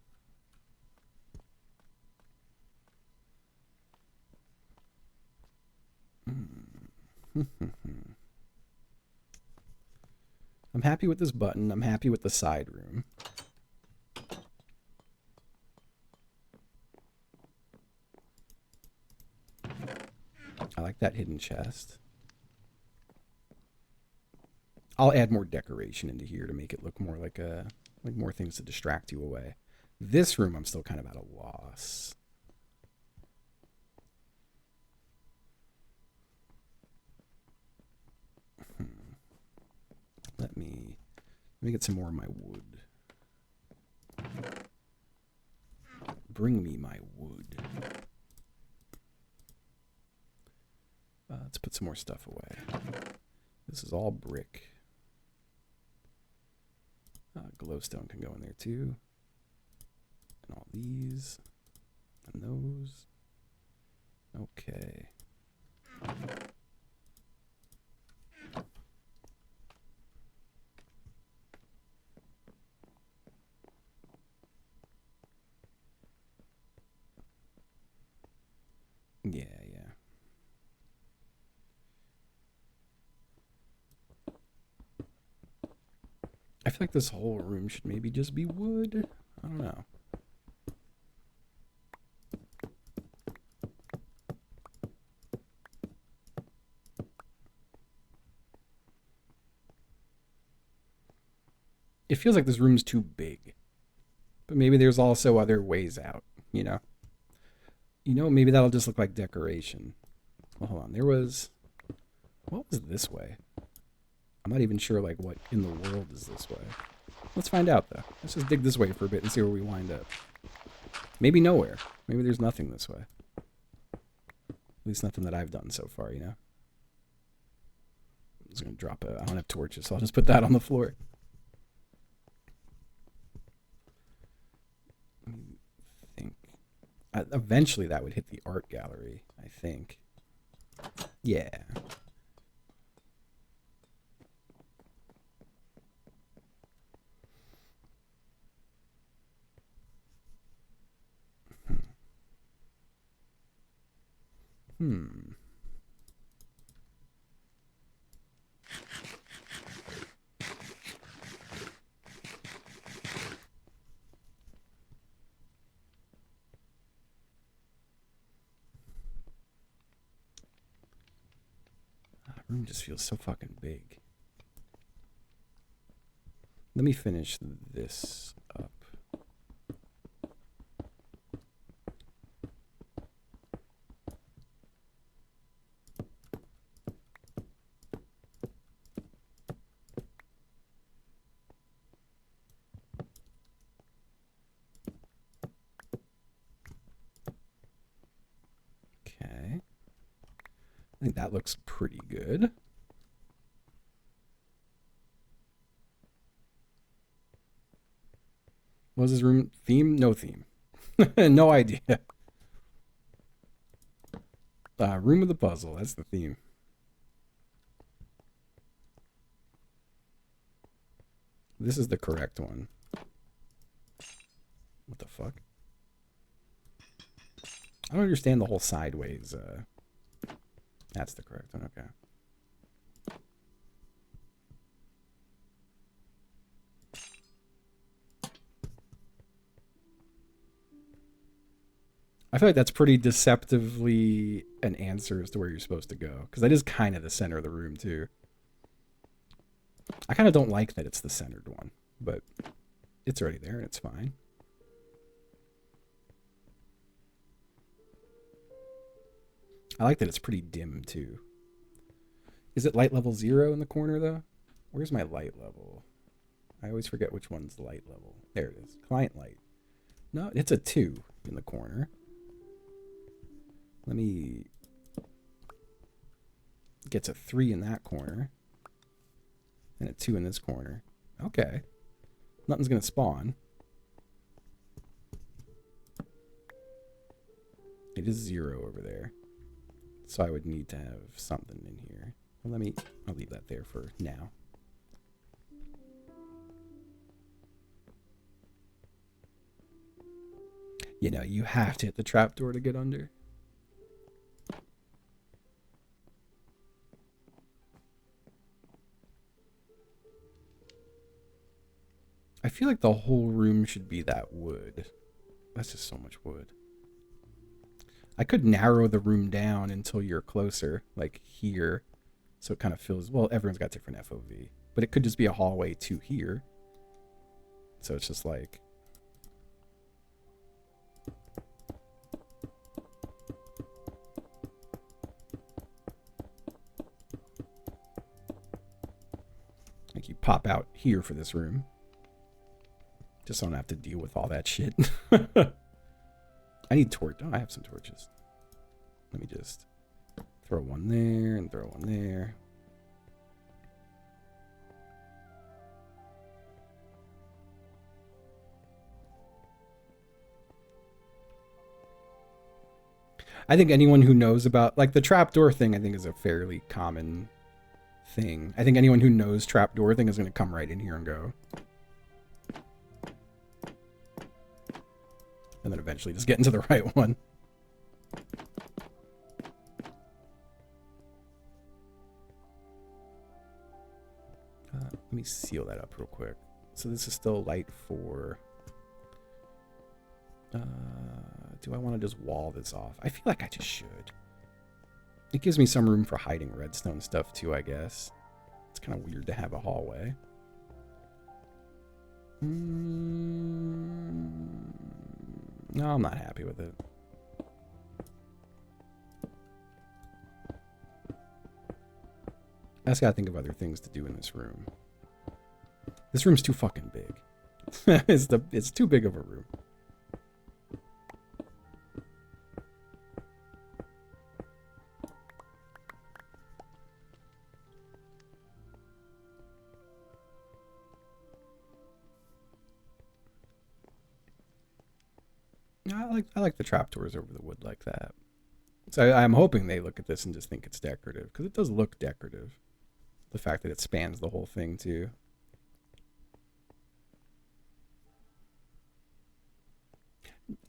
I'm happy with this button. I'm happy with the side room. I like that hidden chest. I'll add more decoration into here to make it look more like more things to distract you away. This room, I'm still kind of at a loss. Let me get some more of my wood. Bring me my wood. Let's put some more stuff away. This is all brick. Glowstone can go in there too. And all these. And those. Okay. Yeah. I feel like this whole room should maybe just be wood. I don't know. It feels like this room's too big. But maybe there's also other ways out, you know? Maybe that'll just look like decoration. Well, hold on. What was this way? I'm not even sure, like, what in the world is this way. Let's find out, though. Let's just dig this way for a bit and see where we wind up. Maybe nowhere. Maybe there's nothing this way. At least nothing that I've done so far, you know? I'm just going to drop I don't have torches, so I'll just put that on the floor. Let me think. Eventually that would hit the art gallery, I think. Yeah. That room just feels so fucking big. Let me finish this up. Okay. I think that looks pretty good. What was his room theme? No theme. No idea. Room of the puzzle. That's the theme. This is the correct one. What the fuck? I don't understand the whole sideways. That's the correct one. Okay. I feel like that's pretty deceptively an answer as to where you're supposed to go. Because that is kind of the center of the room, too. I kind of don't like that it's the centered one. But it's already there and it's fine. I like that it's pretty dim, too. Is it light level 0 in the corner, though? Where's my light level? I always forget which one's light level. There it is. Client light. No, it's a 2 in the corner. Let me get a 3 in that corner. And a 2 in this corner. Okay. Nothing's going to spawn. It is 0 over there. So I would need to have something in here. Well, I'll leave that there for now. You know, you have to hit the trapdoor to get under. I feel like the whole room should be that wood. That's just so much wood. I could narrow the room down until you're closer, like here. So it kind of feels, well, everyone's got different FOV. But it could just be a hallway to here. So it's just like... like you pop out here for this room. Just so I don't have to deal with all that shit. I need torch. Oh, I have some torches. Let me just throw one there and throw one there. I think anyone who knows about, like, the trapdoor thing, I think is a fairly common thing. I think anyone who knows trapdoor thing is going to come right in here and go. And then eventually just get into the right one. Let me seal that up real quick. So this is still light for... do I want to just wall this off? I feel like I just should. It gives me some room for hiding redstone stuff too, I guess. It's kind of weird to have a hallway. No, I'm not happy with it. I just gotta think of other things to do in this room. This room's too fucking big. It's too big of a room. I like the trapdoors over the wood like that. So I'm hoping they look at this and just think it's decorative, because it does look decorative. The fact that it spans the whole thing too.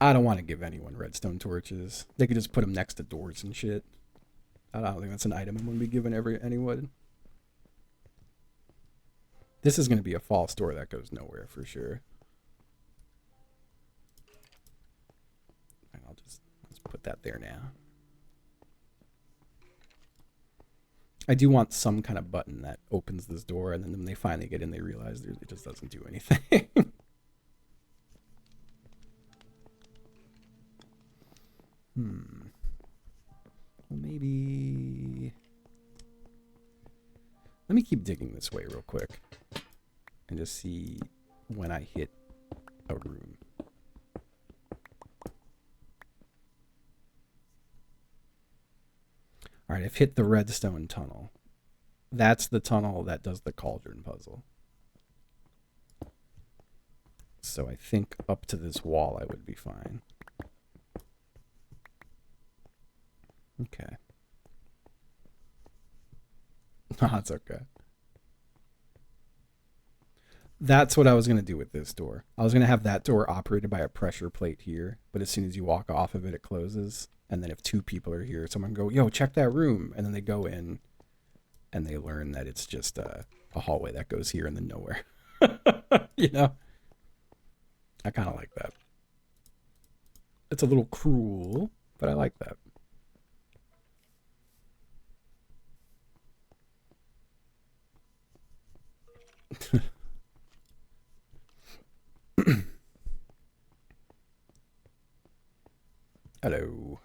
I don't want to give anyone redstone torches. They could just put them next to doors and shit. I don't think that's an item I'm going to be giving anyone. This is going to be a false door that goes nowhere for sure. And let's put that there now. I do want some kind of button that opens this door, and then when they finally get in, they realize it just doesn't do anything. Well, maybe... Let me keep digging this way real quick and just see when I hit a room. All right, I've hit the redstone tunnel. That's the tunnel that does the cauldron puzzle. So I think up to this wall I would be fine. Okay. That's okay. That's what I was going to do with this door. I was going to have that door operated by a pressure plate here, but as soon as you walk off of it, it closes. And then if two people are here, someone go, yo, check that room. And then they go in and they learn that it's just a hallway that goes here and then nowhere. You know? I kind of like that. It's a little cruel, but I like that. Hello.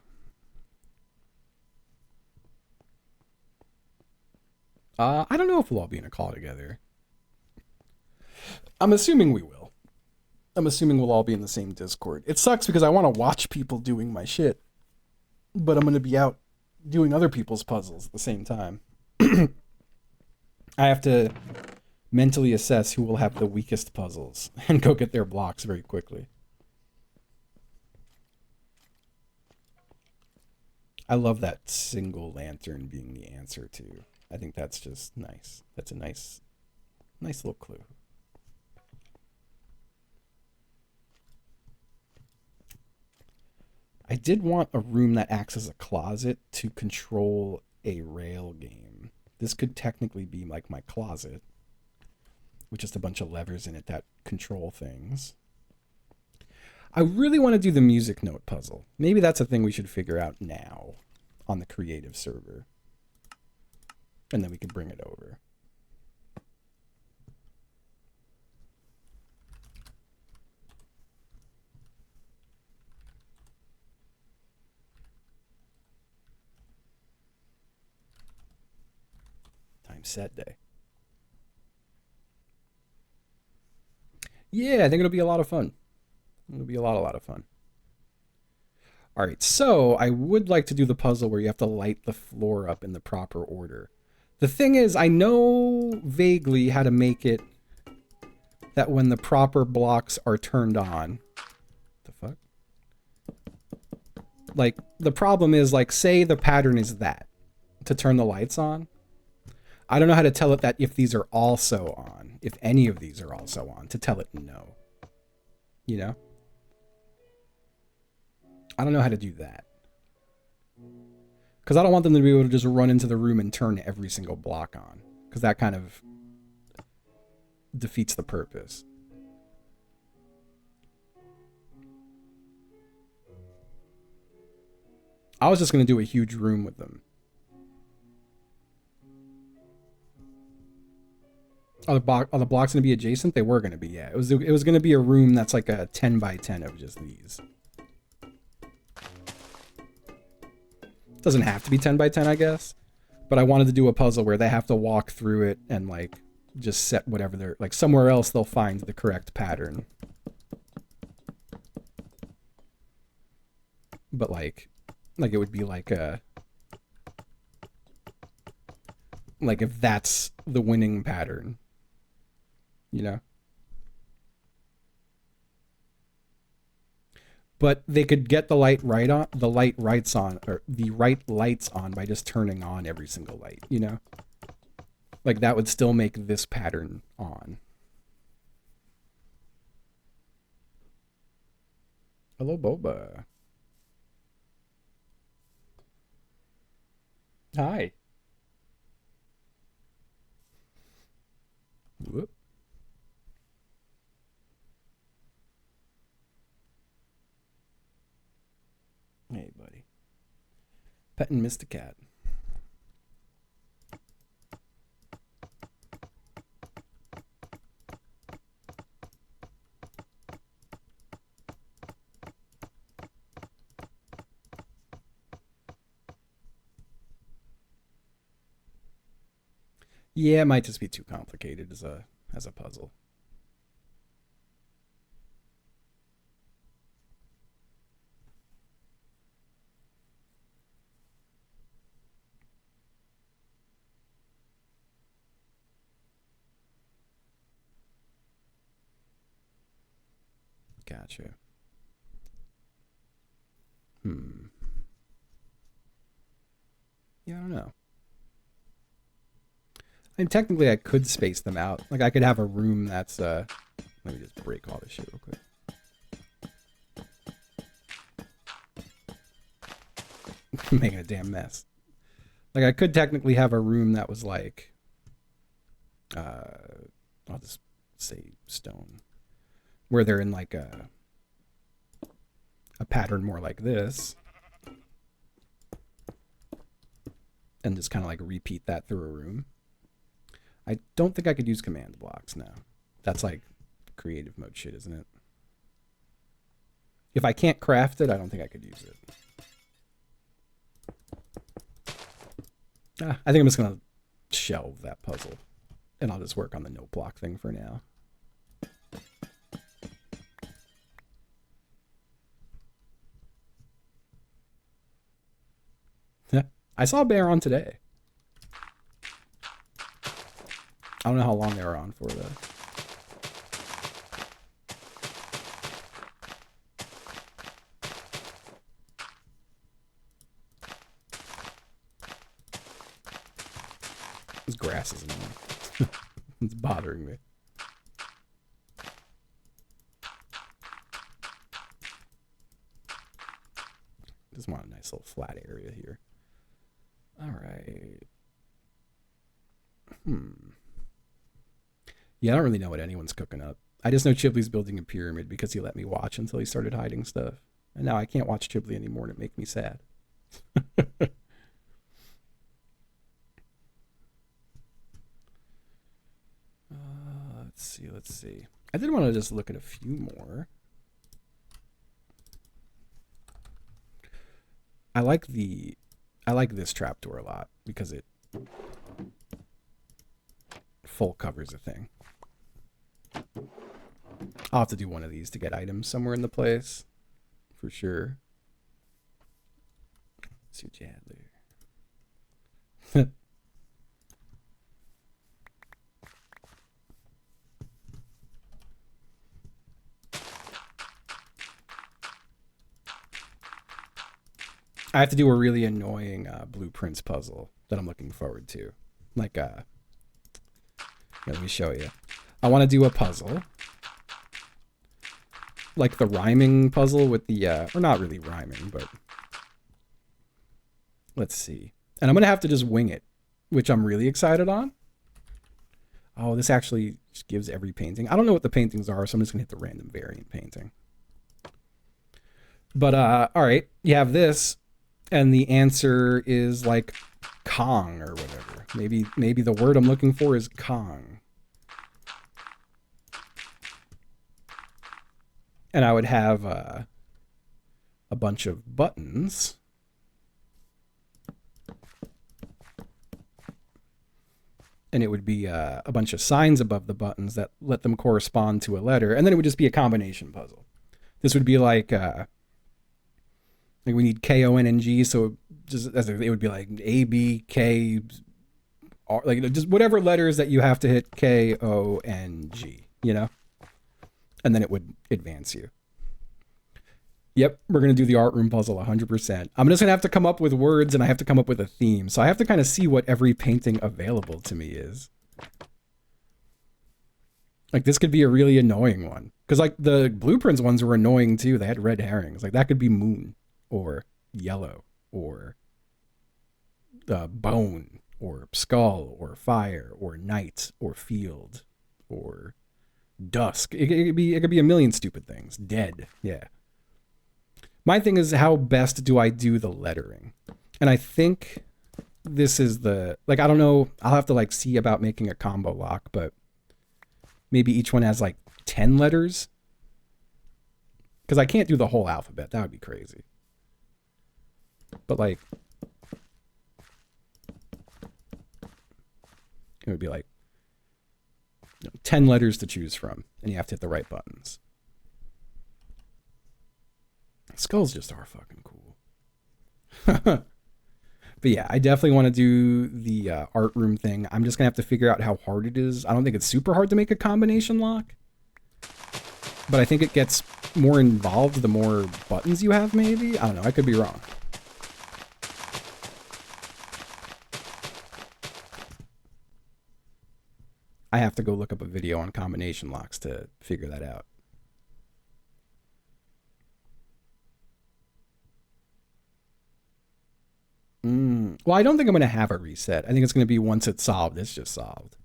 I don't know if we'll all be in a call together. I'm assuming we will. I'm assuming we'll all be in the same Discord. It sucks because I want to watch people doing my shit, but I'm going to be out doing other people's puzzles at the same time. I have to mentally assess who will have the weakest puzzles and go get their blocks very quickly. I love that single lantern being the answer too. I think that's just nice. That's a nice little clue. I did want a room that acts as a closet to control a rail game. This could technically be like my closet, with just a bunch of levers in it that control things. I really want to do the music note puzzle. Maybe that's a thing we should figure out now on the creative server. And then we can bring it over. Time set day. Yeah, I think it'll be a lot of fun. It'll be a lot of fun. All right, so I would like to do the puzzle where you have to light the floor up in the proper order. The thing is, I know vaguely how to make it that when the proper blocks are turned on. The fuck? Like, the problem is, like, say the pattern is that to turn the lights on. I don't know how to tell it that if these are also on, if any of these are also on, to tell it no. You know? I don't know how to do that. Because I don't want them to be able to just run into the room and turn every single block on. Because that kind of defeats the purpose. I was just going to do a huge room with them. Are the blocks going to be adjacent? They were going to be, yeah. It was going to be a room that's like a 10 by 10 of just these. Doesn't have to be 10 by 10, I guess. But I wanted to do a puzzle where they have to walk through it and like just set whatever they're like somewhere else they'll find the correct pattern. But like it would be like a like if that's the winning pattern, you know? But they could get the light lights on by just turning on every single light, you know? Like that would still make this pattern on. Hello, Boba. Hi. Whoop. Hey, buddy. Petting Mr. Cat. Yeah, it might just be too complicated as a puzzle. Gotcha. Yeah, I don't know. I mean, technically, I could space them out. Like, I could have a room that's, let me just break all this shit real quick. Making a damn mess. Like, I could technically have a room that was like, I'll just say stone, where they're in like a pattern more like this, and just kind of like repeat that through a room. I don't think I could use command blocks now. That's like creative mode shit, isn't it? If I can't craft it, I don't think I could use it. I think I'm just gonna shelve that puzzle, and I'll just work on the note block thing for now. Yeah, I saw a bear on today. I don't know how long they were on for though. This grass is annoying. It's bothering me. Just want a nice little flat area here. All right. Yeah, I don't really know what anyone's cooking up. I just know Chibley's building a pyramid because he let me watch until he started hiding stuff. And now I can't watch Chibley anymore and it makes me sad. Let's see. I did want to just look at a few more. I like this trapdoor a lot because it full covers a thing. I'll have to do one of these to get items somewhere in the place for sure. Let's see what you had there. I have to do a really annoying blueprints puzzle that I'm looking forward to. Like, let me show you. I want to do a puzzle. Like the rhyming puzzle with the, or not really rhyming, but let's see. And I'm going to have to just wing it, which I'm really excited on. Oh, this actually just gives every painting. I don't know what the paintings are, so I'm just going to hit the random variant painting. But, all right, you have this. And the answer is like Kong or whatever. Maybe the word I'm looking for is Kong. And I would have a bunch of buttons. And it would be a bunch of signs above the buttons that let them correspond to a letter. And then it would just be a combination puzzle. This would be like we need KONNG, so just as it would be like A, B, K, R, like just whatever letters that you have to hit KONG, you know? And then it would advance you. Yep, we're going to do the art room puzzle 100%. I'm just going to have to come up with words and I have to come up with a theme. So I have to kind of see what every painting available to me is. Like this could be a really annoying one. Because like the blueprints ones were annoying too. They had red herrings. Like that could be moon. Or yellow, or bone, or skull, or fire, or night, or field, or dusk. It could be a million stupid things. Dead, yeah. My thing is, how best do I do the lettering? And I think this is the, like, I don't know, I'll have to like see about making a combo lock, but maybe each one has like 10 letters. Because I can't do the whole alphabet. That would be crazy. But like, It would be like 10 letters to choose from, and you have to hit the right buttons. Skulls just are fucking cool. But yeah, I definitely want to do the art room thing. I'm just going to have to figure out how hard it is. I don't think it's super hard to make a combination lock. But I think it gets more involved the more buttons you have, maybe? I don't know. I could be wrong. I have to go look up a video on combination locks to figure that out. Well, I don't think I'm going to have a reset. I think it's going to be once it's solved, it's just solved.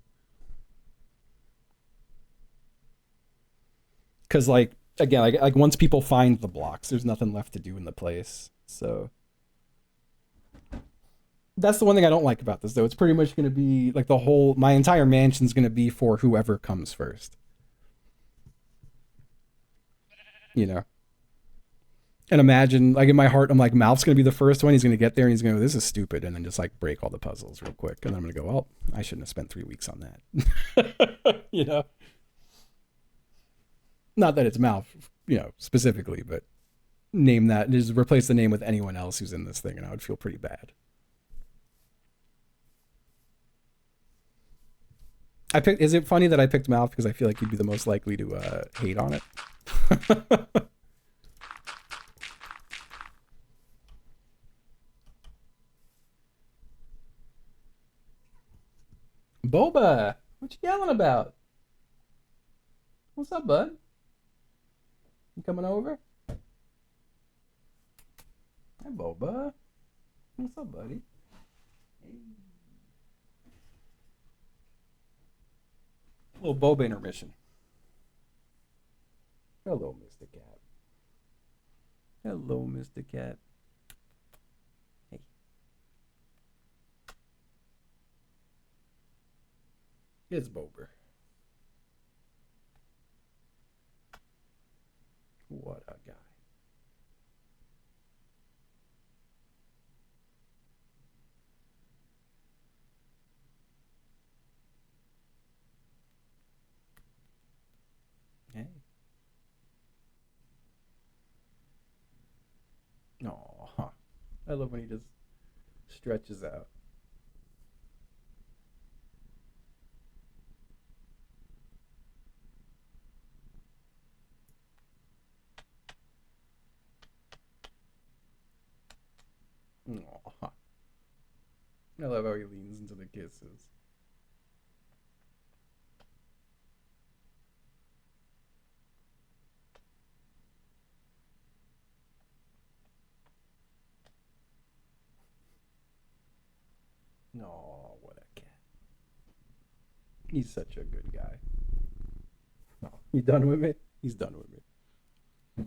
Because, like, again, like once people find the blocks, there's nothing left to do in the place. So that's the one thing I don't like about this, though. It's pretty much going to be like my entire mansion's going to be for whoever comes first. You know? And imagine, like in my heart, I'm like, Malph's going to be the first one. He's going to get there and he's going to go, this is stupid. And then just like break all the puzzles real quick. And then I'm going to go, well, I shouldn't have spent 3 weeks on that. You know? Not that it's Malph, you know, specifically, but name that, just replace the name with anyone else who's in this thing and I would feel pretty bad. Is it funny that I picked Malph because I feel like he'd be the most likely to hate on it? Boba, what you yelling about? What's up, bud? You coming over? Hi, Boba. What's up, buddy? Hey. Little Boba intermission. Hello, Mr. Cat. Hello, Mr. Cat. Hey. It's Bober. What a guy. Hey. Aw. I love when he just stretches out. Aw. I love how he leans into the kisses. No, what a cat. He's such a good guy. You done with me? He's done with me.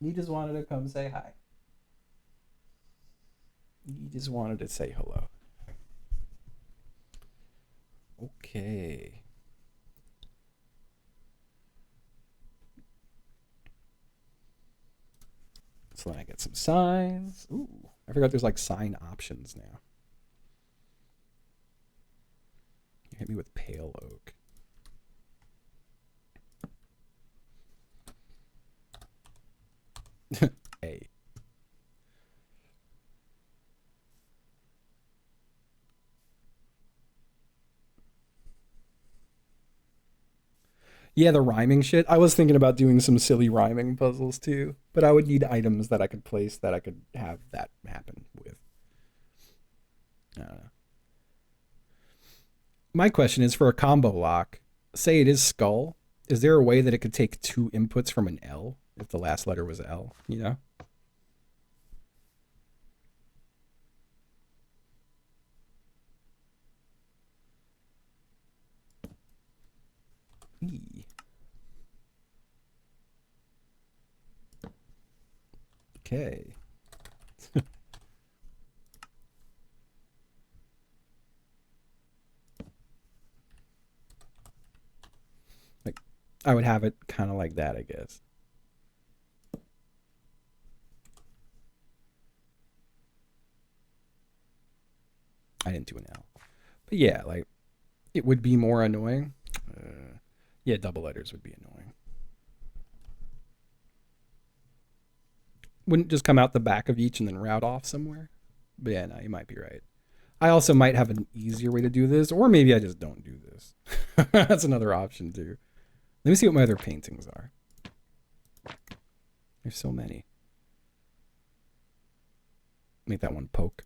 He just wanted to come say hi. He just wanted to say hello. Okay. So then I get some signs. Ooh, I forgot there's like sign options now. You hit me with pale oak. A. Yeah, the rhyming shit. I was thinking about doing some silly rhyming puzzles too, but I would need items that I could place that I could have that happen with. I don't know. My question is for a combo lock, say it is skull, is there a way that it could take 2 inputs from an L if the last letter was L, you know? E. Okay. Like, I would have it kind of like that, I guess. I didn't do an L. But yeah, like, It would be more annoying. Yeah, double letters would be annoying. Wouldn't just come out the back of each and then route off somewhere. But yeah, no, you might be right. I also might have an easier way to do this, or maybe I just don't do this. That's another option too. Let me see what my other paintings are. There's so many. Make that one poke.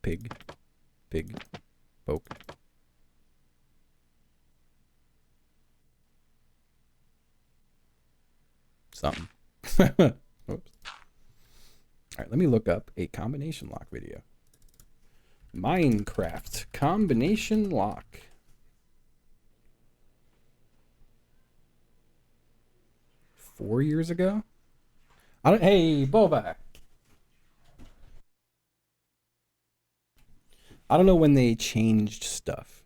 Pig. Pig. Poke. Something. Oops. Alright, let me look up a combination lock video. Minecart combination lock. Four years ago? Hey, Boba. I don't know when they changed stuff.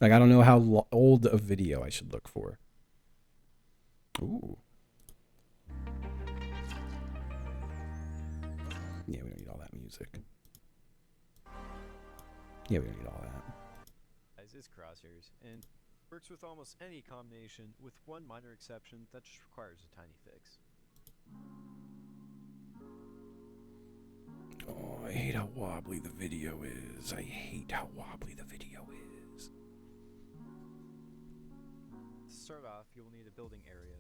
Like, I don't know how old a video I should look for. Ooh. Yeah, we don't need all that music. Yeah, we don't need all that. Is crosshairs and works with almost any combination, with one minor exception that just requires a tiny fix. Oh, I hate how wobbly the video is. I hate how wobbly the video is. To start off, you'll need a building area.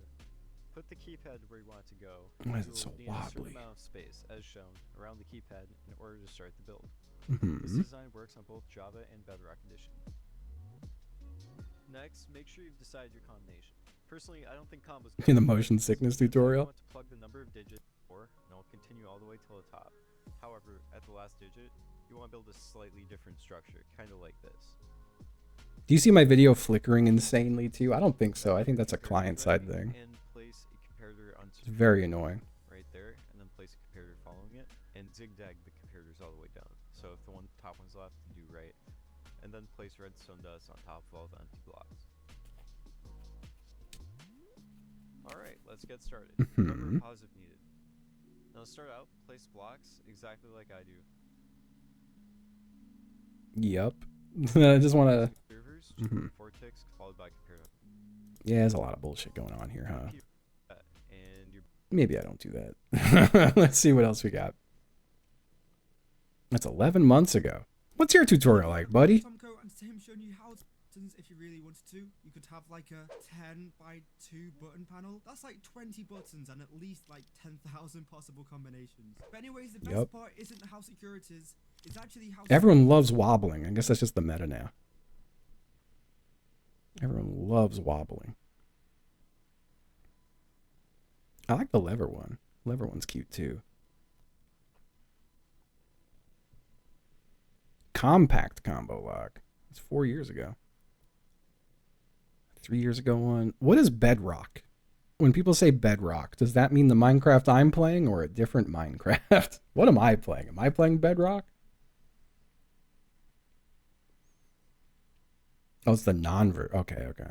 Put the keypad where you want it to go. Why is it so You'll need a certain wobbly? amount of space, as shown, around the keypad in order to start the build. Mm-hmm. This design works on both Java and Bedrock Edition. Next, make sure you've decided your combination. Personally, I don't think combos In the motion sickness tutorial. You want to plug the number of digits 4, and it'll continue all the way till the top. However, at the last digit, you want to build a slightly different structure, kind of like this. Do you see my video flickering insanely too? I don't think so. I think that's a client-side thing. And place a comparator on It's very annoying. right there, and then place a comparator following it, and zigzag the comparators all the way down. So if the top one's left, you do right, and then place redstone dust on top of all the empty blocks. Alright, let's get started. Remember, pause if needed. Now to start out, place blocks exactly like I do. Yep. I just want to... Servers, 4 ticks followed by comparator. Yeah, there's a lot of bullshit going on here, huh? And your Maybe I don't do that. Let's see what else we got. That's 11 months ago. What's your tutorial like, buddy? Tomko and him showing you how to buttons if you really wanted to. You could have like a 10 by 2 button panel. That's like 20 buttons and at least like 10,000 possible combinations. But anyways, the best part isn't how secure it is. It's actually how... Everyone loves wobbling. I guess that's just the meta now. Everyone loves wobbling. I like the lever one. Lever one's cute too. Compact combo lock. It's 4 years ago. 3 years ago one. What is Bedrock? When people say Bedrock, does that mean the Minecraft I'm playing or a different Minecraft? What am I playing? Am I playing Bedrock? Oh, it's the non-vert. Okay, okay.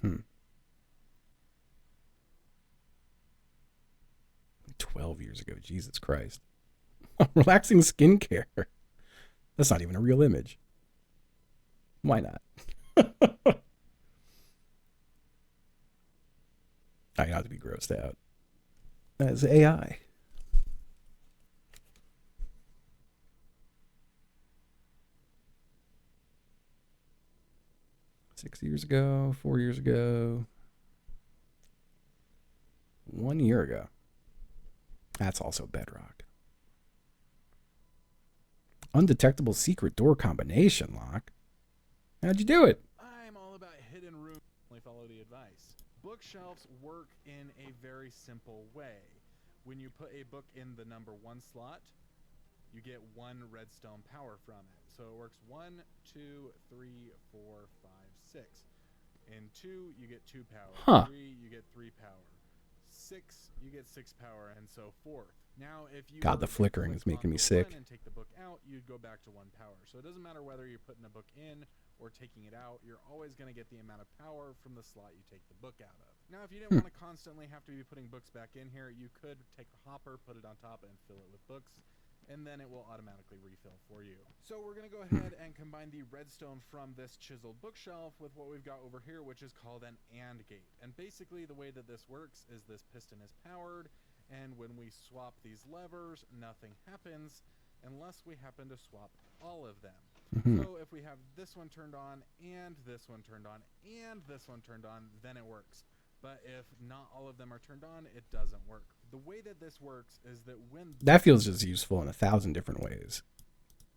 Hmm. 12 years ago. Jesus Christ. Relaxing skincare. That's not even a real image. Why not? I got to be grossed out. That's AI. Six years ago, 4 years ago, 1 year ago. That's also Bedrock. Undetectable secret door combination lock. How'd you do it? I'm all about hidden rooms. Only follow the advice. Bookshelves work in a very simple way. When you put a book in the number 1 slot, you get 1 redstone power from it. So it works 1, 2, 3, 4, 5, 6. In 2, you get 2 power. Huh. 3, you get 3 power. you get 6 power, and so forth. Now, if you God, the were to flickering click is making on me the sick. 1 and take the book out, you'd go back to 1 power. So it doesn't matter whether you're putting a book in or taking it out, you're always going to get the amount of power from the slot you take the book out of. Now, if you didn't want to constantly have to be putting books back in here, you could take a hopper, put it on top, and fill it with books, and then it will automatically refill for you. So we're going to go ahead and combine the redstone from this chiseled bookshelf with what we've got over here, which is called an AND gate. And basically the way that this works is this piston is powered, and when we swap these levers, nothing happens unless we happen to swap all of them. So if we have this one turned on, and this one turned on, and this one turned on, then it works. But if not all of them are turned on, it doesn't work. The way that this works is that when That feels just useful in 1,000 different ways.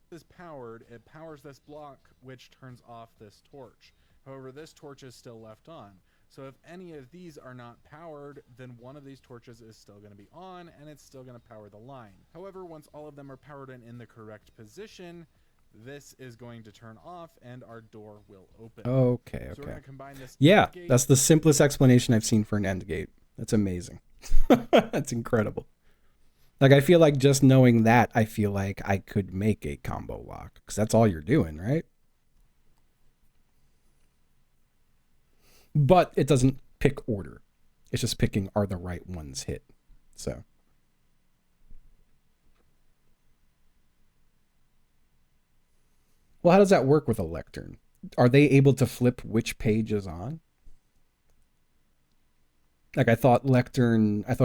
this is powered, it powers this block, which turns off this torch. However, this torch is still left on. So if any of these are not powered, then one of these torches is still going to be on, and it's still going to power the line. However, once all of them are powered and in the correct position, this is going to turn off, and our door will open. Okay, So we're going to combine this Yeah, AND gate. that's the simplest explanation I've seen for an end gate. That's amazing. That's incredible. Like, I feel like just knowing that, I feel like I could make a combo lock, because that's all you're doing, right? But it doesn't pick order. It's just picking are the right ones hit. So. Well, how does that work with a lectern? Are they able to flip which page is on? Like, I thought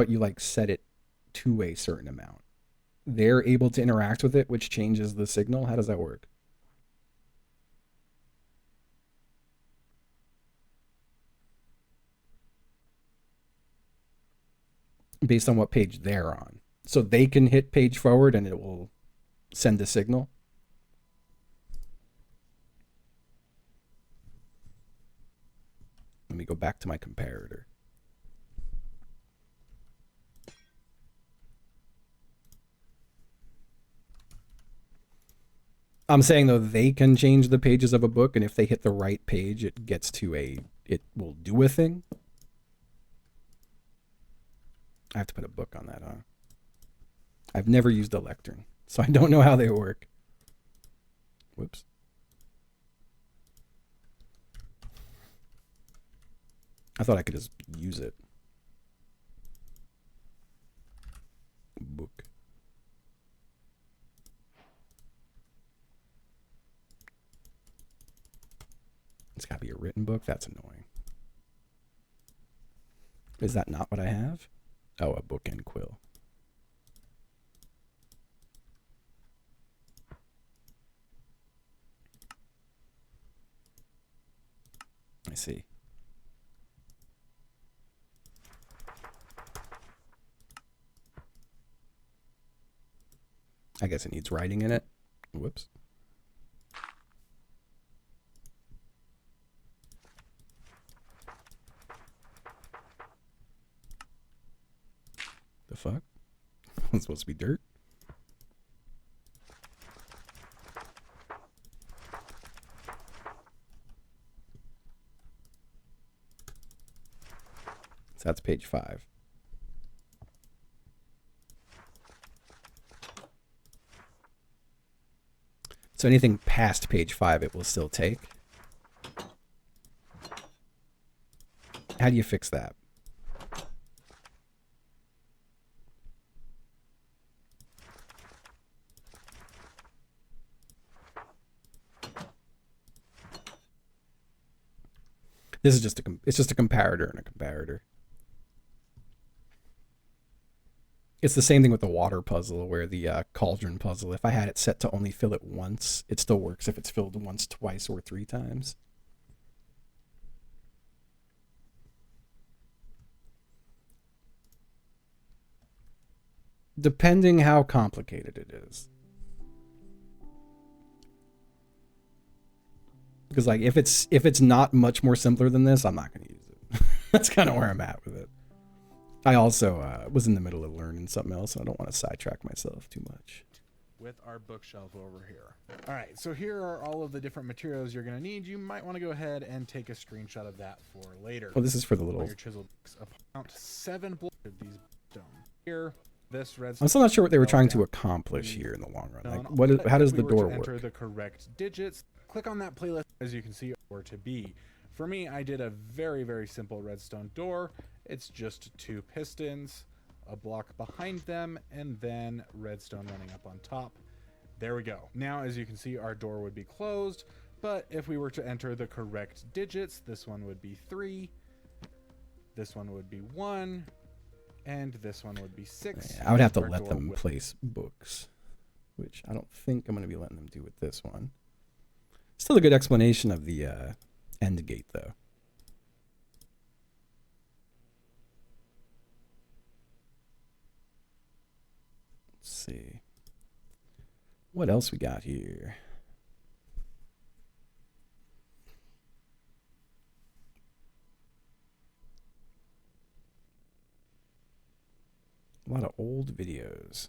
you like set it to a certain amount. They're able to interact with it, which changes the signal. How does that work? Based on what page they're on. So they can hit page forward and it will send a signal. Let me go back to my comparator. I'm saying, though, they can change the pages of a book, and if they hit the right page, it will do a thing. I have to put a book on that, huh? I've never used a lectern, so I don't know how they work. Whoops. I thought I could just use it. Book. It's got to be a written book? That's annoying. Is that not what I have? Oh, a book and quill. I see. I guess it needs writing in it. Whoops. The fuck? It's supposed to be dirt? So that's page 5. So anything past page 5 it will still take. How do you fix that? This is it's just a comparator and a comparator. It's the same thing with the water puzzle, where the Cauldron puzzle, if I had it set to only fill it once, it still works if it's filled once, twice, or 3 times. Depending how complicated it is. Because like if it's not much more simpler than this, I'm not going to use it. That's kind of where I'm at with it. I also was in the middle of learning something else, and I don't want to sidetrack myself too much. with our bookshelf over here. All right, so here are all of the different materials you're going to need. You might want to go ahead and take a screenshot of that for later. Oh, this is for the Put little... your chisel books about 7 blocks of these stone. Here, this redstone. I'm still not sure what they were trying to accomplish here in the long run. Like, what is, how does the door work? Enter the correct digits. Click on that playlist, as you can see, where to be. For me, I did a very, very simple redstone door. It's just 2 pistons, a block behind them, and then redstone running up on top. There we go. Now, as you can see, our door would be closed, but if we were to enter the correct digits, this one would be 3, this one would be 1, and this one would be 6. Yeah, I would have to let them place books, which I don't think I'm going to be letting them do with this one. Still a good explanation of the end gate, though. Let's see. What else we got here? A lot of old videos.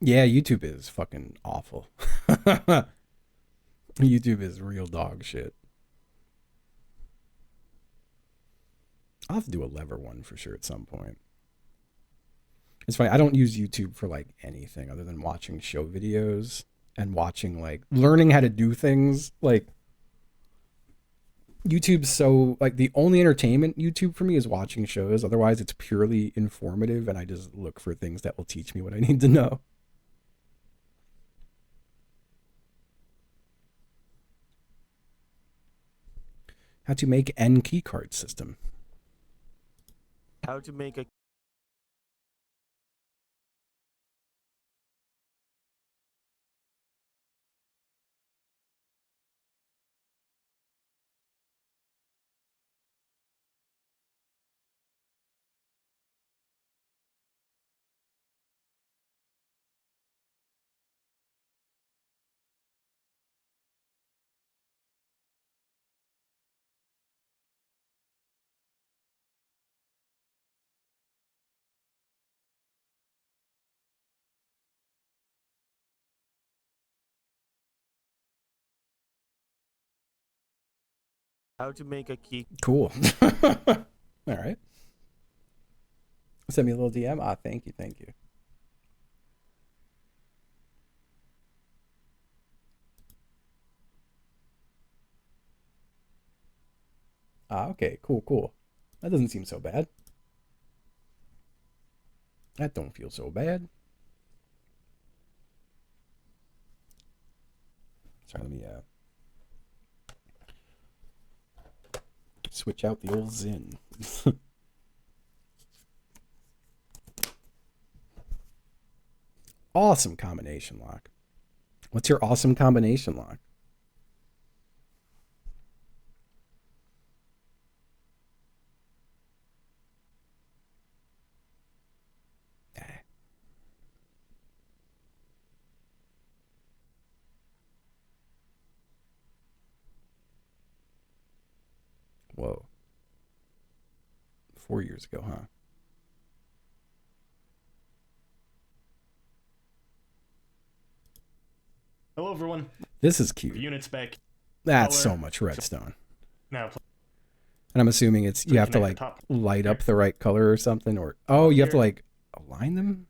Yeah, YouTube is fucking awful. YouTube is real dog shit. I'll have to do a lever one for sure at some point. It's funny, I don't use YouTube for like anything other than watching show videos and watching like learning how to do things. Like YouTube's so like the only entertainment YouTube for me is watching shows. Otherwise it's purely informative and I just look for things that will teach me what I need to know. How to make N keycard system. How to make a key. Cool. All right. Send me a little DM. Ah, thank you, thank you. Ah, okay, cool, cool. That doesn't seem so bad. That don't feel so bad. Sorry, let me switch out the old Zin. Awesome combination lock. What's your awesome combination lock? Whoa. 4 years ago, huh? Hello, everyone. This is cute. The unit spec. That's color. so much redstone. Now, And I'm assuming it's you have to like light up the right color or something, or you have to like align them.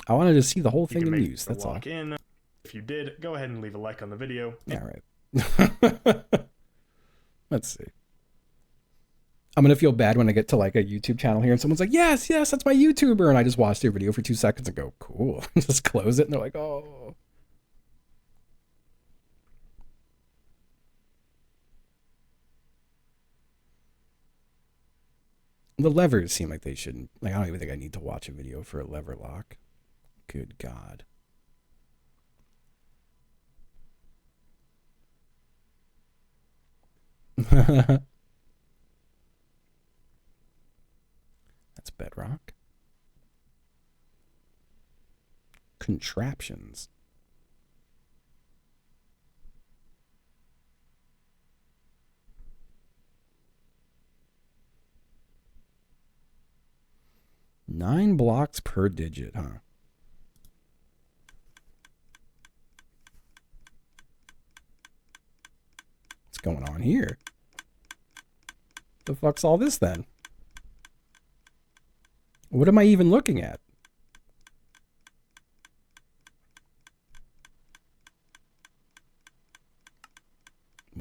I wanted to see the whole thing in use. That's all. In. If you did, go ahead and leave a like on the video. All right. Let's see. I'm gonna feel bad when I get to like a YouTube channel here and someone's like, yes, that's my YouTuber, and I just watch their video for 2 seconds and go, cool. Just close it, and they're like, oh. The levers seem like they shouldn't. Like, I don't even think I need to watch a video for a lever lock. Good God. That's bedrock. contraptions. Nine blocks per digit, huh? What's going on here? The fuck's all this then? What am I even looking at?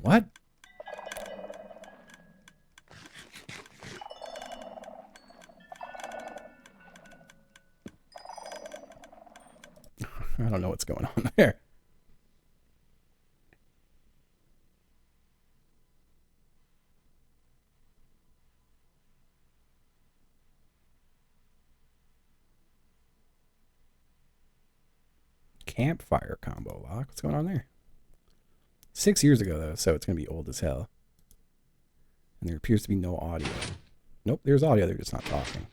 What? I don't know what's going on there. Campfire combo lock. What's going on there? 6 years ago, though, so it's going to be old as hell. And there appears to be no audio. Nope, there's audio. They're just not talking.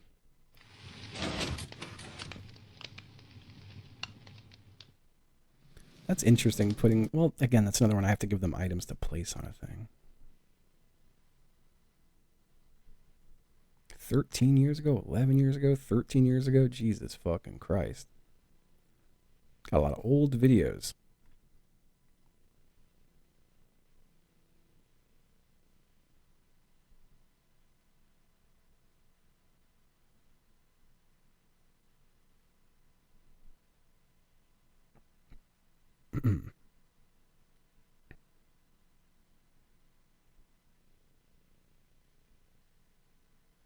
That's interesting. Putting, well, again, that's another one. I have to give them items to place on a thing. 13 years ago, 11 years ago, 13 years ago. Jesus fucking Christ. Got a lot of old videos.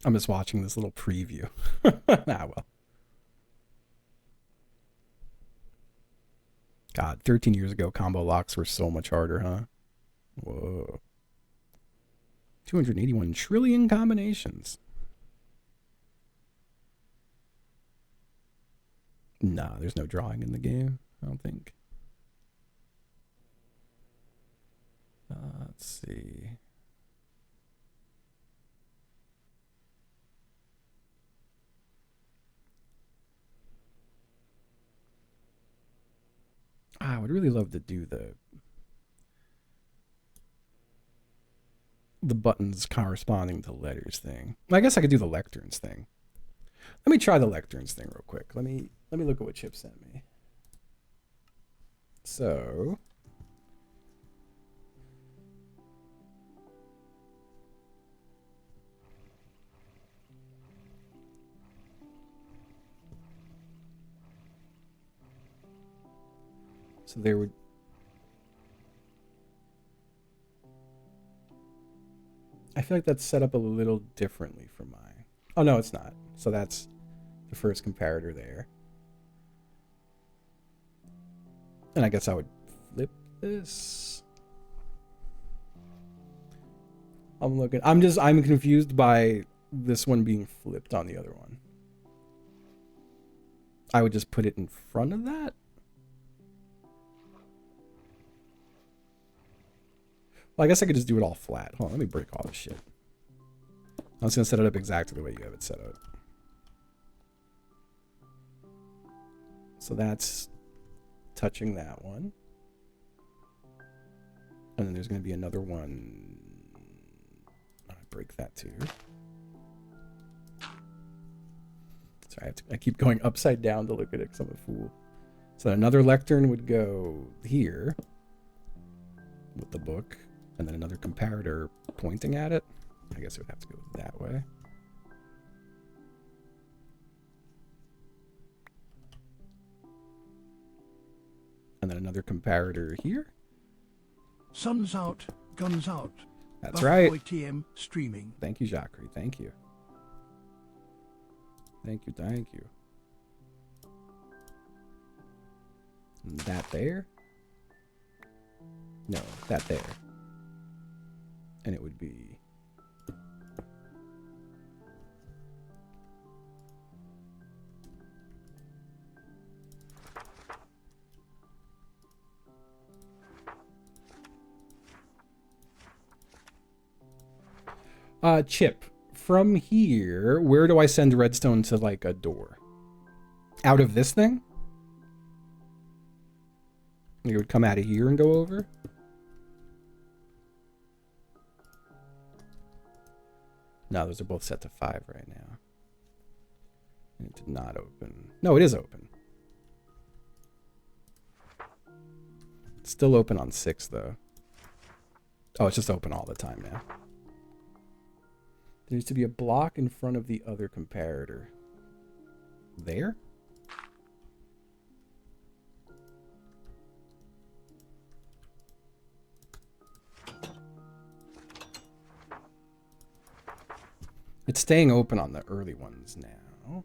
I'm just watching this little preview. Well. God, 13 years ago, combo locks were so much harder, huh? Whoa. 281 trillion combinations. Nah, there's no drawing in the game, I don't think. Let's see. I would really love to do the buttons corresponding to letters thing. I guess I could do the Lecterns thing. Let me try the Lecterns thing real quick. Let me look at what Chip sent me. So there would... I feel like that's set up a little differently from mine. Oh, no, it's not. So that's the first comparator there. And I guess I would flip this. I'm confused by this one being flipped on the other one. I would just put it in front of that? Well, I guess I could just do it all flat. Hold on, let me break all this shit. I'm just going to set it up exactly the way you have it set up. So that's touching that one. And then there's going to be another one. I break that too. Sorry, I keep going upside down to look at it because I'm a fool. So another Lectern would go here with the book. And then another comparator pointing at it. I guess it would have to go that way. And then another comparator here. Sun's out, guns out. That's right. TM streaming. Thank you, Jacques. Thank you. Thank you, thank you. And that there? No, that there. And it would be... Chip, from here, where do I send redstone to, like, a door? Out of this thing? It would come out of here and go over. No, those are both set to 5 right now. It did not open. No, it is open. It's still open on 6, though. Oh, it's just open all the time now. There needs to be a block in front of the other comparator. There? It's staying open on the early ones now.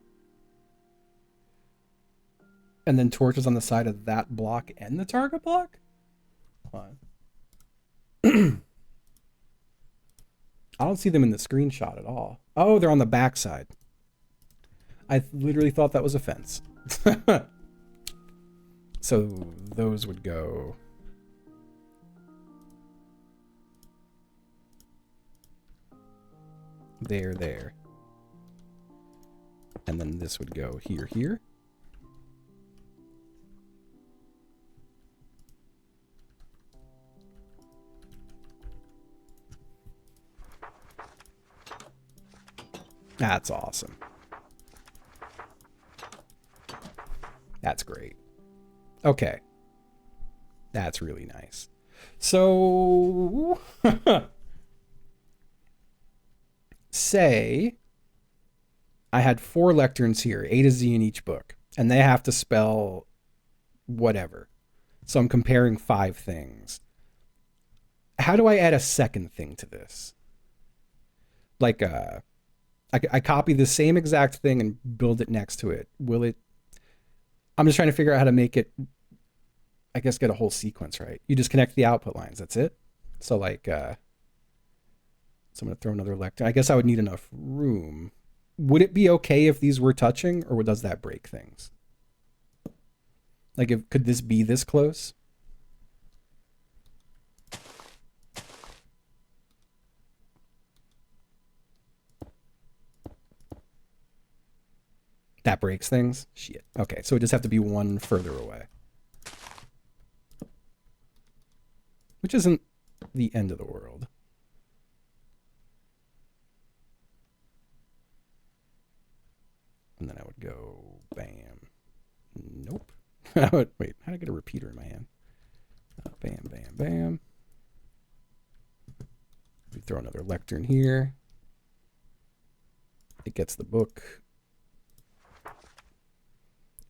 And then torches on the side of that block and the target block? Hold on. I don't see them in the screenshot at all. Oh, they're on the back side. I literally thought that was a fence. So those would go... there. And then this would go here. That's awesome. That's great. Okay. That's really nice. So... say I had 4 lecterns here, A to Z in each book, and they have to spell whatever. So I'm comparing 5 things. How do I add a second thing to this? Like, I copy the same exact thing and build it next to it. Will it... I'm just trying to figure out how to make it, I guess, get a whole sequence right. You just connect the output lines. That's it. So like, so I'm going to throw another lectern. I guess I would need enough room. Would it be okay if these were touching, or does that break things? Like, could this be this close? That breaks things? Shit. Okay, so it just have to be one further away. Which isn't the end of the world. And then I would go bam. Nope. Wait, how did I get a repeater in my hand? Bam, bam, bam. We throw another lectern here. It gets the book.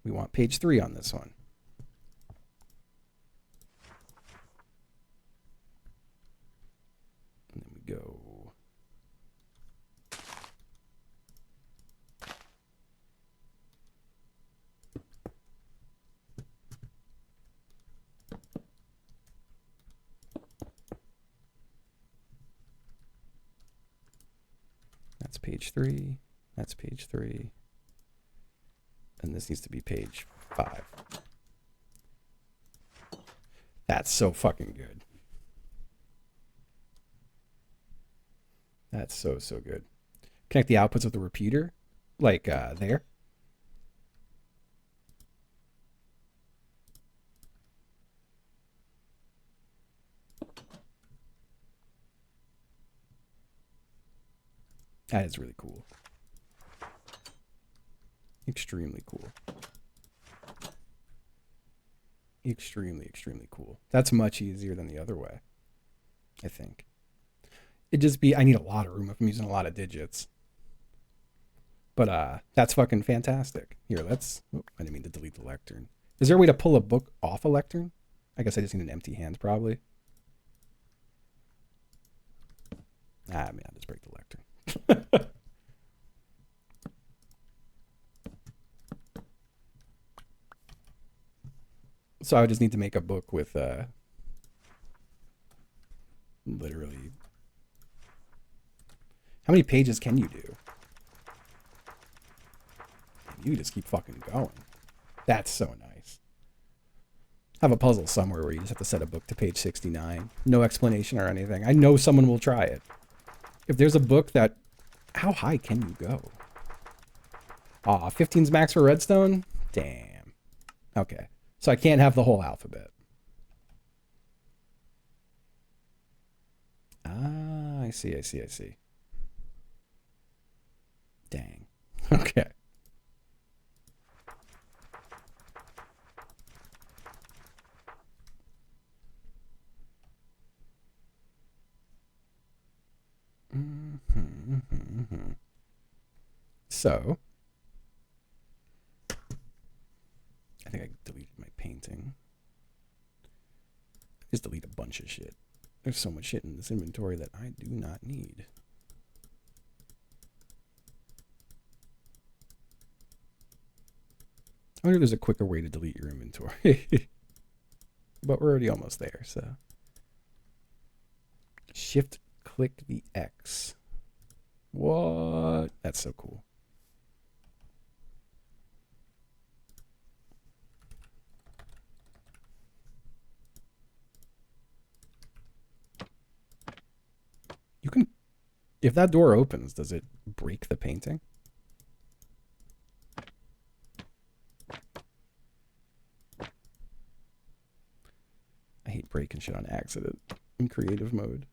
We want page 3 on this one. And then we go. That's page 3. That's page 3. And this needs to be page 5. That's so fucking good. That's so good. Connect the outputs with the repeater, like there. That is really cool. Extremely cool. Extremely cool. That's much easier than the other way, I think. It'd just be, I need a lot of room if I'm using a lot of digits. But that's fucking fantastic. Here, let's... Oh, I didn't mean to delete the lectern. Is there a way to pull a book off a lectern? I guess I just need an empty hand, probably. I mean, I'll just break the lectern. So I just need to make a book with literally... How many pages can you do? You just keep fucking going. That's so nice. Have a puzzle somewhere where you just have to set a book to page 69. No explanation or anything. I know someone will try it. If there's a book that... How high can you go? Aw, 15's max for Redstone? Damn. Okay. So I can't have the whole alphabet. Ah, I see. Dang. Okay. So, I think I deleted my painting. Just delete a bunch of shit. There's so much shit in this inventory that I do not need. I wonder if there's a quicker way to delete your inventory. But we're already almost there, so. Shift click the X. What? That's so cool. You can, if that door opens, does it break the painting? I hate breaking shit on accident in creative mode.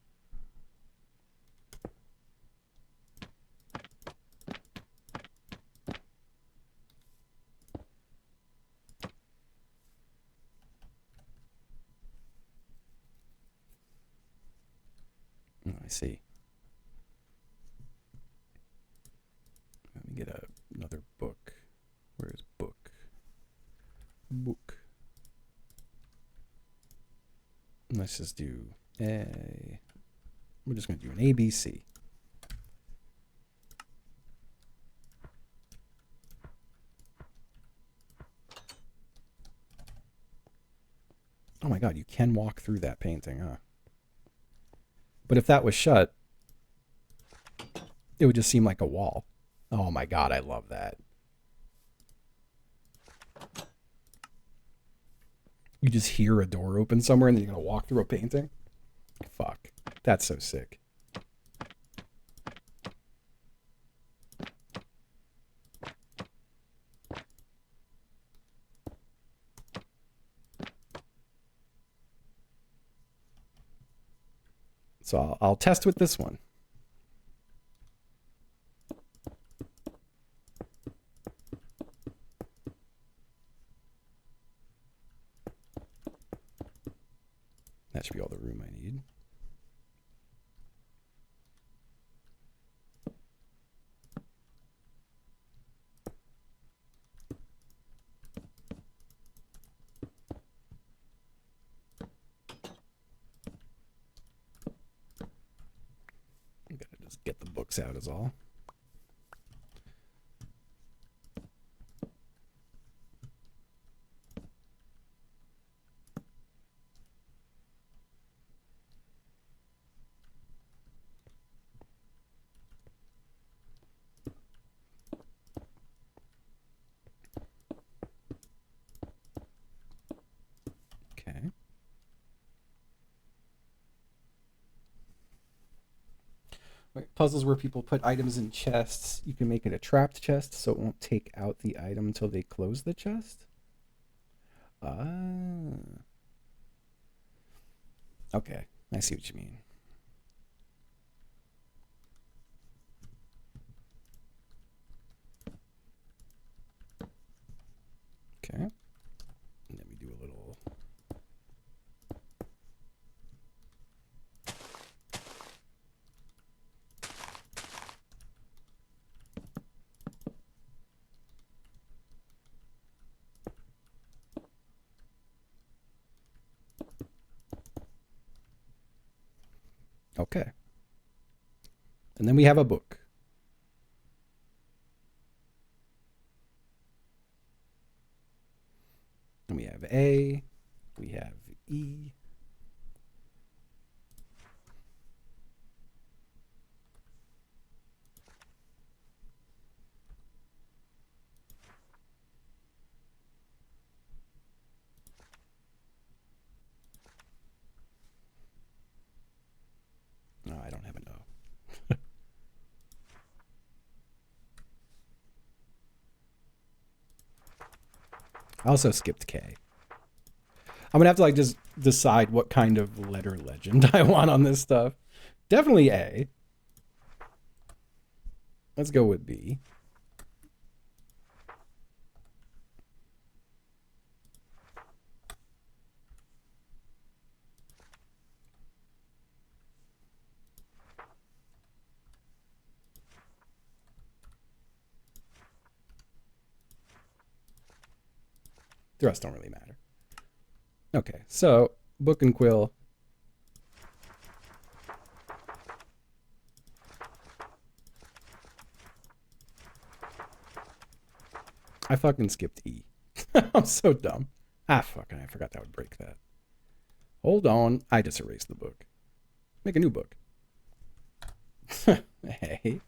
Oh, I see. Let me get another book. Where is book? Book. Let's just do a. We're just going to do an ABC. Oh my God, you can walk through that painting, huh? But if that was shut, it would just seem like a wall. Oh my God, I love that. You just hear a door open somewhere and then you're going to walk through a painting? Fuck. That's so sick. So I'll test with this one. That should be all the room I need. I gotta just get the books out is all. Okay. Right, puzzles where people put items in chests. You can make it a trapped chest so it won't take out the item until they close the chest. Ah. Okay, I see what you mean. Okay. And then we do a little. Okay. And then we have a book. And we have A, we have E. No, I don't have an O. I also skipped K. I'm gonna have to like just decide what kind of letter legend I want on this stuff. Definitely A. Let's go with B. The rest don't really matter. Okay, so book and quill. I fucking skipped E. I'm so dumb. Ah, fucking, I forgot that would break that. Hold on. I just erased the book. Make a new book. Hey.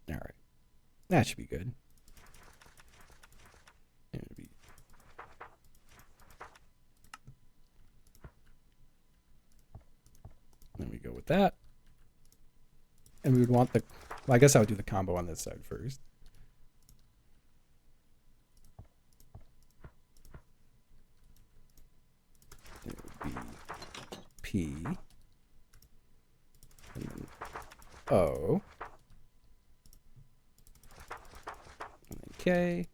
All right. That should be good. It'll be... Then we go with that. And we would want the... Well, I guess I would do the combo on this side first. It would be P. And then O. And then K.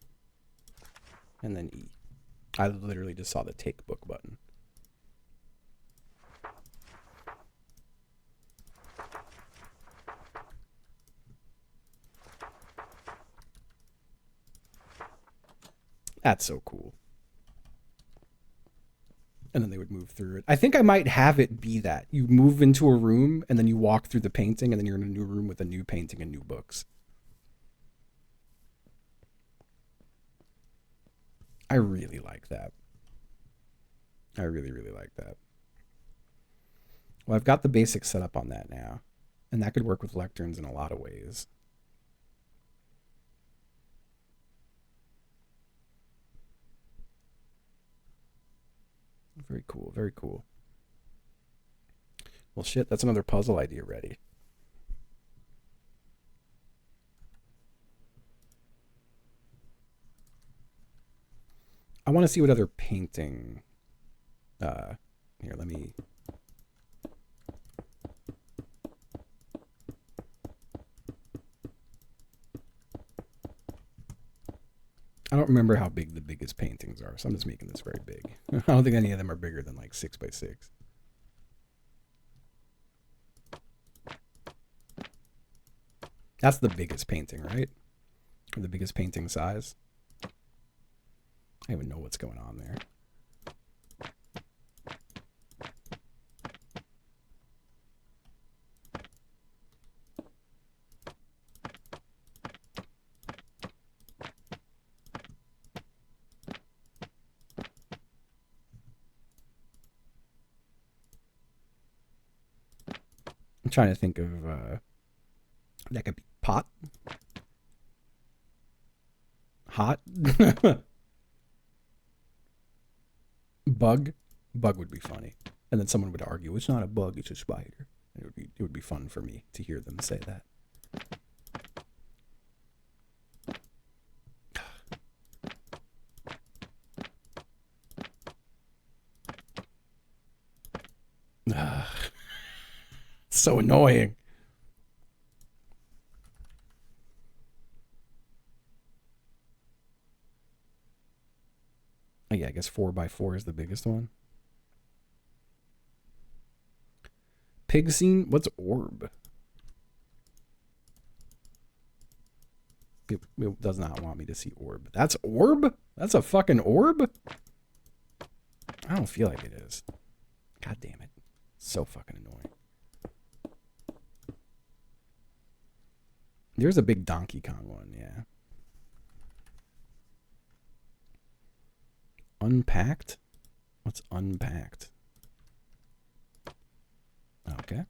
And then E. I literally just saw the take book button. That's so cool. And then they would move through it. I think I might have it be that. You move into a room, and then you walk through the painting, and then you're in a new room with a new painting and new books. I really like that. I really, really like that. Well, I've got the basics set up on that now. And that could work with lecterns in a lot of ways. Very cool, very cool. Well, shit, that's another puzzle idea ready. I want to see what other painting... here, let me... I don't remember how big the biggest paintings are, so I'm just making this very big. I don't think any of them are bigger than like 6 by 6. That's the biggest painting, right? Or the biggest painting size. I don't even know what's going on there. I'm trying to think of that could be pot, hot, bug. Bug would be funny, and then someone would argue it's not a bug, it's a spider. And it would be fun for me to hear them say that. So annoying. Oh, yeah, I guess 4 by 4 is the biggest one. Pig scene? What's orb? It does not want me to see orb. That's orb? That's a fucking orb? I don't feel like it is. God damn it. So fucking annoying. There's a big Donkey Kong one, yeah. Unpacked? What's unpacked? Okay.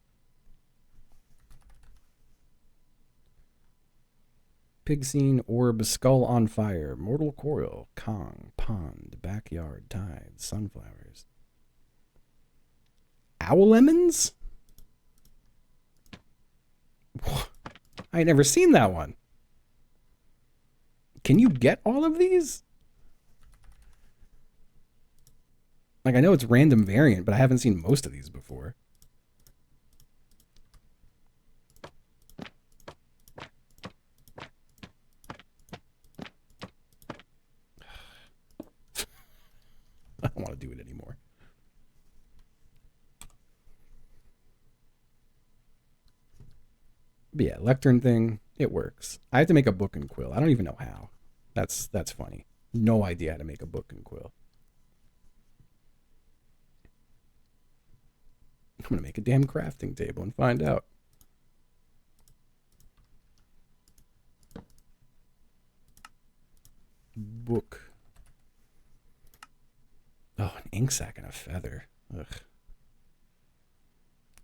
Pig scene, orb, skull on fire, mortal coil, Kong, pond, backyard, tide, sunflowers. Owl lemons? I ain't never seen that one. Can you get all of these? Like, I know it's random variant, but I haven't seen most of these before. I don't want to do it anymore. But yeah, Lectern thing, it works. I have to make a book and quill. I don't even know how. That's funny. No idea how to make a book and quill. I'm gonna make a damn crafting table and find out. Book. Oh, an ink sac and a feather. Ugh.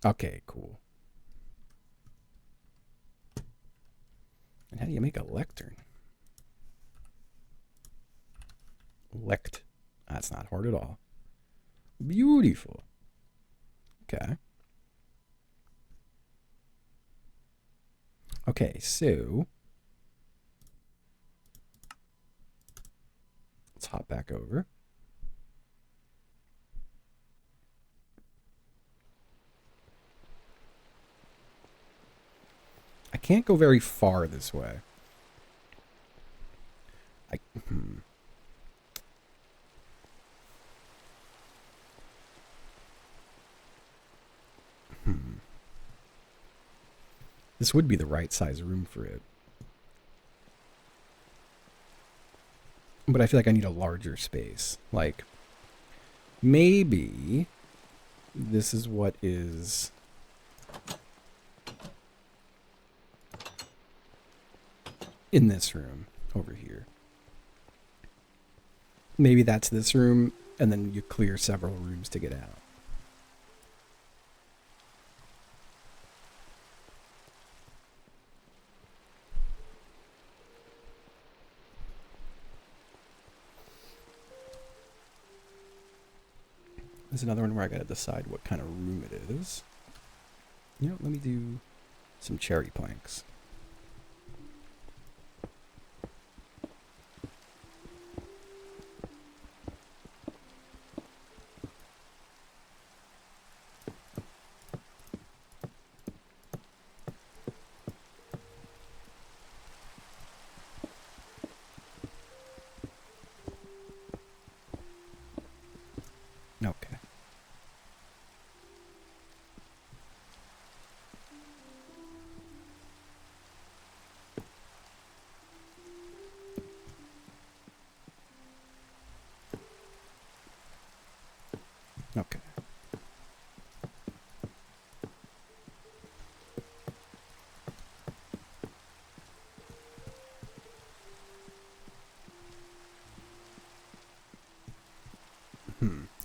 Okay, cool. And how do you make a lectern? Lect. That's not hard at all. Beautiful. Okay. Okay, so let's hop back over. I can't go very far this way. This would be the right size room for it. But I feel like I need a larger space. Like, maybe this is what is in this room over here. Maybe that's this room, and then you clear several rooms to get out. There's another one where I gotta decide what kind of room it is. You know, let me do some cherry planks. Okay. Okay.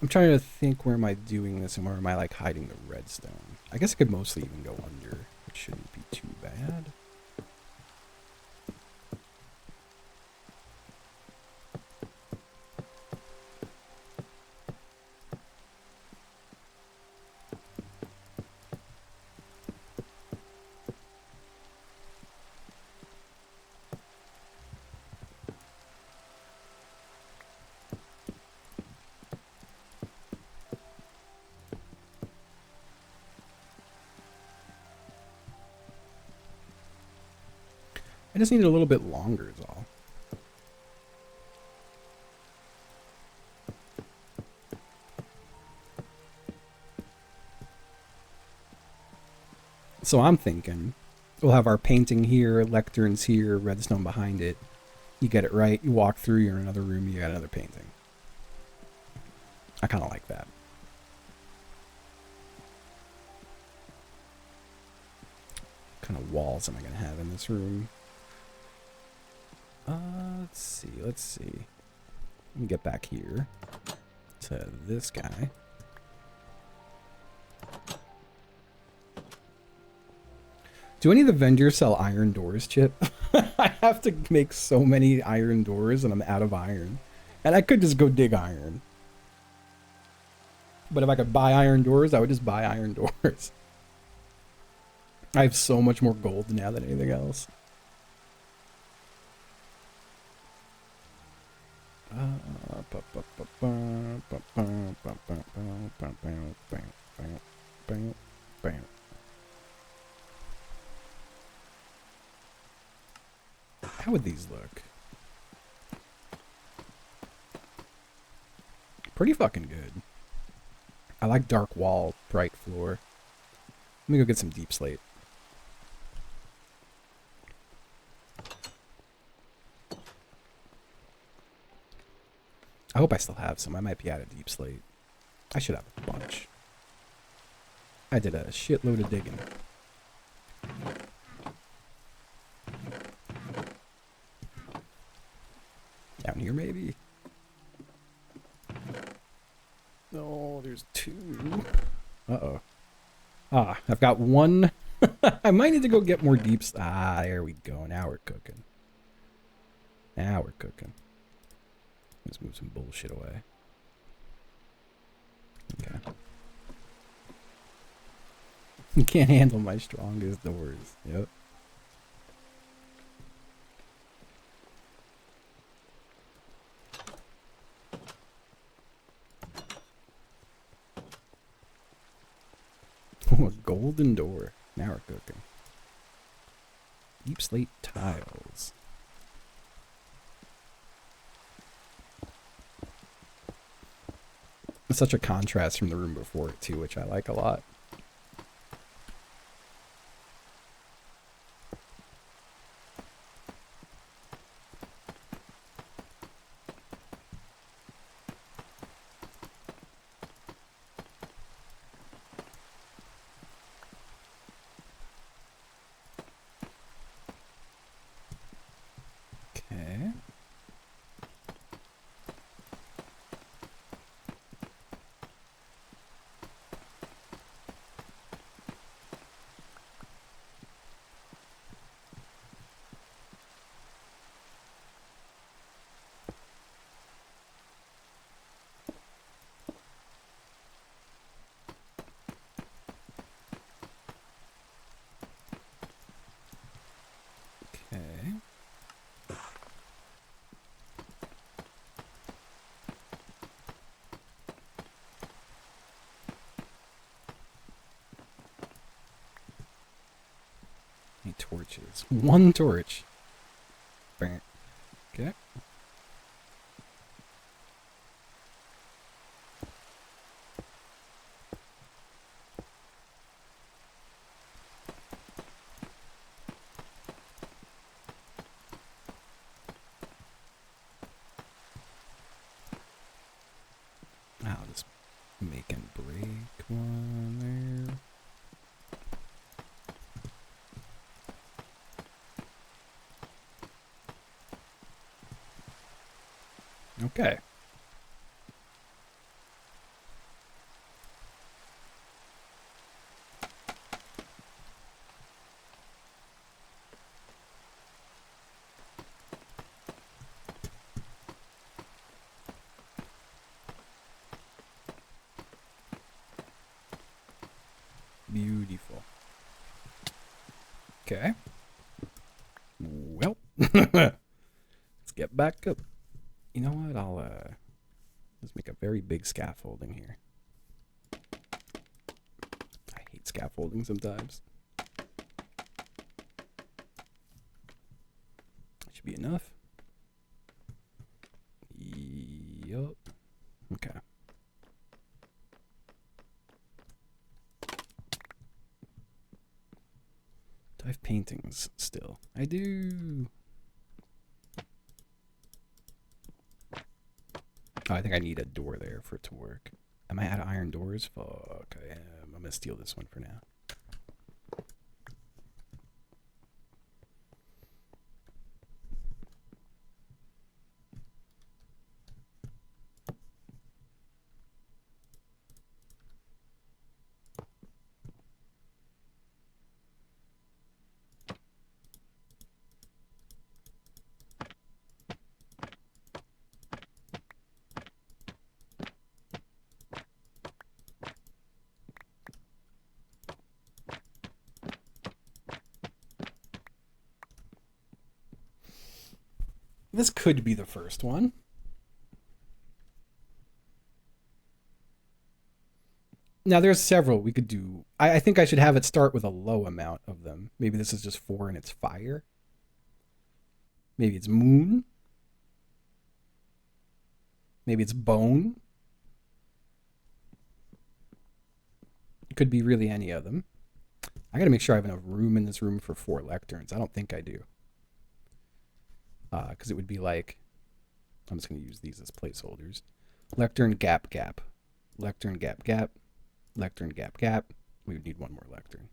I'm trying to think, where am I doing this and where am I like hiding the redstone? I guess I could mostly even go under, which shouldn't be too bad. I just need it a little bit longer is all. So I'm thinking we'll have our painting here, lecterns here, redstone behind it. You get it right, you walk through, you're in another room, you got another painting. I kind of like that. What kind of walls am I going to have in this room? Let's see. Let me get back here to this guy. Do any of the vendors sell iron doors, Chip? I have to make so many iron doors and I'm out of iron. And I could just go dig iron. But if I could buy iron doors, I would just buy iron doors. I have so much more gold now than anything else. How would these look? Pretty fucking good. I like dark wall, bright floor. Let me go get some deep slate. I hope I still have some. I might be out of deep slate. I should have a bunch. I did a shitload of digging. Down here, maybe? Oh, there's two. Uh-oh. Ah, I've got one. I might need to go get more deeps. Ah, there we go. Now we're cooking. Now we're cooking. Let's move some bullshit away. Okay. You can't handle my strongest doors. Yep. Oh, a golden door. Now we're cooking. Deep slate tiles. It's such a contrast from the room before it too, which I like a lot. Okay. Okay. Any torches? One torch. Bam. Okay. I'll just make and break one there. Okay. Beautiful. Okay. Well, let's get back up. You know what? I'll let's make a very big scaffolding here. I hate scaffolding sometimes. That should be enough. Yup. Okay. Do I have paintings still? I do. Oh, I think I need a door there for it to work. Am I out of iron doors? Fuck, I am. I'm gonna steal this one for now. This could be the first one. Now, there's several we could do. I think I should have it start with a low amount of them. Maybe this is just 4 and it's fire. Maybe it's moon. Maybe it's bone. It could be really any of them. I gotta make sure I have enough room in this room for 4 lecterns. I don't think I do. Because it would be like... I'm just going to use these as placeholders. Lectern, gap, gap. Lectern, gap, gap. Lectern, gap, gap. We would need 1 more lectern.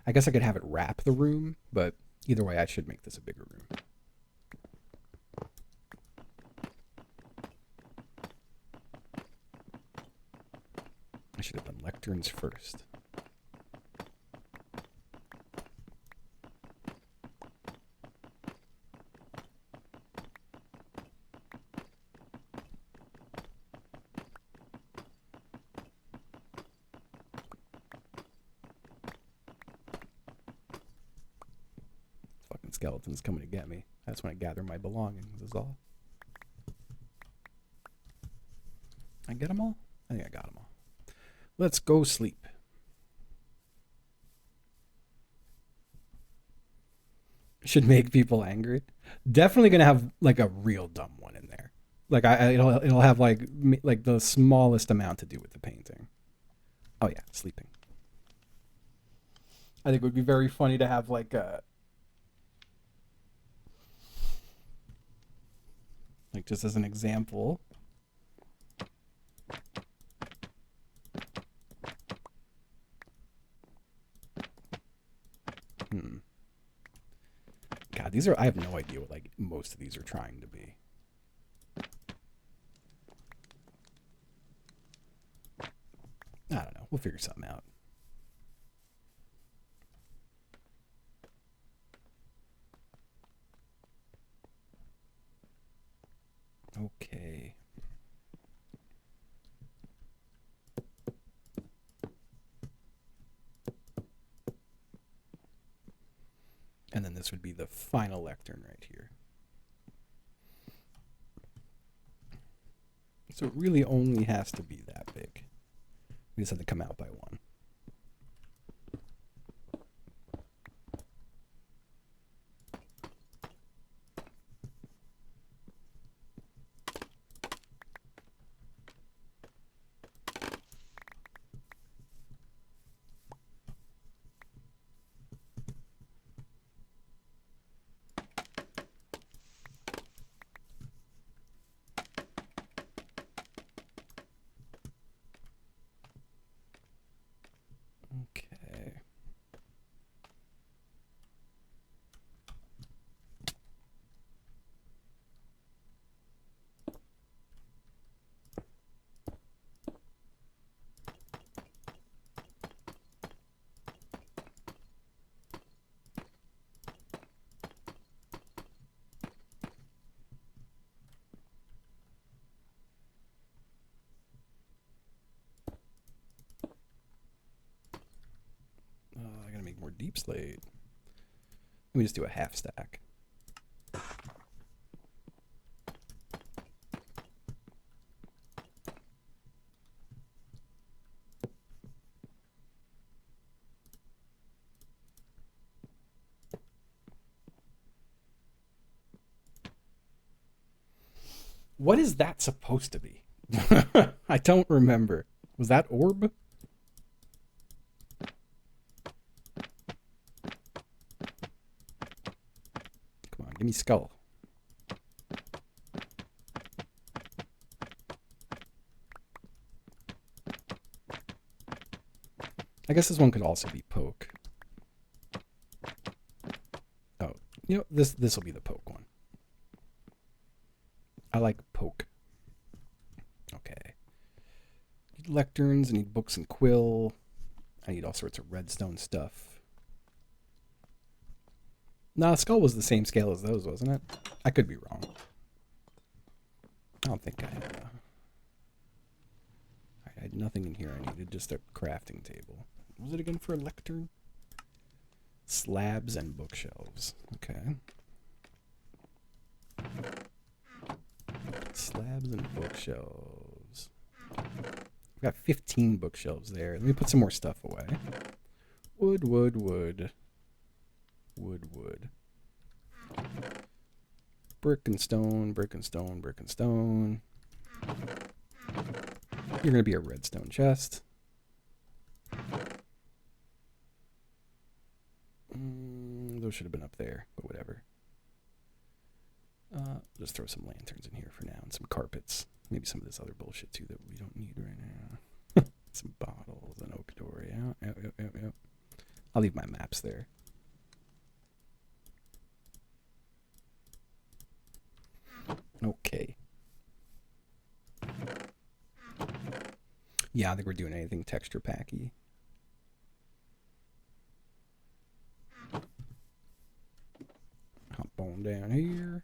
I guess I could have it wrap the room, but either way, I should make this a bigger room. I should have done lecterns first. Skeletons coming to get me. I just want to gather my belongings is all. I get them all? I think I got them all. Let's go sleep. Should make people angry. Definitely gonna have like a real dumb one in there. Like it'll have like the smallest amount to do with the painting. Oh yeah, sleeping. I think it would be very funny to have like a just as an example. God, these are, I have no idea what like most of these are trying to be. I don't know. We'll figure something out. Okay. And then this would be the final lectern right here. So it really only has to be that big. We just have to come out by 1. I gotta make more deep slate. Let me just do a half stack. What is that supposed to be? I don't remember. Was that orb? Come on, give me skull. I guess this one could also be poke. Oh, you know, this will be the poke one. I like poke. Okay. Need lecterns, I need books and quill. I need all sorts of redstone stuff. Nah, skull was the same scale as those, wasn't it? I could be wrong. I don't think I had nothing in here I needed, just a crafting table. What was it again for a lectern? Slabs and bookshelves. Okay. Slabs and bookshelves. We've got 15 bookshelves there. Let me put some more stuff away. Wood, wood, wood. Wood, wood. Brick and stone, brick and stone, brick and stone. You're going to be a redstone chest. Those should have been up there, but whatever. Just throw some lanterns in here for now and some carpets. Maybe some of this other bullshit too that we don't need right now. Some bottles, an oak door. Yeah, yep. I'll leave my maps there. Okay. Yeah, I think we're doing anything texture packy. Hop on down here.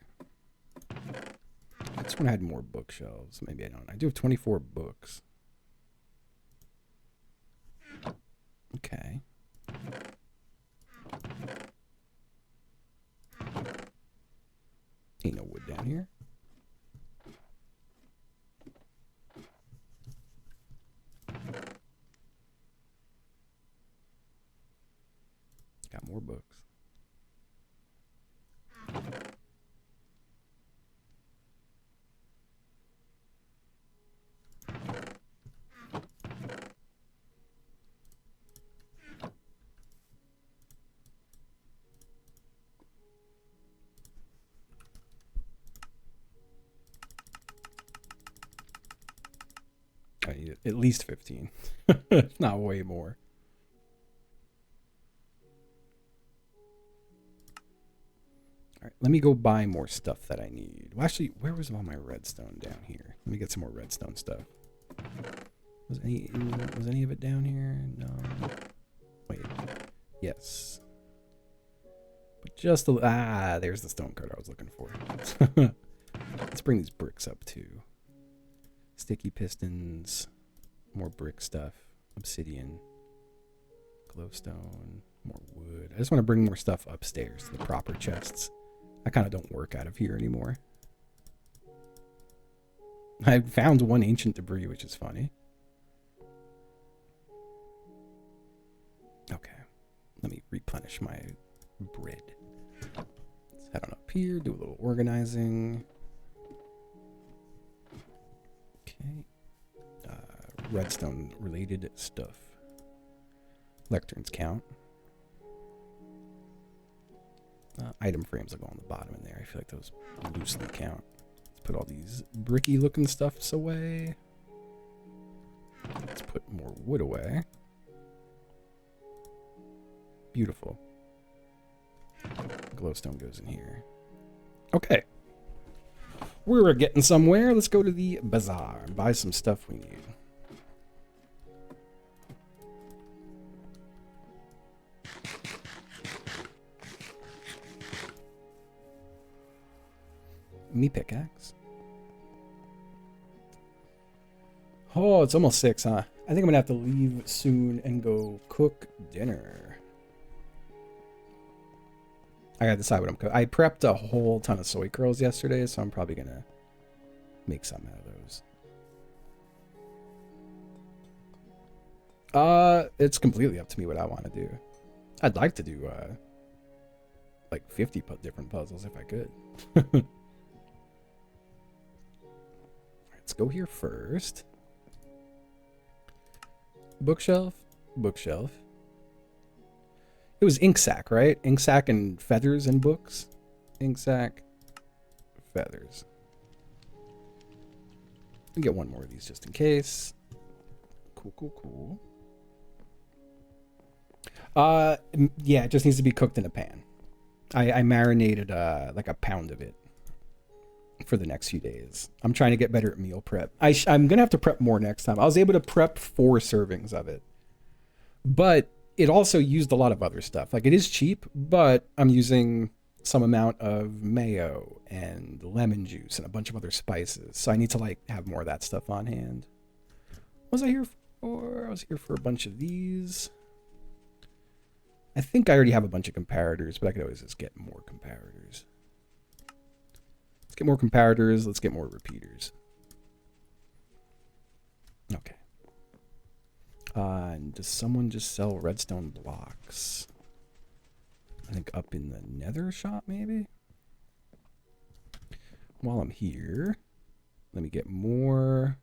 I just want to add more bookshelves. Maybe I don't. I do have 24 books. Okay. Ain't no wood down here. Got more books. I need at least 15, if not way more. All right, let me go buy more stuff that I need. Well, actually, where was all my redstone down here? Let me get some more redstone stuff. Was any of it down here? No. Wait. Yes. But just a there's the stone card I was looking for. Let's bring these bricks up too. Sticky pistons, more brick stuff, obsidian, glowstone, more wood. I just want to bring more stuff upstairs to the proper chests. I kind of don't work out of here anymore. I found one ancient debris, which is funny. Okay, let me replenish my bread. Let's head on up here, do a little organizing. Okay. Redstone related stuff. Lecterns count. Item frames will go on the bottom in there. I feel like those loosely count. Let's put all these bricky looking stuffs away. Let's put more wood away. Beautiful. Glowstone goes in here. Okay. We're getting somewhere. Let's go to the bazaar and buy some stuff we need. Me pickaxe. Oh, it's almost 6, huh? I think I'm gonna have to leave soon and go cook dinner. I gotta decide what I'm cooking. I prepped a whole ton of soy curls yesterday, so I'm probably gonna make something out of those. It's completely up to me what I want to do. I'd like to do like 50 different puzzles if I could. Let's go here first. Bookshelf, bookshelf. It was ink sack, right? Ink sack and feathers and books. Ink sack, feathers. I'll get one more of these just in case. Cool, cool, cool. Yeah, it just needs to be cooked in a pan. I marinated like a pound of it for the next few days. I'm trying to get better at meal prep. I'm gonna have to prep more next time. I was able to prep 4 servings of it, but it also used a lot of other stuff. Like, it is cheap, but I'm using some amount of mayo and lemon juice and a bunch of other spices, so I need to like have more of that stuff on hand. What was I here for? I was here for a bunch of these. I think I already have a bunch of comparators, but I could always just get more comparators. Let's get more comparators. Let's get more repeaters. Okay. And does someone just sell redstone blocks? I think up in the nether shop, maybe? While I'm here, let me get more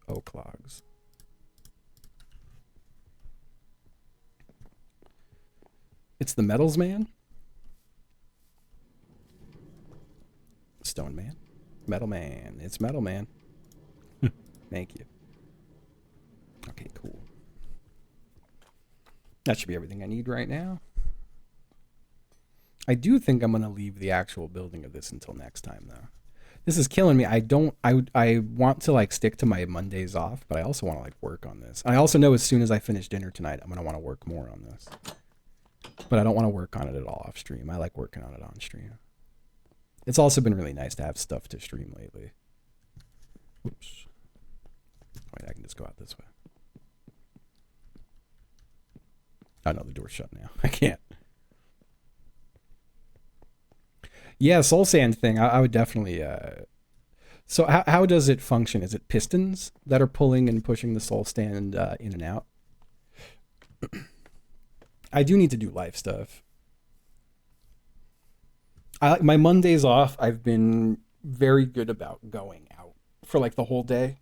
oak logs. It's the metals man? Stone man? Metal man. It's metal man. Thank you. Okay, cool. That should be everything I need right now. I do think I'm going to leave the actual building of this until next time, though. This is killing me. I want to, like, stick to my Mondays off, but I also want to, like, work on this. I also know as soon as I finish dinner tonight, I'm going to want to work more on this. But I don't want to work on it at all off stream. I like working on it on stream. It's also been really nice to have stuff to stream lately. Oops. Wait, I can just go out this way. Oh, no, the door's shut now. I can't. Yeah, soul sand thing. I would definitely. So how does it function? Is it pistons that are pulling and pushing the soul sand in and out? I do need to do life stuff. My Mondays off, I've been very good about going out for like the whole day.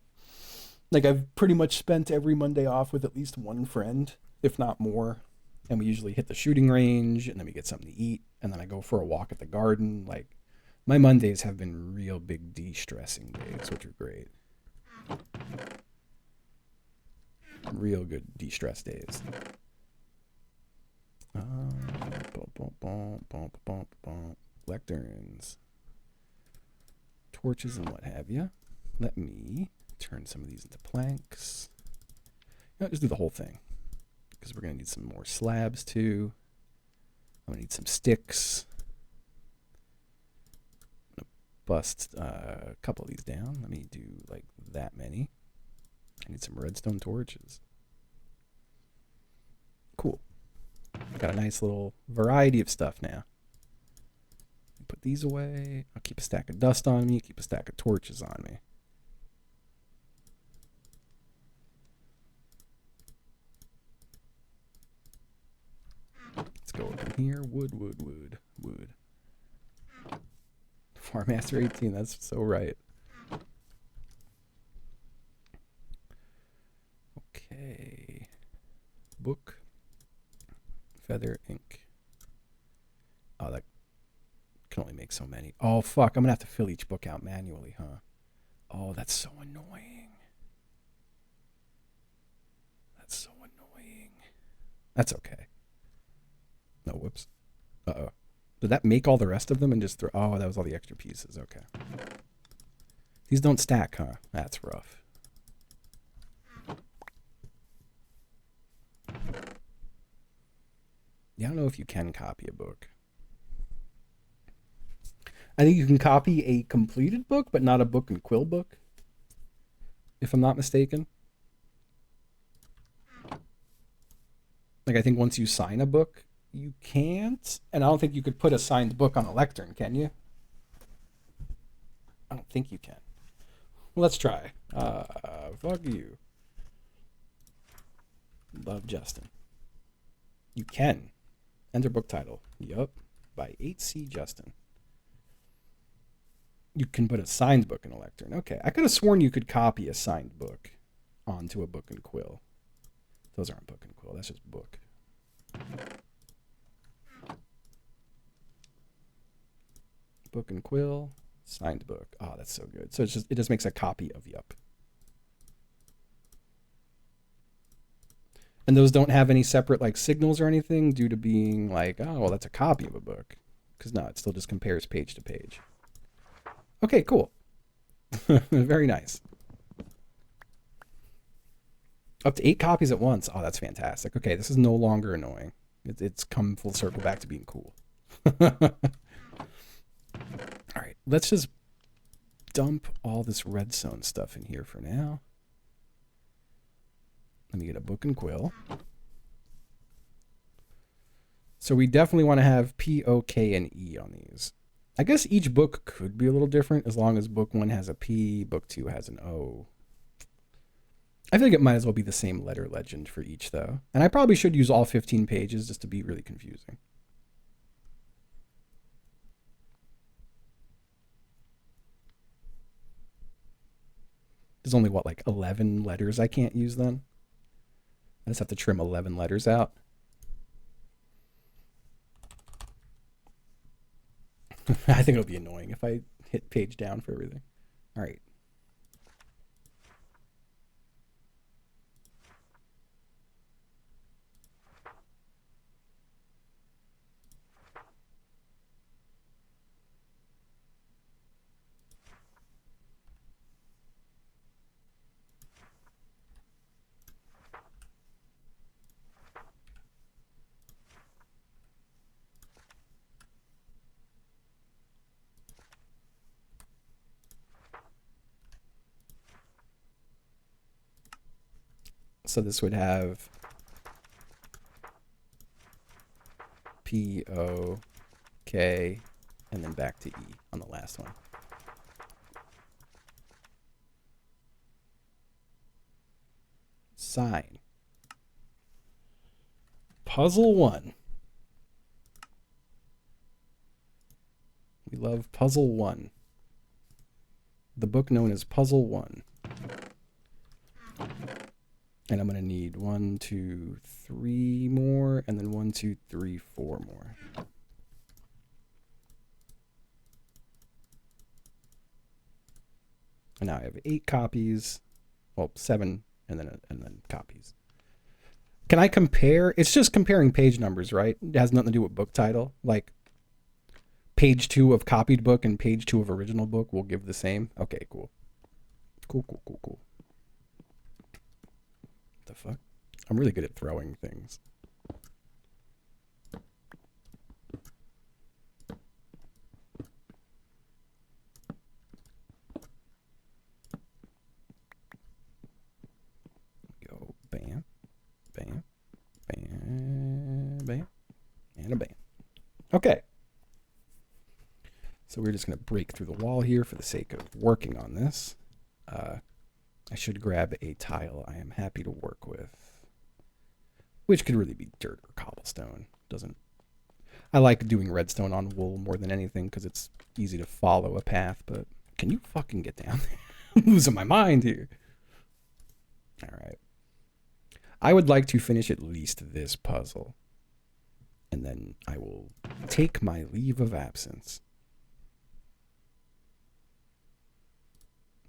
Like I've pretty much spent every Monday off with at least one friend, if not more. And we usually hit the shooting range and then we get something to eat. And then I go for a walk at the garden. Like my Mondays have been real big de-stressing days, which are great. Real good de-stress days. Lecterns. Torches and what have you. Let me turn some of these into planks. You know, just do the whole thing. Because we're going to need some more slabs too. I'm going to need some sticks. I'm going to bust a couple of these down. Let me do like that many. I need some redstone torches. Cool. Got a nice little variety of stuff now. Put these away. I'll keep a stack of dust on me. Keep a stack of torches on me. Let's go over here. Wood. Farm Master 18. That's so right. Okay. Book. Feather, ink. Oh, that can only make so many. Oh, fuck. I'm going to have to fill each book out manually, huh? Oh, that's so annoying. That's so annoying. That's okay. No, whoops. Uh-oh. Did that make all the rest of them and just throw... Oh, that was all the extra pieces. Okay. These don't stack, huh? That's rough. Yeah, I don't know if you can copy a book. I think you can copy a completed book, but not a book and quill book. If I'm not mistaken. Like, I think once you sign a book, you can't. And I don't think you could put a signed book on a lectern, can you? I don't think you can. Well, let's try. Fuck you. Love Justin. You can. Enter book title. Yup. By HCJustin. You can put a signed book in a lectern. Okay. I could have sworn you could copy a signed book onto a book and quill. Those aren't book and quill. That's just book. Book and quill. Signed book. Oh, that's so good. So it just makes a copy of Yup. And those don't have any separate like signals or anything due to being like, oh, well, that's a copy of a book. Because no, it still just compares page to page. Okay, cool. Very nice. Up to 8 copies at once. Oh, that's fantastic. Okay, this is no longer annoying. It's come full circle back to being cool. All right, let's just dump all this redstone stuff in here for now. Let me get a book and quill. So we definitely want to have P, O, K, and E on these. I guess each book could be a little different as long as book 1 has a P, book 2 has an O. I feel like it might as well be the same letter legend for each, though. And I probably should use all 15 pages just to be really confusing. There's only, what, like 11 letters I can't use then? I just have to trim 11 letters out. I think it'll be annoying if I hit page down for everything. All right. So this would have P, O, K, and then back to E on the last one. Sign. Puzzle 1. We love Puzzle 1. The book known as Puzzle 1. And I'm going to need 1, 2, 3 more, and then 1, 2, 3, 4 more. And now I have 8 copies. Well, 7 and then copies. Can I compare? It's just comparing page numbers, right? It has nothing to do with book title. Like page 2 of copied book and page 2 of original book will give the same. Okay, cool. Cool. What the fuck? I'm really good at throwing things. Go bam, bam, bam, bam, and a bam. Okay. So we're just going to break through the wall here for the sake of working on this. I should grab a tile I am happy to work with, which could really be dirt or cobblestone. I like doing redstone on wool more than anything because it's easy to follow a path, but can you fucking get down there? I'm losing my mind here. All right. I would like to finish at least this puzzle, and then I will take my leave of absence.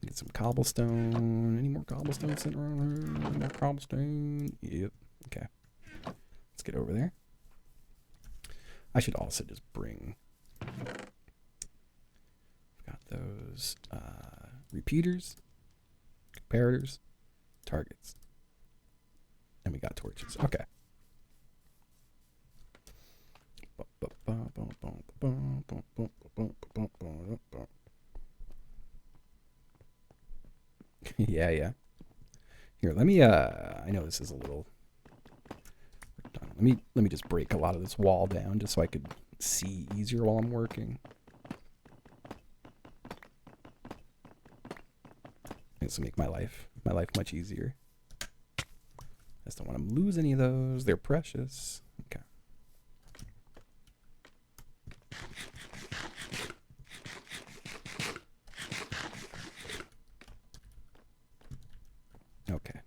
Get some cobblestone. Any more cobblestone sitting around here? More cobblestone. Yep. Okay. Let's get over there. I should also just bring... Got those repeaters, comparators, targets. And we got torches. Okay. Yeah. Here, let me I know this is a little let me just break a lot of this wall down just so I could see easier while I'm working. This will make my life much easier. I just don't want to lose any of those. They're precious. Okay. Okay.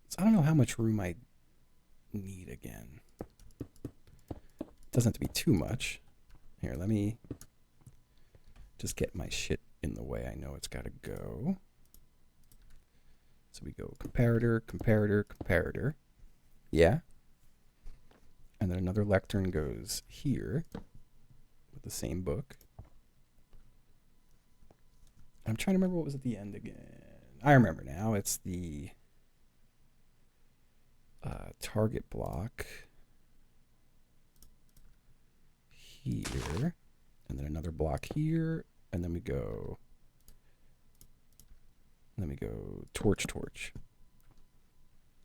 So I don't know how much room I need again. Doesn't have to be too much. Here, let me just get my shit in the way I know it's got to go. So we go comparator, comparator, comparator. Yeah. And then another lectern goes here with the same book. I'm trying to remember what was at the end again. I remember now. It's the target block. another block here, and then we go torch, torch.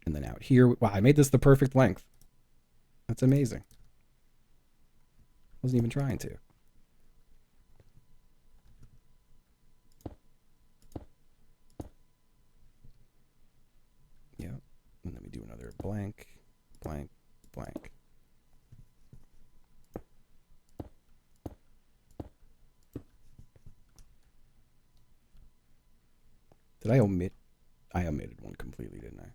And then out here, wow, I made this the perfect length. That's amazing. Wasn't even trying to. Yeah, and then we do another blank, blank, blank. Did I omit? I omitted one completely, didn't I?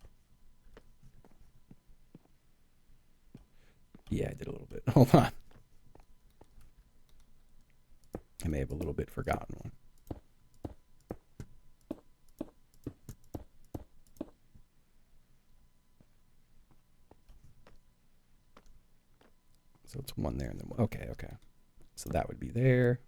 Yeah, I did a little bit. Hold on. I may have a little bit forgotten one. So it's one there and then okay, okay. So that would be there.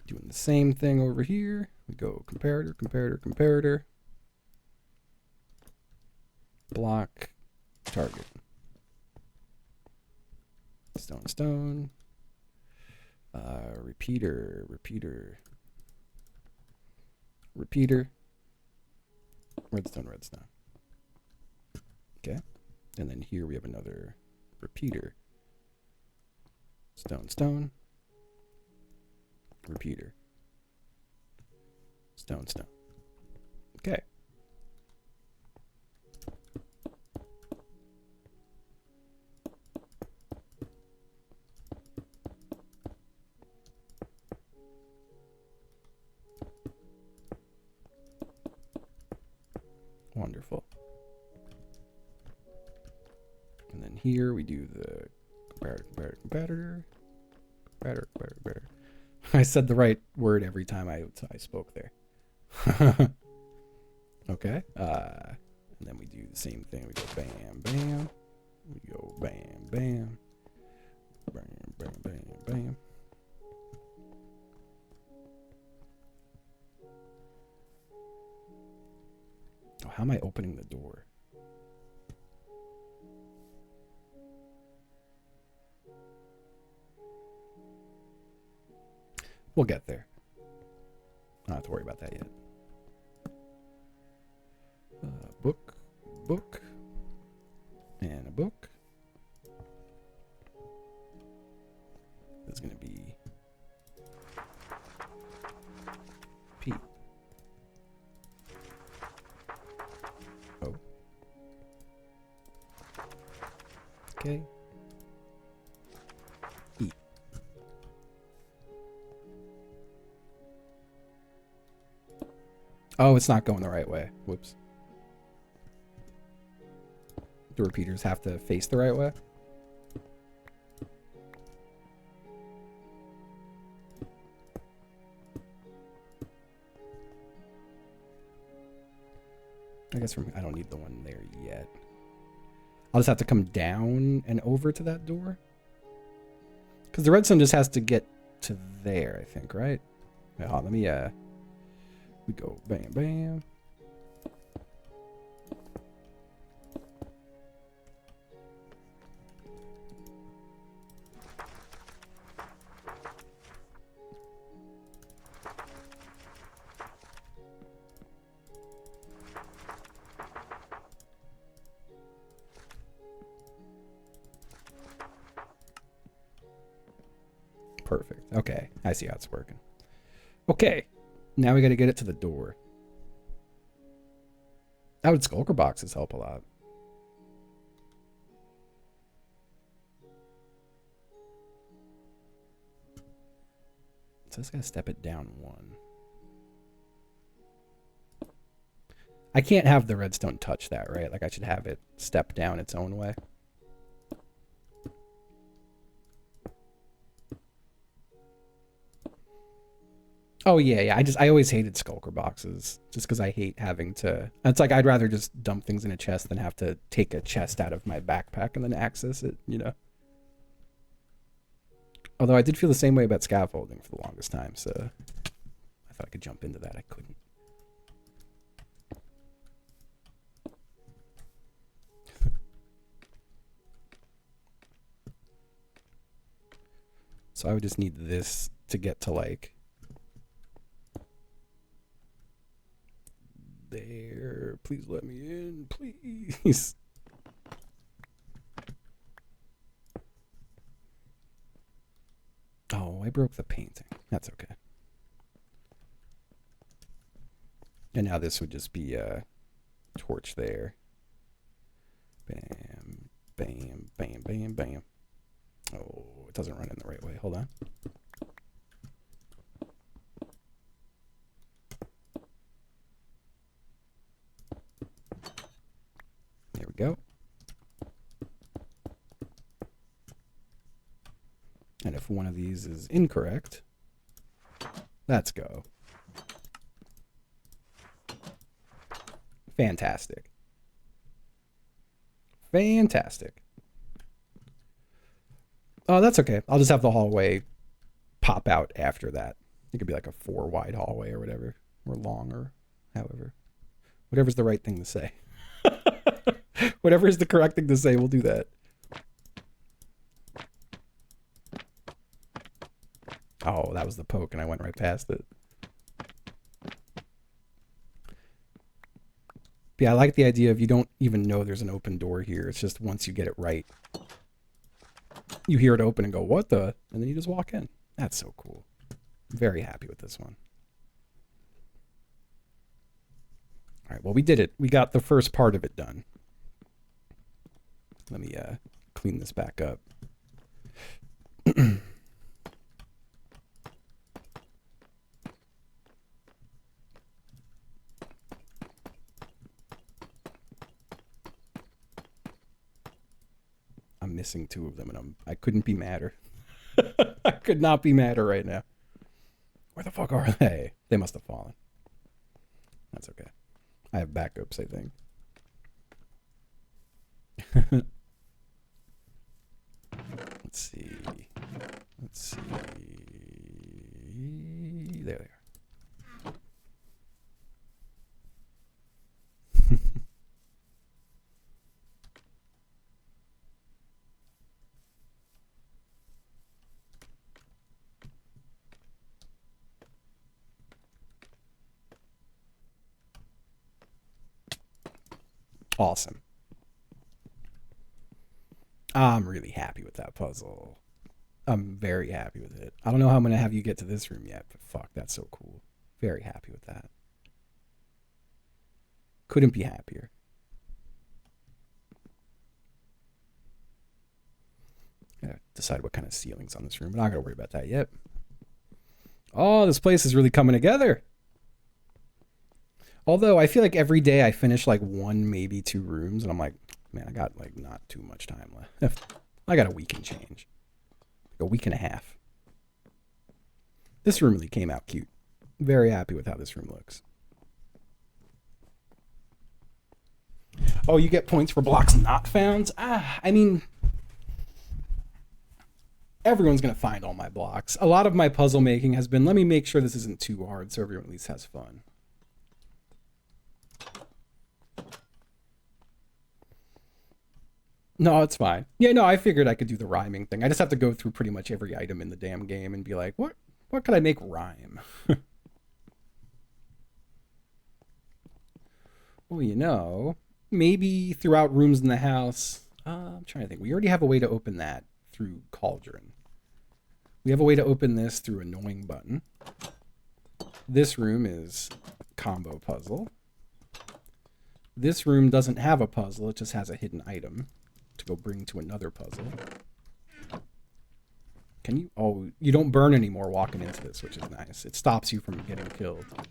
Doing the same thing over here. We go comparator, comparator, comparator. Block, target. Stone, stone. Repeater, repeater. Repeater. Redstone, redstone. Okay. And then here we have another repeater. Stone, stone. Repeater. Stone, stone. Okay. Wonderful. And then here we do the comparator, comparator, comparator. Comparator, comparator, comparator. I said the right word every time I spoke there. Okay. And then we do the same thing. We go bam, bam. We go bam, bam. Bam, bam, bam, bam. Oh, how am I opening the door? We'll get there. I don't have to worry about that yet. Book, book, and a book. That's going to be P. O. Okay. E. Oh, it's not going the right way. Whoops. The repeaters have to face the right way. I guess I don't need the one there yet. I'll just have to come down and over to that door. Because the redstone just has to get to there, I think, right? Wait, hold on, let me, we go bam, bam. Perfect. Okay, I see how it's working. Okay, now we got to get it to the door. That would skulker boxes help a lot. So it's gonna step it down one. I can't have the redstone touch that, right? Like I should have it step down its own way. Oh yeah. I always hated skulker boxes just because I hate having to. It's like I'd rather just dump things in a chest than have to take a chest out of my backpack and then access it, you know. Although I did feel the same way about scaffolding for the longest time, so I thought I could jump into that. I couldn't. So I would just need this to get to like there. Please let me in, please. Oh, I broke the painting. That's okay. And now this would just be a torch there. Bam, bam, bam, bam, bam. Oh, it doesn't run in the right way. Hold on. There we go. And if one of these is incorrect, let's go. Fantastic. Fantastic. Oh, that's okay. I'll just have the hallway pop out after that. It could be like a 4 wide hallway or whatever, or long, or however. Whatever's the right thing to say. Whatever is the correct thing to say, we'll do that. Oh, that was the poke and I went right past it. Yeah, I like the idea of you don't even know there's an open door here. It's just once you get it right, you hear it open and go, what the? And then you just walk in. That's so cool. I'm very happy with this one. All right, well, we did it. We got the first part of it done. Let me clean this back up. I'm missing 2 of them, and I couldn't be madder. I could not be madder right now. Where the fuck are they? They must have fallen. That's okay. I have backups, I think. Let's see. Let's see. There they are. Awesome. I'm really happy with that puzzle. I'm very happy with it. I don't know how I'm going to have you get to this room yet, but fuck, that's so cool. Very happy with that. Couldn't be happier. Gotta decide what kind of ceiling's on this room. I'm not going to worry about that yet. Oh, this place is really coming together. Although I feel like every day I finish like 1, maybe 2 rooms, and I'm like, man, I got like not too much time left. I got a week and change. Like a week and a half. This room really came out cute. Very happy with how this room looks. Oh, you get points for blocks not found? I mean, everyone's going to find all my blocks. A lot of my puzzle making has been, let me make sure this isn't too hard so everyone at least has fun. No, it's fine. Yeah, no, I figured I could do the rhyming thing. I just have to go through pretty much every item in the damn game and be like, what could I make rhyme? Well, you know, maybe throughout rooms in the house. I'm trying to think. We already have a way to open that through Cauldron. We have a way to open this through Annoying Button. This room is Combo Puzzle. This room doesn't have a puzzle. It just has a hidden item to go bring to another puzzle. Can you? Oh, you don't burn anymore walking into this, which is nice. It stops you from getting killed. And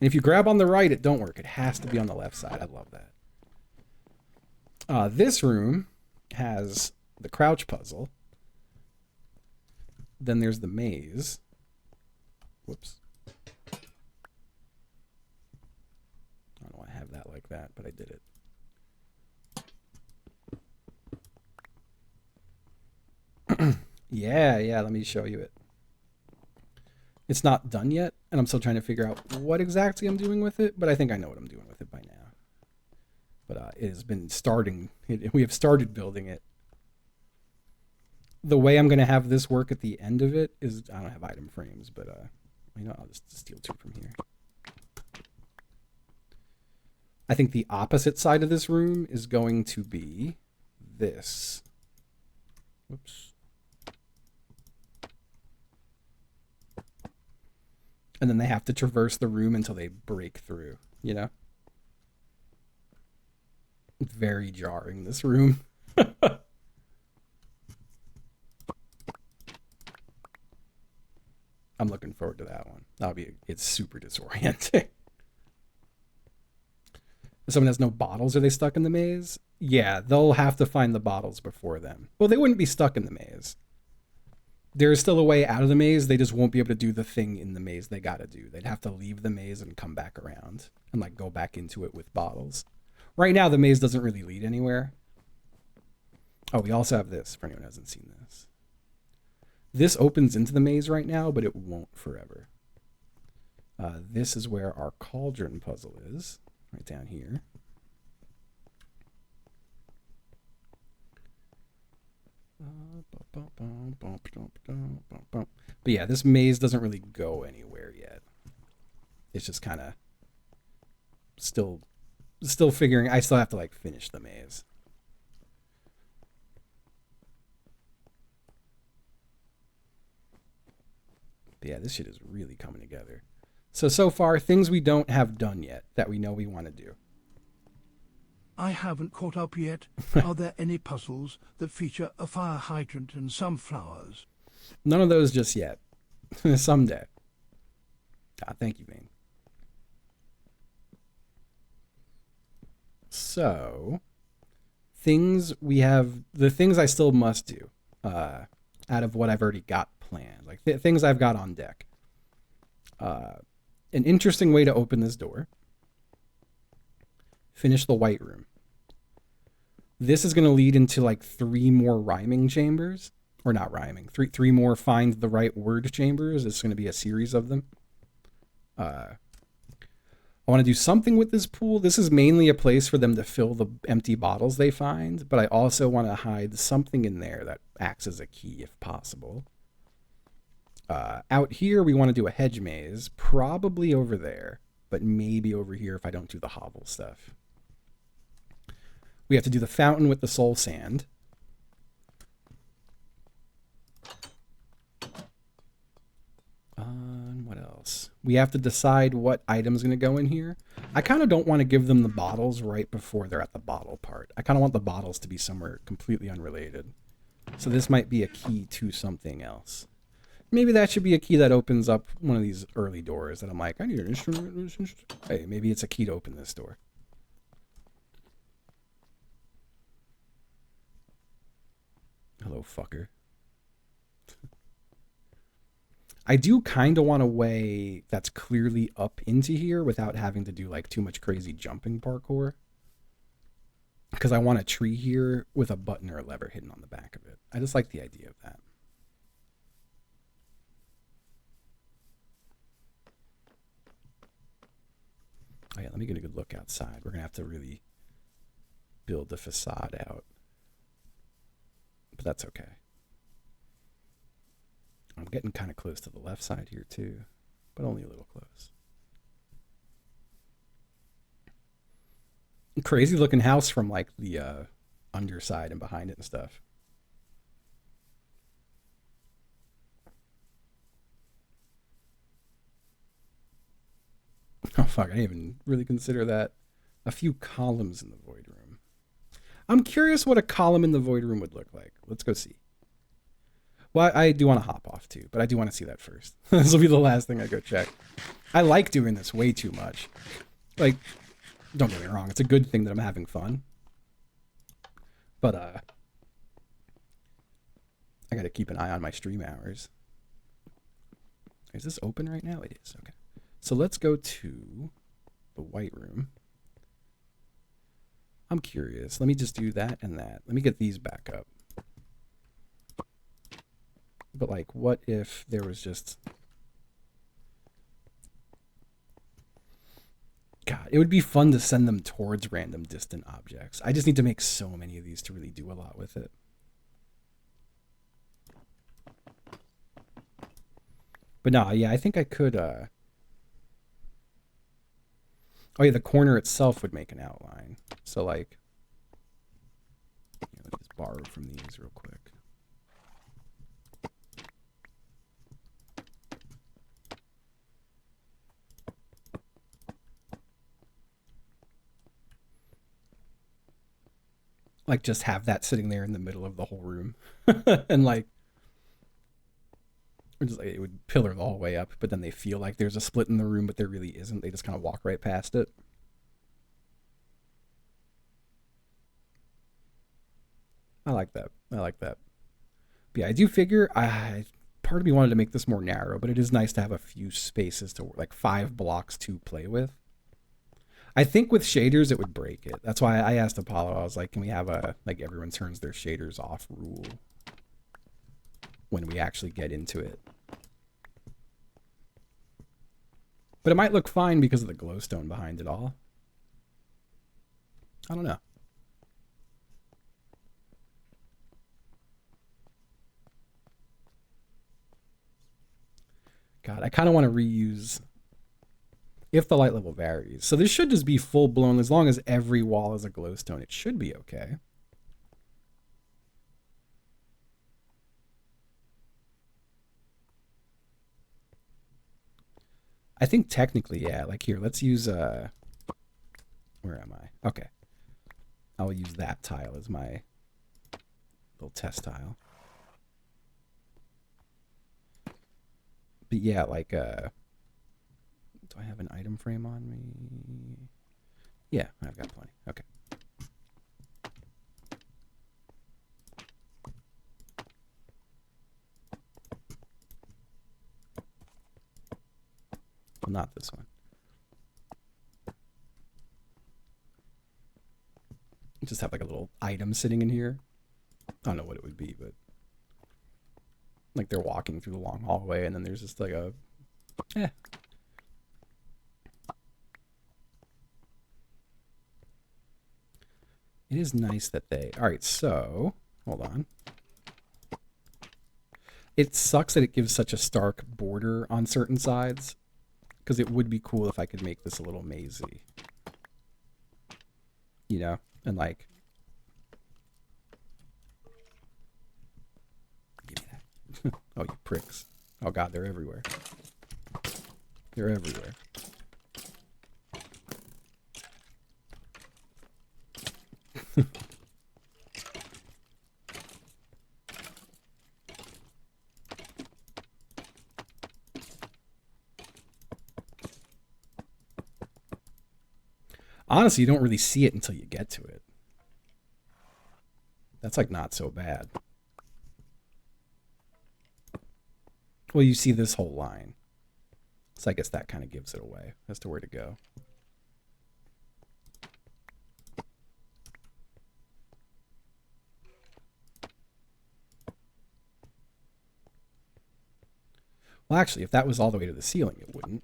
if you grab on the right, it don't work. It has to be on the left side. I love that. This room has the crouch puzzle. Then there's the maze. Whoops. I don't know why I have that like that, but I did it. Yeah, let me show you it. It's not done yet. and I'm still trying to figure out what exactly I'm doing with it, but I think I know what I'm doing with it by now. But it has been starting. We have started building it. The way I'm going to have this work at the end of it is, I don't have item frames, but I'll just steal 2 from here. I think the opposite side of this room is going to be this. Whoops. And then they have to traverse the room until they break through, you know? It's very jarring, this room. I'm looking forward to that one. It's super disorienting. If someone has no bottles, are they stuck in the maze? Yeah, they'll have to find the bottles before them. Well, they wouldn't be stuck in the maze. There is still a way out of the maze. They just won't be able to do the thing in the maze they gotta do. They'd have to leave the maze and come back around and like go back into it with bottles. Right now, the maze doesn't really lead anywhere. Oh, we also have this, for anyone who hasn't seen this. This opens into the maze right now, but it won't forever. This is where our Cauldron puzzle is, right down here. But yeah, this maze doesn't really go anywhere yet. It's just kind of still figuring. I still have to like finish the maze. But yeah, this shit is really coming together. So far, things we don't have done yet that we know we want to do. I haven't caught up yet. Are there any puzzles that feature a fire hydrant and some flowers? None of those just yet. Someday. Thank you, Vane. So, the things I still must do, out of what I've already got planned, like things I've got on deck. An interesting way to open this door. Finish the white room. This is going to lead into like 3 more rhyming chambers, or not rhyming, three more find the right word chambers. It's going to be a series of them. I want to do something with this pool. This is mainly a place for them to fill the empty bottles they find, but I also want to hide something in there that acts as a key if possible. Out here, we want to do a hedge maze, probably over there, but maybe over here if I don't do the hovel stuff. We have to do the fountain with the soul sand. What else? We have to decide what item's going to go in here. I kind of don't want to give them the bottles right before they're at the bottle part. I kind of want the bottles to be somewhere completely unrelated. So this might be a key to something else. Maybe that should be a key that opens up one of these early doors that I'm like, I need an instrument. Hey, maybe it's a key to open this door. Hello, fucker. I do kind of want a way that's clearly up into here without having to do like too much crazy jumping parkour. Because I want a tree here with a button or a lever hidden on the back of it. I just like the idea of that. Oh yeah, let me get a good look outside. We're going to have to really build the facade out. But that's okay. I'm getting kind of close to the left side here too, but only a little close. Crazy looking house from like the underside and behind it and stuff. Oh fuck, I didn't even really consider that. A few columns in the void room. I'm curious what a column in the void room would look like. Let's go see. Well, I do want to hop off too, but I do want to see that first. This will be the last thing I go check. I like doing this way too much. Like, don't get me wrong, it's a good thing that I'm having fun. But, I gotta keep an eye on my stream hours. Is this open right now? It is, okay. So let's go to the white room. I'm curious. Let me just do that and that. Let me get these back up. But like, what if there was just God, it would be fun to send them towards random distant objects. I just need to make so many of these to really do a lot with it. But no, yeah, I think I could, oh yeah, the corner itself would make an outline. So like, let me just borrow from these real quick. Like just have that sitting there in the middle of the whole room. And like, or just like it would pillar the whole way up, but then they feel like there's a split in the room, but there really isn't. They just kind of walk right past it. I like that. I like that. But yeah, I do figure part of me wanted to make this more narrow, but it is nice to have a few spaces to like 5 blocks to play with. I think with shaders it would break it. That's why I asked Apollo. I was like, can we have a like everyone turns their shaders off rule when we actually get into it? But it might look fine because of the glowstone behind it all. I don't know. God, I kind of want to reuse if the light level varies. So this should just be full blown. As long as every wall is a glowstone, it should be okay. I think technically, yeah, like here, let's use, where am I? Okay. I'll use that tile as my little test tile. But yeah, like, do I have an item frame on me? Yeah, I've got plenty. Okay. Well, not this one. Just have like a little item sitting in here. I don't know what it would be, but like they're walking through the long hallway and then there's just like a, It is nice that they, all right, so hold on. It sucks that it gives such a stark border on certain sides, because it would be cool if I could make this a little mazy, you know, and like, give me that. Oh, you pricks. Oh God, they're everywhere. They're everywhere. Honestly, you don't really see it until you get to it. That's like not so bad. Well, you see this whole line. So I guess that kind of gives it away as to where to go. Well, actually, if that was all the way to the ceiling, it wouldn't.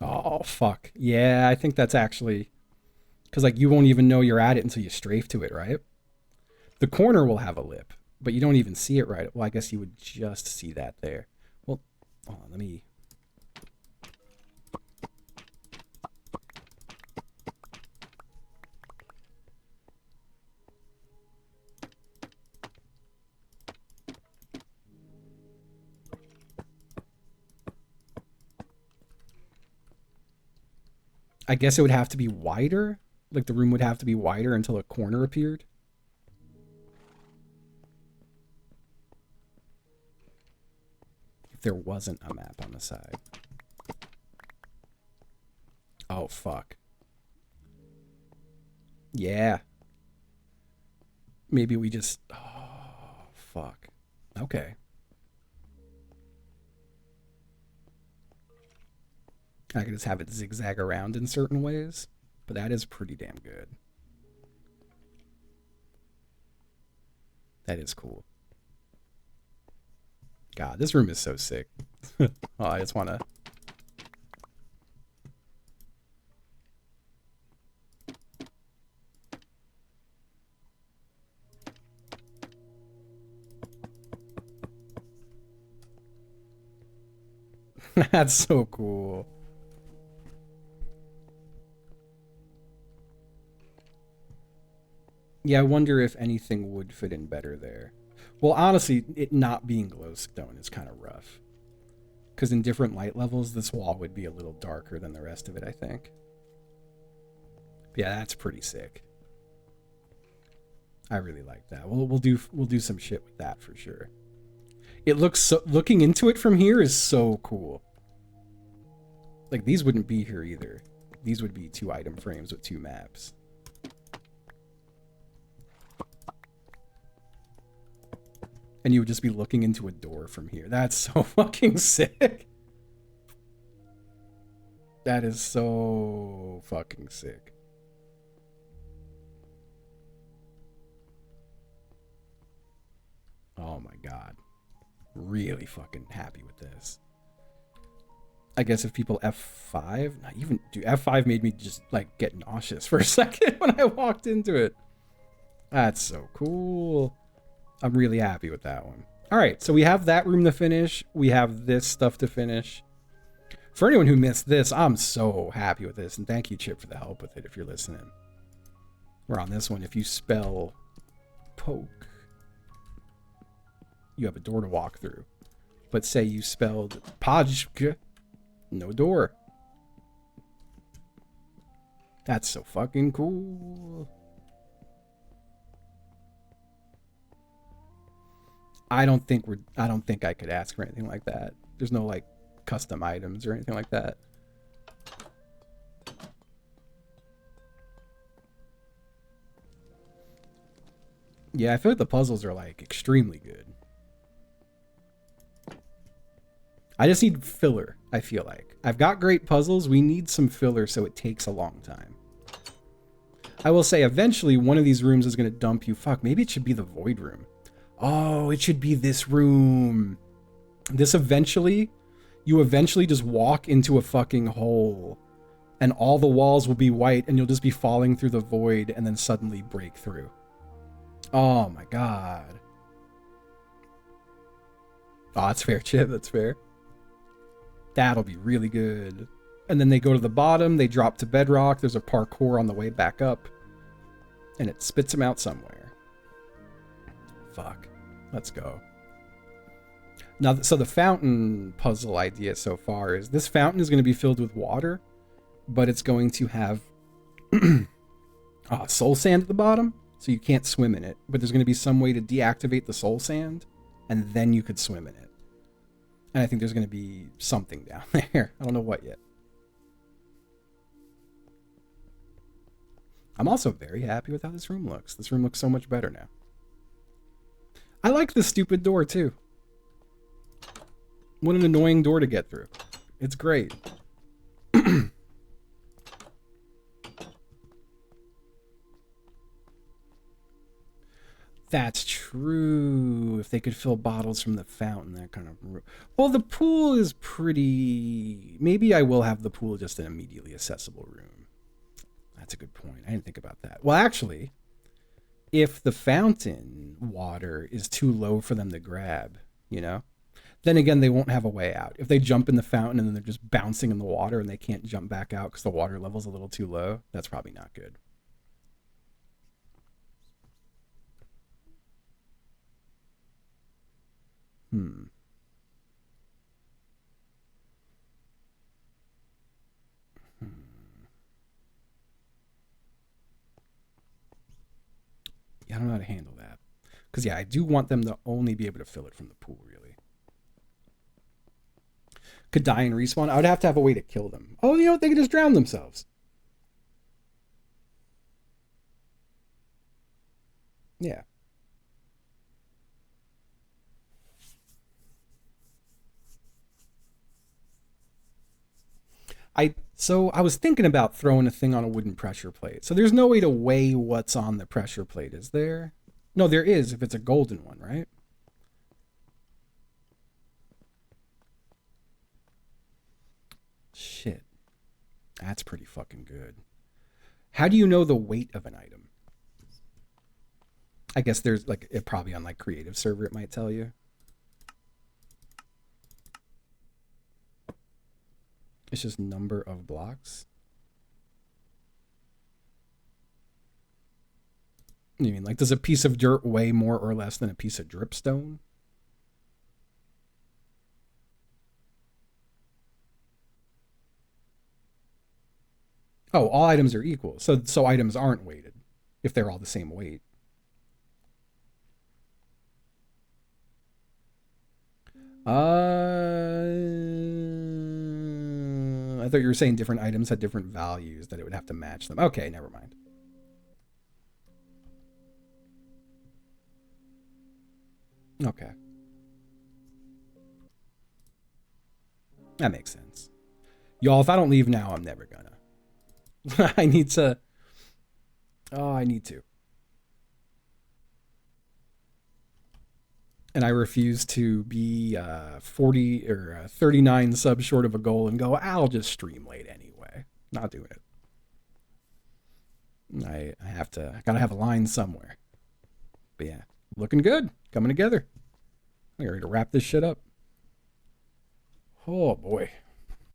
Oh, fuck. Yeah, I think that's actually... Because, like, you won't even know you're at it until you strafe to it, right? The corner will have a lip, but you don't even see it right. Well, I guess you would just see that there. Well, hold on, let me... I guess it would have to be wider. Like the room would have to be wider until a corner appeared. If there wasn't a map on the side. Oh, fuck. Yeah. maybe we just... Oh, fuck. Okay. I can just have it zigzag around in certain ways, but that is pretty damn good. That is cool. God, this room is so sick. Oh, I just want to... That's so cool. Yeah, I wonder if anything would fit in better there. Well, honestly, it not being glowstone is kind of rough. Because in different light levels, this wall would be a little darker than the rest of it, I think. But yeah, that's pretty sick. I really like that. We'll do some shit with that for sure. It looks so, looking into it from here is so cool. Like, these wouldn't be here either. These would be 2 item frames with 2 maps. And you would just be looking into a door from here. That's so fucking sick. That is so fucking sick. Oh my god. Really fucking happy with this. I guess if people F5, not even, dude, F5 made me just like get nauseous for a second when I walked into it. That's so cool. I'm really happy with that one. All right, so we have that room to finish. We have this stuff to finish. For anyone who missed this, I'm so happy with this. And thank you, Chip, for the help with it if you're listening. We're on this one. If you spell poke, you have a door to walk through. But say you spelled pajk, no door. That's so fucking cool. I don't think I could ask for anything like that. There's no like custom items or anything like that. Yeah, I feel like the puzzles are like extremely good. I just need filler, I feel like. I've got great puzzles. We need some filler so it takes a long time. I will say eventually one of these rooms is going to dump you. Fuck, maybe it should be the void room. Oh, it should be this room. This eventually, you eventually just walk into a fucking hole and all the walls will be white and you'll just be falling through the void and then suddenly break through. Oh my god. Oh, that's fair, Chip. That's fair. That'll be really good. And then they go to the bottom, they drop to bedrock, there's a parkour on the way back up, and it spits them out somewhere. Fuck. Let's go. Now, so the fountain puzzle idea so far is this fountain is going to be filled with water, but it's going to have soul sand at the bottom, so you can't swim in it. But there's going to be some way to deactivate the soul sand, and then you could swim in it. And I think there's going to be something down there. I don't know what yet. I'm also very happy with how this room looks. This room looks so much better now. I like this stupid door, too. What an annoying door to get through. It's great. That's true. If they could fill bottles from the fountain, that kind of... Well, the pool is pretty... Maybe I will have the pool just an immediately accessible room. That's a good point. I didn't think about that. Well, actually, if the fountain water is too low for them to grab, you know, then again, they won't have a way out. If they jump in the fountain and then they're just bouncing in the water and they can't jump back out because the water level's a little too low, that's probably not good. Yeah, I don't know how to handle that. Because, yeah, I do want them to only be able to fill it from the pool, really. Could die and respawn? I would have to have a way to kill them. Oh, you know what? They could just drown themselves. Yeah. So I was thinking about throwing a thing on a wooden pressure plate. So there's no way to weigh what's on the pressure plate, is there? No, there is if it's a golden one, right? Shit. That's pretty fucking good. How do you know the weight of an item? I guess there's like, it probably on like creative server it might tell you. It's just number of blocks. You mean like, does a piece of dirt weigh more or less than a piece of dripstone? Oh, all items are equal. So items aren't weighted if they're all the same weight. I thought you were saying different items had different values, that it would have to match them. Okay, never mind. Okay. That makes sense. Y'all, if I don't leave now, I'm never gonna. I need to. Oh, I need to. And I refuse to be 40 or 39 subs short of a goal and go, I'll just stream late anyway. Not doing it. I have to, I gotta have a line somewhere. But yeah, looking good. Coming together. I'm ready to wrap this shit up. Oh boy.